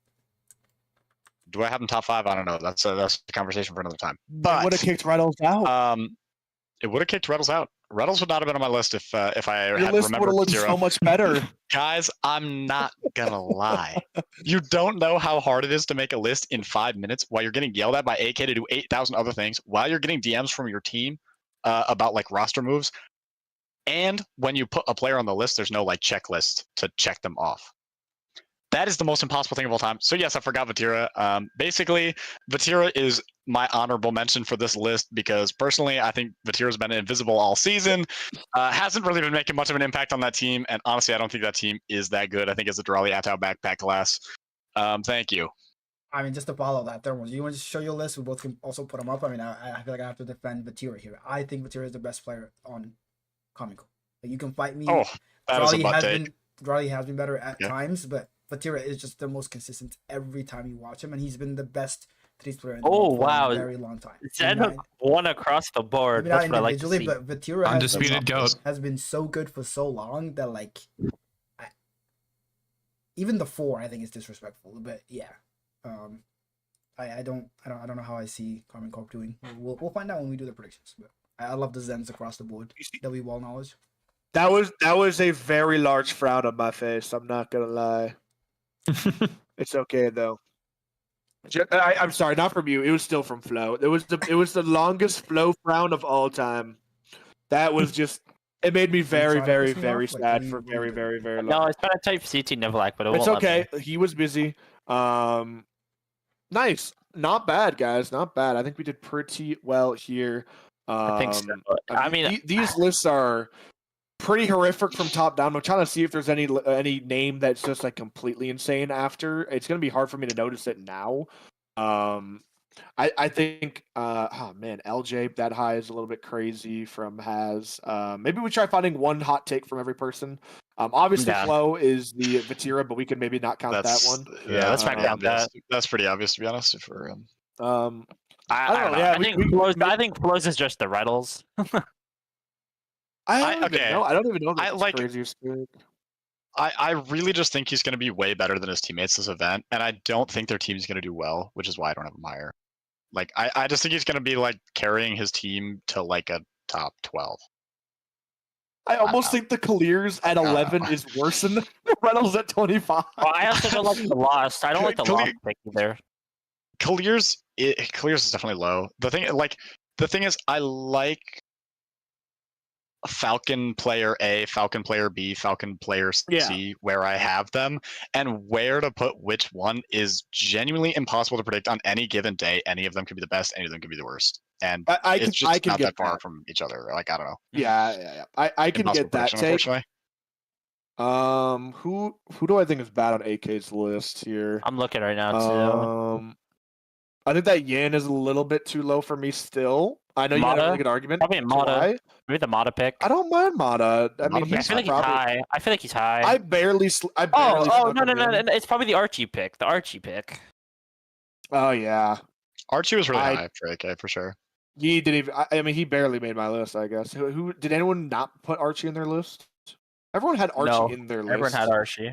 do I have him top 5? I don't know. That's a conversation for another time.
would have
But
kicked Reynolds out.
it would have kicked Reddles out. Reddles would not have been on my list if I
Your
had
list would
remembered
have looked
Zero.
so much better.
Guys, I'm not gonna lie. You don't know how hard it is to make a list in 5 minutes while you're getting yelled at by AK to do 8,000 other things, while you're getting DMs from your team about like roster moves, and when you put a player on the list, there's no like checklist to check them off. That is the most impossible thing of all time. So yes, I forgot Vatira. Basically, Vatira is my honorable mention for this list because personally, I think Vatira's been invisible all season. Hasn't really been making much of an impact on that team, and honestly, I don't think that team is that good. I think it's a Durali Atau backpack class. Thank you.
I mean, just to follow that, Thermal, do you want to show your list? We both can also put them up. I mean, I feel like I have to defend Vatira here. I think Vatira is the best player on Comical. Like, you can fight me.
Oh, that is a butt
has
take.
Durali has been better at times, but Vatira is just the most consistent every time you watch him, and he's been the best threes player in the world for a very long time.
Zen won across the board.
Maybe not
That's what I like to
individually,
see.
but Vatira
Undisputed GOAT.
has been so good for so long that like, even the 4 I think is disrespectful. But yeah, I don't know how I see Carmen Corp doing. We'll find out when we do the predictions. But I love the Zens across the board. W wall knowledge.
That was a very large frown on my face. I'm not gonna lie. It's okay though. I'm sorry, not from you. It was still from Flo. It was the longest Flo frown of all time. That was just. It made me very, very, very sad for very, very, very long.
No, it's been a type CT Nivlak, but
It's okay. He was busy. Nice. Not bad, guys. Not bad. I think we did pretty well here.
I think so. I mean,
these lists are pretty horrific from top down. I'm trying to see if there's any name that's just like completely insane after. It's gonna be hard for me to notice it now. I think oh man, LJ that high is a little bit crazy from Has. Maybe we try finding one hot take from every person. Obviously Flo is the Vatira, but we could maybe not count that one.
Yeah,
let's not count that.
That's pretty obvious to be honest. If we're
I don't know.
Yeah,
I think Flows is just the Reddles.
I don't even know.
I like.
Crazy spirit.
I really just think he's going to be way better than his teammates this event, and I don't think their team's going to do well, which is why I don't have him higher. Like, I just think he's going to be like carrying his team to like a top 12.
I almost think the Clears at 11 is worse than the Reynolds at 25.
Well, I also don't like the Lost. I don't like the Lost pick either.
Clears is definitely low. The thing is, I like Falcon player A, Falcon player B, Falcon player C, where I have them, and where to put which one is genuinely impossible to predict on any given day. Any of them could be the best, any of them could be the worst, and it's just not that far from each other. Like, I don't know.
Yeah. I can get that take. Who do I think is bad on AK's list here?
I'm looking right now too.
I think that Yan is a little bit too low for me still. I know you have a really good argument.
Probably Mata. Maybe the Mata pick.
I don't mind Mata. I mean,
I feel like he's high. I feel like he's high.
I barely.
Oh no! It's probably the Archie pick. The Archie pick.
Oh yeah.
Archie was really high for AK for sure.
He didn't even. I mean, he barely made my list. I guess. Who did anyone not put Archie in their list? Everyone had Archie in their list.
Everyone had Archie.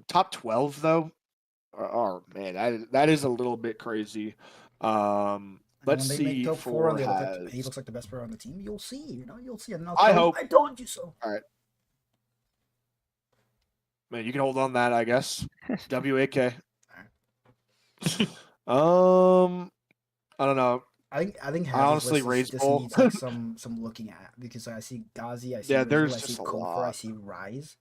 Top 12 though. Oh man, that is a little bit crazy. Let's see. For
he looks like the best player on the team. You'll see. You'll see.
I hope.
I told you so.
All right. Man, you can hold on that, I guess. WAK. I don't know.
I think
I honestly
just needs like some looking at, because I see Ghazi, I see
there's
I see
just a
Kofor,
lot.
I see Rise.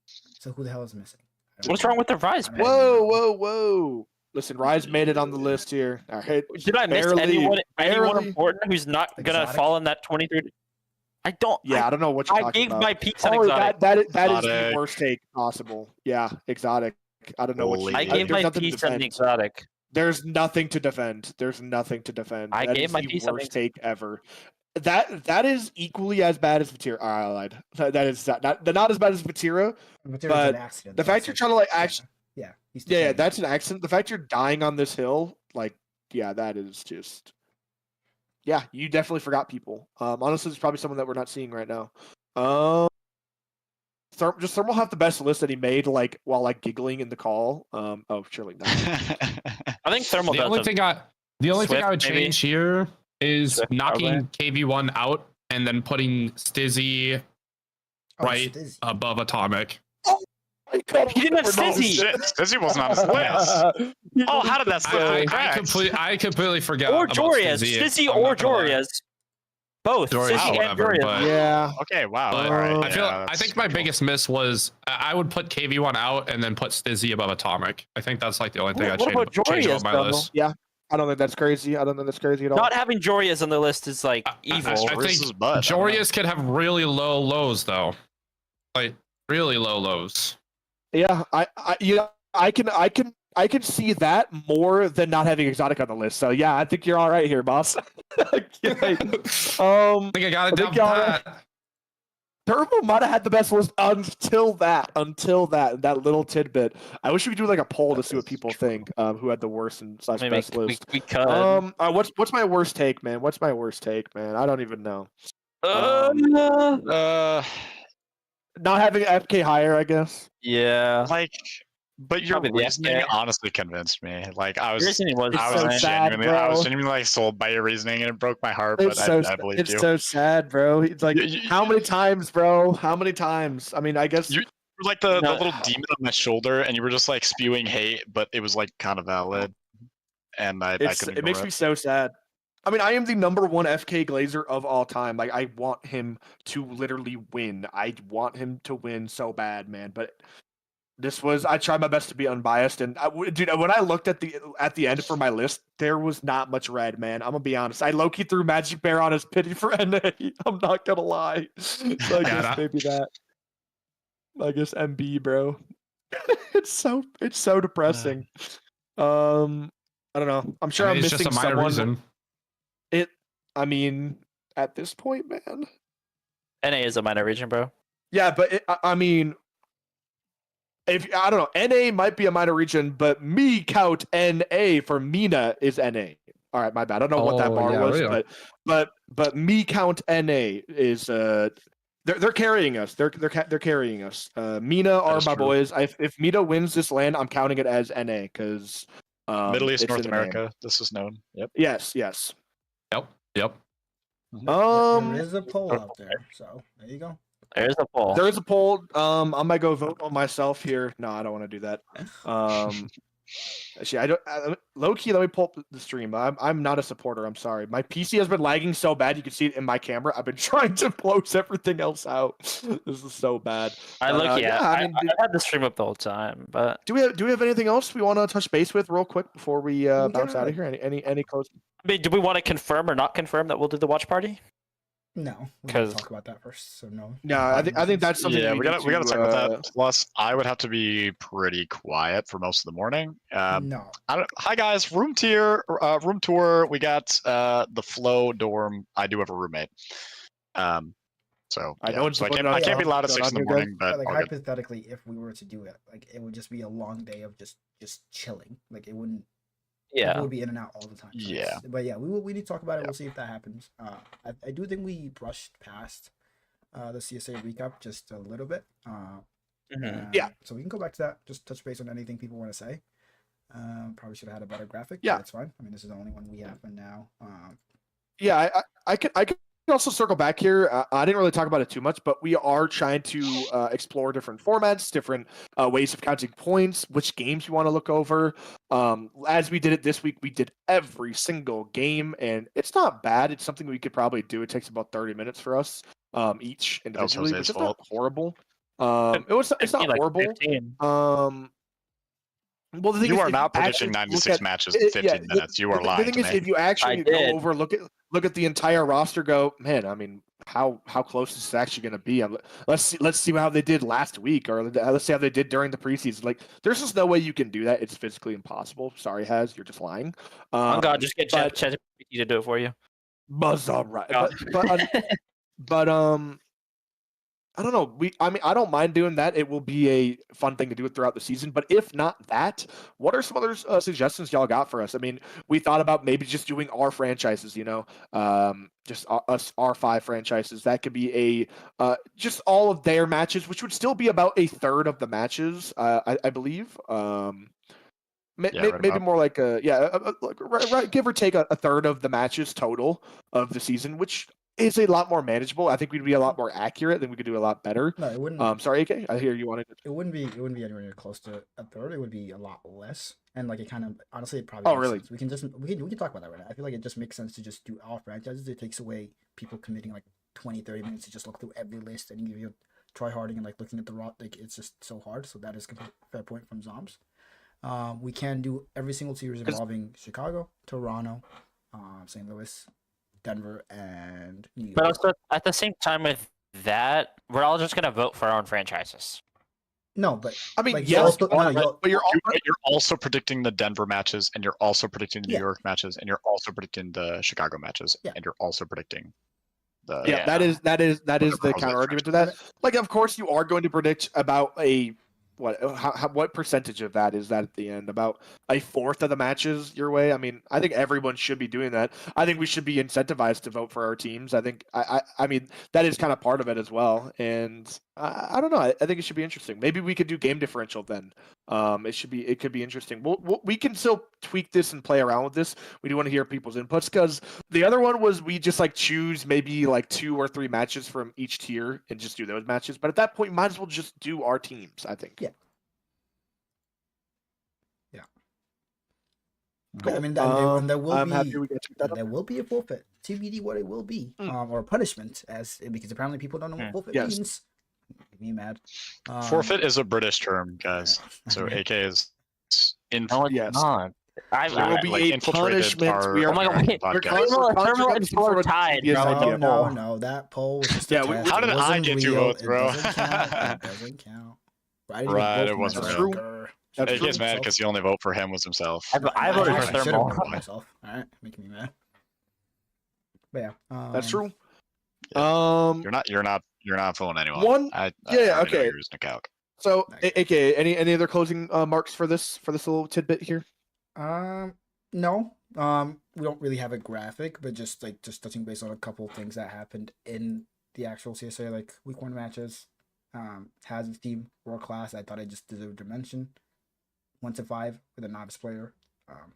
So who the hell is missing?
What's wrong with the Rise pick?
Whoa! Listen, Rise made it on the list here. All right.
Did I miss anyone important who's not gonna fall in that 23? I don't.
Yeah, I don't know what you're talking about.
I gave my piece on Exotic.
That is the worst take possible. Yeah, Exotic. I don't know what you.
I gave my piece on the Exotic.
There's nothing to defend.
I gave my piece on
the worst take ever. That is equally as bad as Vatira. I lied. That is not as bad as Vatira. But
an accident,
the fact you're trying to like actually.
Yeah,
that's an accident. The fact you're dying on this hill, like, that is just. Yeah, you definitely forgot people. Honestly, it's probably someone that we're not seeing right now. Just Thermal have the best list that he made, like, while like giggling in the call. Oh, surely not.
I think Thermal.
The only thing I would change here is knocking KV1 out and then putting Stizzy
Oh,
right
Stizzy.
above Atomic.
He didn't have Stizzy.
Shit, Stizzy wasn't on his list. Oh, how did that slip through the cracks?
I completely forgot
Or
about
Jorias.
Stizzy.
Stizzy
I'm
or
not gonna lie.
Jorias. Both.
Jorias,
Stizzy and
whatever,
Jorias.
but-
Yeah.
Okay, wow.
But
all right.
I feel
yeah,
I think my biggest miss was I would put KV1 out and then put Stizzy above Atomic. I think that's like the only thing I
What about
changed
Jorias,
on my
though?
list.
I don't think that's crazy. I don't think that's crazy at all.
Not having Jorias on the list is like evil.
I
Jorias
think
is butt, I don't know.
Jorias could have really low lows though, like really low lows.
Yeah, I can see that more than not having exotic on the list. So yeah, I think you're all right here, boss. Okay.
I think I got it
I think
down
y'all
pat.
Turbo might have had the best list until that little tidbit. I wish we could do like a poll to see what people think. Who had the worst and slash
Maybe
best list?
we could.
What's my worst take, man? What's my worst take, man? I don't even know. Not having FK higher, I guess.
Yeah.
like, but your
Probably the
reasoning
FK.
honestly convinced me. Like, I was,
Reasoning was
I
so
was
sad,
genuinely, I was
bro.
genuinely like sold by your reasoning, and it broke my heart.
It's
But
so
I believed
it's
you.
so sad, bro. It's like how many times, bro? How many times? I mean, I guess
You were like the
No.
little demon on my shoulder, and you were just like spewing hate, but it was like kind of valid. And I couldn't
it makes
ignore
me so sad. I mean, I am the number one FK Glazer of all time. Like, I want him to literally win. I want him to win so bad, man. But I tried my best to be unbiased, and dude, when I looked at the end for my list, there was not much red, man. I'm gonna be honest. I low-key threw Magic Bear on his pity for NA. I'm not gonna lie. So I guess maybe that. I guess MB, bro. it's so depressing. I don't know. I'm sure
I mean,
I'm
it's
missing
just a minor
someone.
reason.
I mean, at this point, man.
NA is a minor region, bro.
Yeah, but I mean, if I don't know, NA might be a minor region, but me count NA for Mina is NA. All right, my bad. I don't know what that bar was,
really?
but me count NA is they're carrying us. They're carrying us. Mina are
is
my
true.
boys. If Mina wins this land, I'm counting it as NA because
Middle East,
it's
North
in the name.
America. This is known. Yep.
Yes.
Yep.
There is a poll out there, so there you go.
There's a poll.
There is a poll. I might go vote on myself here. No, I don't want to do that. Actually, I don't. Low key, let me pull up the stream. I'm not a supporter. I'm sorry. My PC has been lagging so bad. You can see it in my camera. I've been trying to close everything else out. This is so bad.
I
But,
look, yeah. I
mean,
had the stream up the whole time, but
do we have anything else we want to touch base with real quick before we bounce out of here? Any close?
I mean, do we want to confirm or not confirm that we'll do the watch party?
No, we
'Cause-
gotta talk about that first. So no.
No, I think that's something.
Yeah, we
need
gotta
to,
talk about that. Plus, I would have to be pretty quiet for most of the morning.
No.
Hi guys, room tour. We got the Flow dorm. I do have a roommate. So
I
yeah,
know it's
so I
put
can't,
on
I can't be loud at
y'all.
6 in the
You're good.
morning, but
Like
all good.
hypothetically, if we were to do it, like it would just be a long day of just chilling. Like it wouldn't. People
Yeah.
would be in and out all the time. So
Yeah.
it's- But yeah, we need to talk about it. We'll see if that happens. I do think we brushed past the CSA recap just a little bit.
Mhm.
Yeah.
So we can go back to that. Just touch base on anything people want to say. Probably should have had a better graphic.
Yeah.
But that's fine. I mean, this is the only one we have for now.
Yeah, I could also circle back here. I didn't really talk about it too much, but we are trying to explore different formats, different ways of counting points, which games you want to look over. As we did it this week, we did every single game, and it's not bad. It's something we could probably do. It takes about 30 minutes for us each individually,
Jose's
which is
fault.
not horrible. It's not
Like
horrible.
15.
Well, the thing
You
is,
are
if
not
actually
predicting
look
96
at-
matches in 15
yeah,
minutes. You are
the
lying
thing
to
is,
me.
if you actually
I
go
did.
over, look at the entire roster, go, man. I mean, how close is this actually going to be? Let's see how they did last week, or let's see how they did during the preseason. Like, there's just no way you can do that. It's physically impossible. Sorry, Haz, you're just lying.
Oh God, just get
but-
ChatGPT to do it for you.
Buzz, all right.
Yeah.
But I don't know. I don't mind doing that. It will be a fun thing to do throughout the season. But if not that, what are some other suggestions y'all got for us? I mean, we thought about maybe just doing our franchises. Just us, our 5 franchises. That could be a just all of their matches, which would still be about a third of the matches, I believe. Maybe
about.
more like right, give or take a third of the matches total of the season, which is a lot more manageable. I think we'd be a lot more accurate. Then we could do a lot better.
No, it wouldn't.
Sorry, AK. I hear you wanted.
It wouldn't be anywhere near close to a third. It would be a lot less. And like it kind of honestly, it probably.
Oh,
makes
really?
sense. We can talk about that right now. I feel like it just makes sense to just do all franchises. It takes away people committing like 20, 30 minutes to just look through every list and give you try harding and like looking at the raw. Like it's just so hard. So that is a fair point from Zombs. We can do every single series involving Chicago, Toronto, St. Louis, Denver, and New York.
But also at the same time with that, we're all just gonna vote for our own franchises.
No, but
I mean,
like,
yes,
but
You're also predicting the Denver matches, and you're also predicting the New York matches, and you're also predicting the Chicago matches, and you're also predicting the.
Yeah, that is the counter argument to that. Like, of course, you are going to predict about what percentage of that is that at the end? About a fourth of the matches your way. I mean, I think everyone should be doing that. I think we should be incentivized to vote for our teams. I think I mean that is kind of part of it as well. And I don't know. I think it should be interesting. Maybe we could do game differential then. It could be interesting. We can still tweak this and play around with this. We do want to hear people's inputs because the other one was we just like choose maybe like 2 or 3 matches from each tier and just do those matches. But at that point, you might as well just do our teams. I think.
Yeah.
Cool.
I mean, and there will
I'm
be
happy we got to that up.
there will be a forfeit. TBD what it will be, or a punishment, because apparently people don't know what forfeit means. Make me mad.
Forfeit is a British term, guys. So AK is in.
No, it's
Yes.
not.
There will be a punishment. We are.
Oh my God, wait. Terminal and Full are tied, bro.
No, that poll was just a test.
How did
It
I
wasn't
get 2
real.
votes, bro?
It doesn't count. It doesn't count. I didn't even
Right,
vote
it
for
wasn't
myself.
real.
Grr.
AK's mad because the only vote for him was himself.
I voted for
I should've
Thermal.
voted for myself. All right, making me mad. But yeah,
That's true.
You're not fooling anyone.
One.
I
Yeah.
already know
Okay.
you're using a calc.
So, AK, any other closing marks for this little tidbit here?
No. We don't really have a graphic, but just touching base on a couple things that happened in the actual CSA, like week 1 matches. Hazard's team, world class. I thought I just deserved a mention. 1-5 with a novice player.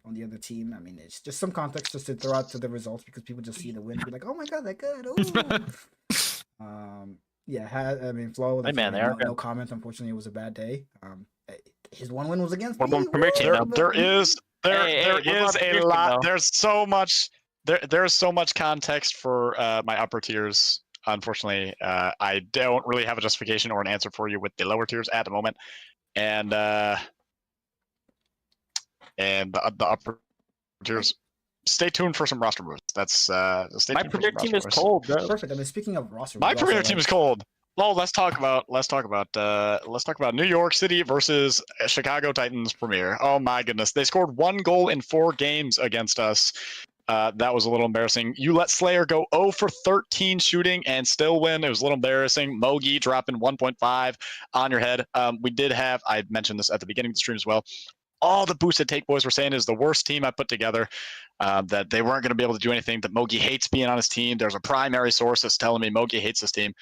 On the other team, I mean, it's just some context just to throw out to the results because people just see the win and be like, "Oh my god, they're good!" Ooh. Yeah, I mean, Flo.
Hey, man,
no comment. Unfortunately, it was a bad day. His 1 win was against
What
me.
about Premier Team?
There is
what about
a
Premier Team,
lot.
though?
There's so much. There's so much context for my upper tiers. Unfortunately, I don't really have a justification or an answer for you with the lower tiers at the moment, and the upper tiers. Stay tuned for some roster moves. That's stay
My
tuned for
Premier
some
Team
roster
is
moves.
cold, bro.
Perfect. I mean, speaking of roster,
My
we also,
Premier Team is cold. Well, let's talk about New York City versus Chicago Titans Premier. Oh my goodness, they scored 1 goal in 4 games against us. That was a little embarrassing. You let Slayer go 0 for 13 shooting and still win. It was a little embarrassing. Mogi dropping 1.5 on your head. We did have, I mentioned this at the beginning of the stream as well, all the Boosted Take boys were saying is the worst team I put together, that they weren't going to be able to do anything, that Mogi hates being on his team. There's a primary source that's telling me Mogi hates this team.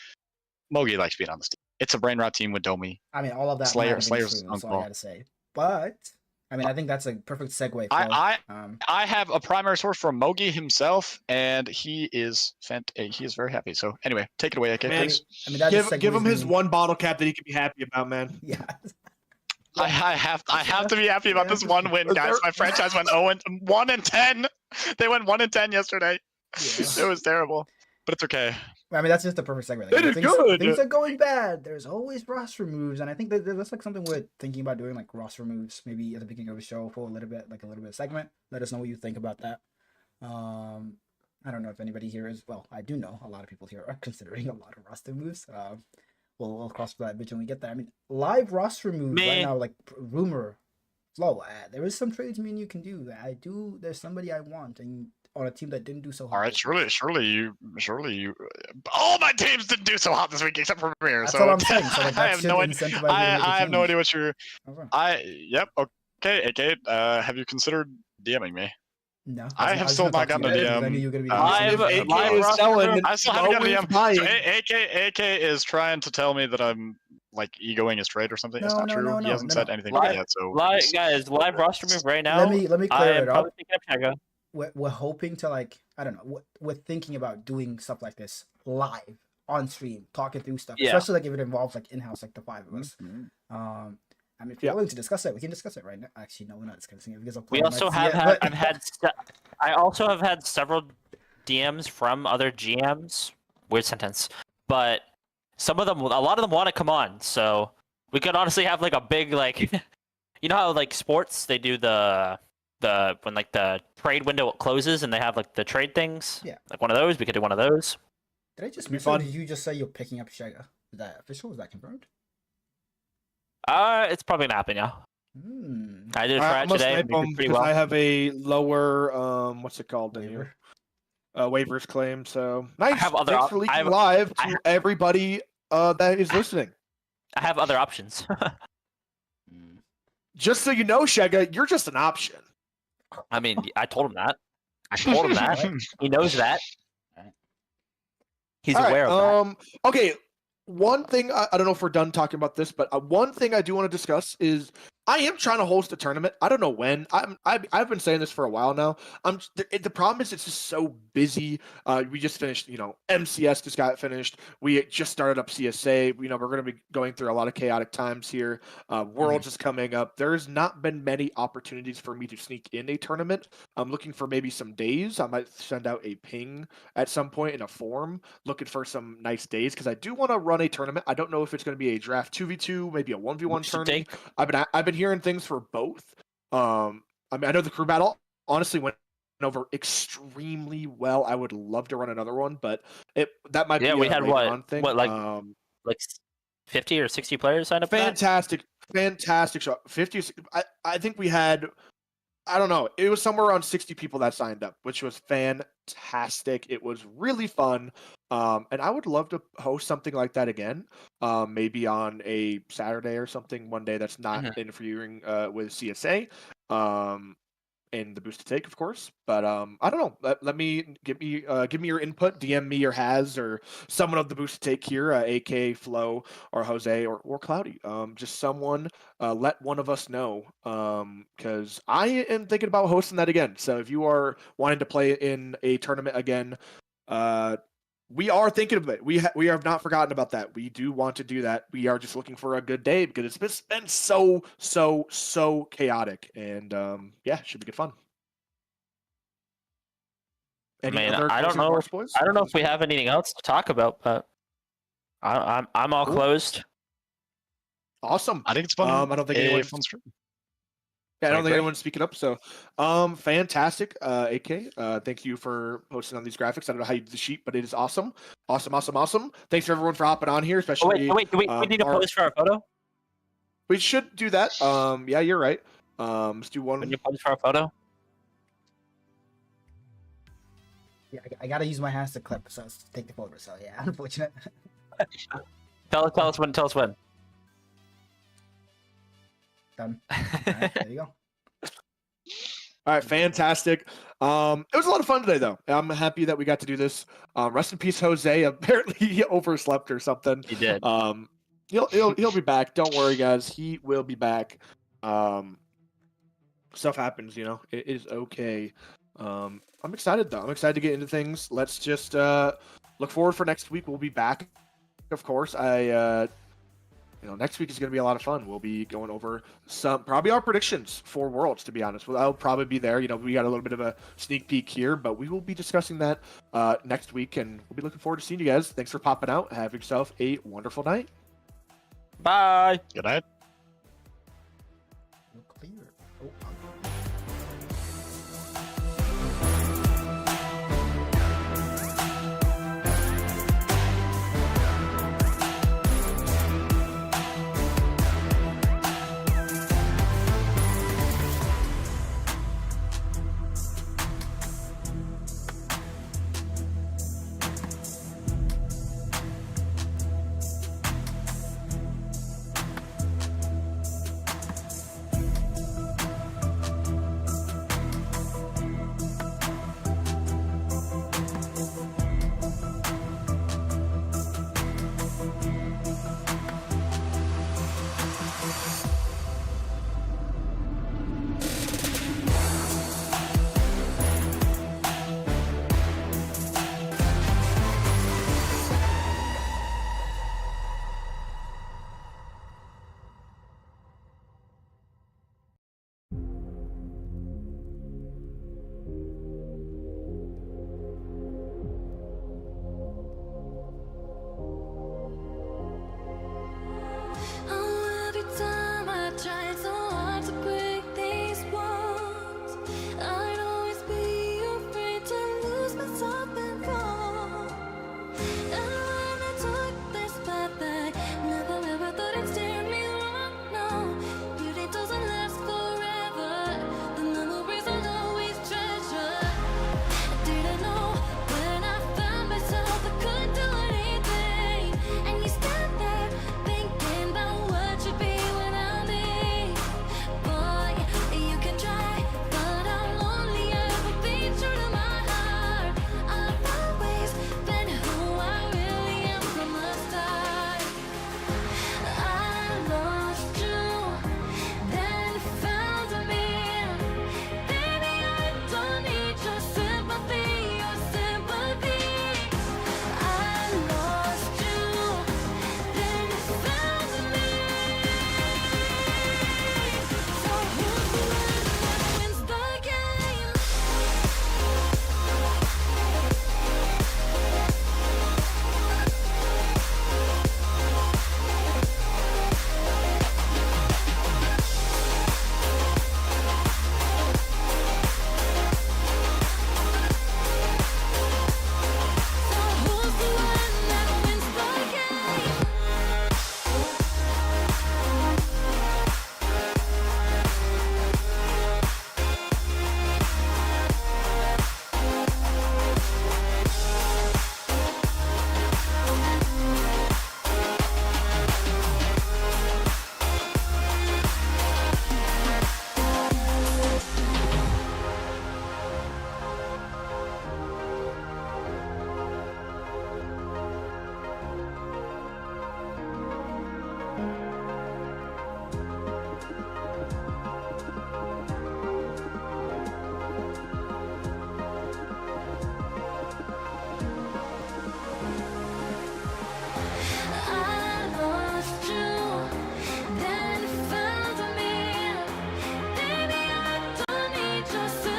Mogi likes being on this team. It's a brain rot team with Domi.
I mean, all of that.
Slayer's
That's all I got to say. But I mean, I think that's a perfect segue.
I have a primary source from Mogi himself, and he is very happy. So anyway, take it away, AK.
Man,
Please.
I mean, that
give him his 1 bottle cap that he can be happy about, man.
Yeah.
I have to be happy about this 1 win, guys. My franchise went 1-10. They went 1-10 yesterday.
Yeah.
It was terrible, but it's okay.
I mean, that's just the perfect segue.
It is good.
Things are going bad. There's always roster moves, and I think that's like something we're thinking about doing, like roster moves, maybe at the beginning of the show for a little bit of segment. Let us know what you think about that. I don't know if anybody here is. Well, I do know a lot of people here are considering a lot of roster moves. We'll cross that bridge when we get there. I mean, live roster moves right now, like rumor, Flo. There is some trades me and you can do. There's somebody I want, and on a team that didn't do so hot.
All right, surely you. All my teams didn't do so hot this week except for Premier.
That's
so
what I'm saying. So like,
I have no idea. I have no idea what you're. Yep. Okay. AK. Have you considered DMing me?
No.
I have still not gotten a DM.
I knew you were gonna be.
I still haven't gotten a DM. So AK is trying to tell me that I'm like egoing his trade or something. It's not true. He hasn't said anything yet. So
live roster move right now.
Let me clear it up.
Probably thinking of Chicago.
We're hoping to like I don't know, with thinking about doing stuff like this live on stream, talking through stuff,
Yeah.
especially like if it involves like in-house, like the five of us. I mean, if you're
Yeah.
willing to discuss it, we can discuss it right now. Actually, no, we're not discussing it because
We also have had. I also have had several DMs from other GMs. Weird sentence, but a lot of them want to come on. So we could honestly have like a big like, you know how like sports they do the when like the trade window closes and they have like the trade things.
Yeah.
Like one of those. We could do one of those.
Did I just
Be
miss it? Or
fun.
did you just say you're picking up Shega? Is that official? Is that confirmed?
It's probably gonna happen. Yeah. I did try
I
it
must
today.
snipe
We did
them
pretty
because
well.
I have a lower what's it called?
Waiver.
Waivers claim. So nice.
have other
Thanks
op-
for leaking
I have-
live
I
to
ha-
everybody that is listening.
I have other options.
Just so you know, Shega, you're just an option.
I mean, I told him that. I told him that. He knows that. He's
All right,
aware of that.
Okay, one thing I don't know if we're done talking about this, but one thing I do want to discuss is I am trying to host a tournament. I don't know when. I've been saying this for a while now. The problem is it's just so busy. We just finished, MCS just got finished. We just started up CSA. We're going to be going through a lot of chaotic times here. Worlds is coming up. There's not been many opportunities for me to sneak in a tournament. I'm looking for maybe some days. I might send out a ping at some point in a forum, looking for some nice days because I do want to run a tournament. I don't know if it's going to be a draft 2v2, maybe a 1v1 tournament. I've been hearing things for both. I know the crew battle honestly went over extremely well. I would love to run another one, but that might be
we had
later on thing.
Like 50 or 60 players signed up.
Fantastic show. 50. I think we had. I don't know. It was somewhere around 60 people that signed up, which was fantastic. It was really fun. And I would love to host something like that again. Maybe on a Saturday or something, one day that's not interfering with CSA. And the boost to take, of course. But I don't know. Let me give me your input. DM me your has or someone of the boost to take here, AK, Flo, or Jose, or Cloudy. Just someone. Let one of us know. Because I am thinking about hosting that again. So if you are wanting to play in a tournament again, we are thinking of it. We have not forgotten about that. We do want to do that. We are just looking for a good day because it's been so chaotic, and should be good fun.
I don't know. I don't know if we have anything else to talk about, but I'm all closed.
Awesome.
I think it's fun.
I don't think anyone's Yeah, I don't think anyone's speaking up. So, fantastic, AK. Thank you for posting on these graphics. I don't know how you do the sheet, but it is awesome. Awesome. Thanks for everyone for hopping on here, especially.
Wait, we need to pose for our photo?
We should do that. Yeah, you're right. Let's do one.
Can you pose for our photo?
Yeah, I gotta use my hands to clip, so take the photo. So yeah, unfortunate.
Tell us when.
Done. All right, there you go.
All right, fantastic. It was a lot of fun today, though. I'm happy that we got to do this. Rest in peace, Jose. Apparently, he overslept or something.
He did.
He'll be back. Don't worry, guys. He will be back. Stuff happens, It is okay. I'm excited though. I'm excited to get into things. Let's just look forward for next week. We'll be back, of course. Next week is going to be a lot of fun. We'll be going over probably our predictions for Worlds, to be honest. I'll probably be there. We got a little bit of a sneak peek here, but we will be discussing that next week, and we'll be looking forward to seeing you guys. Thanks for popping out. Have yourself a wonderful night.
Bye.
Good night.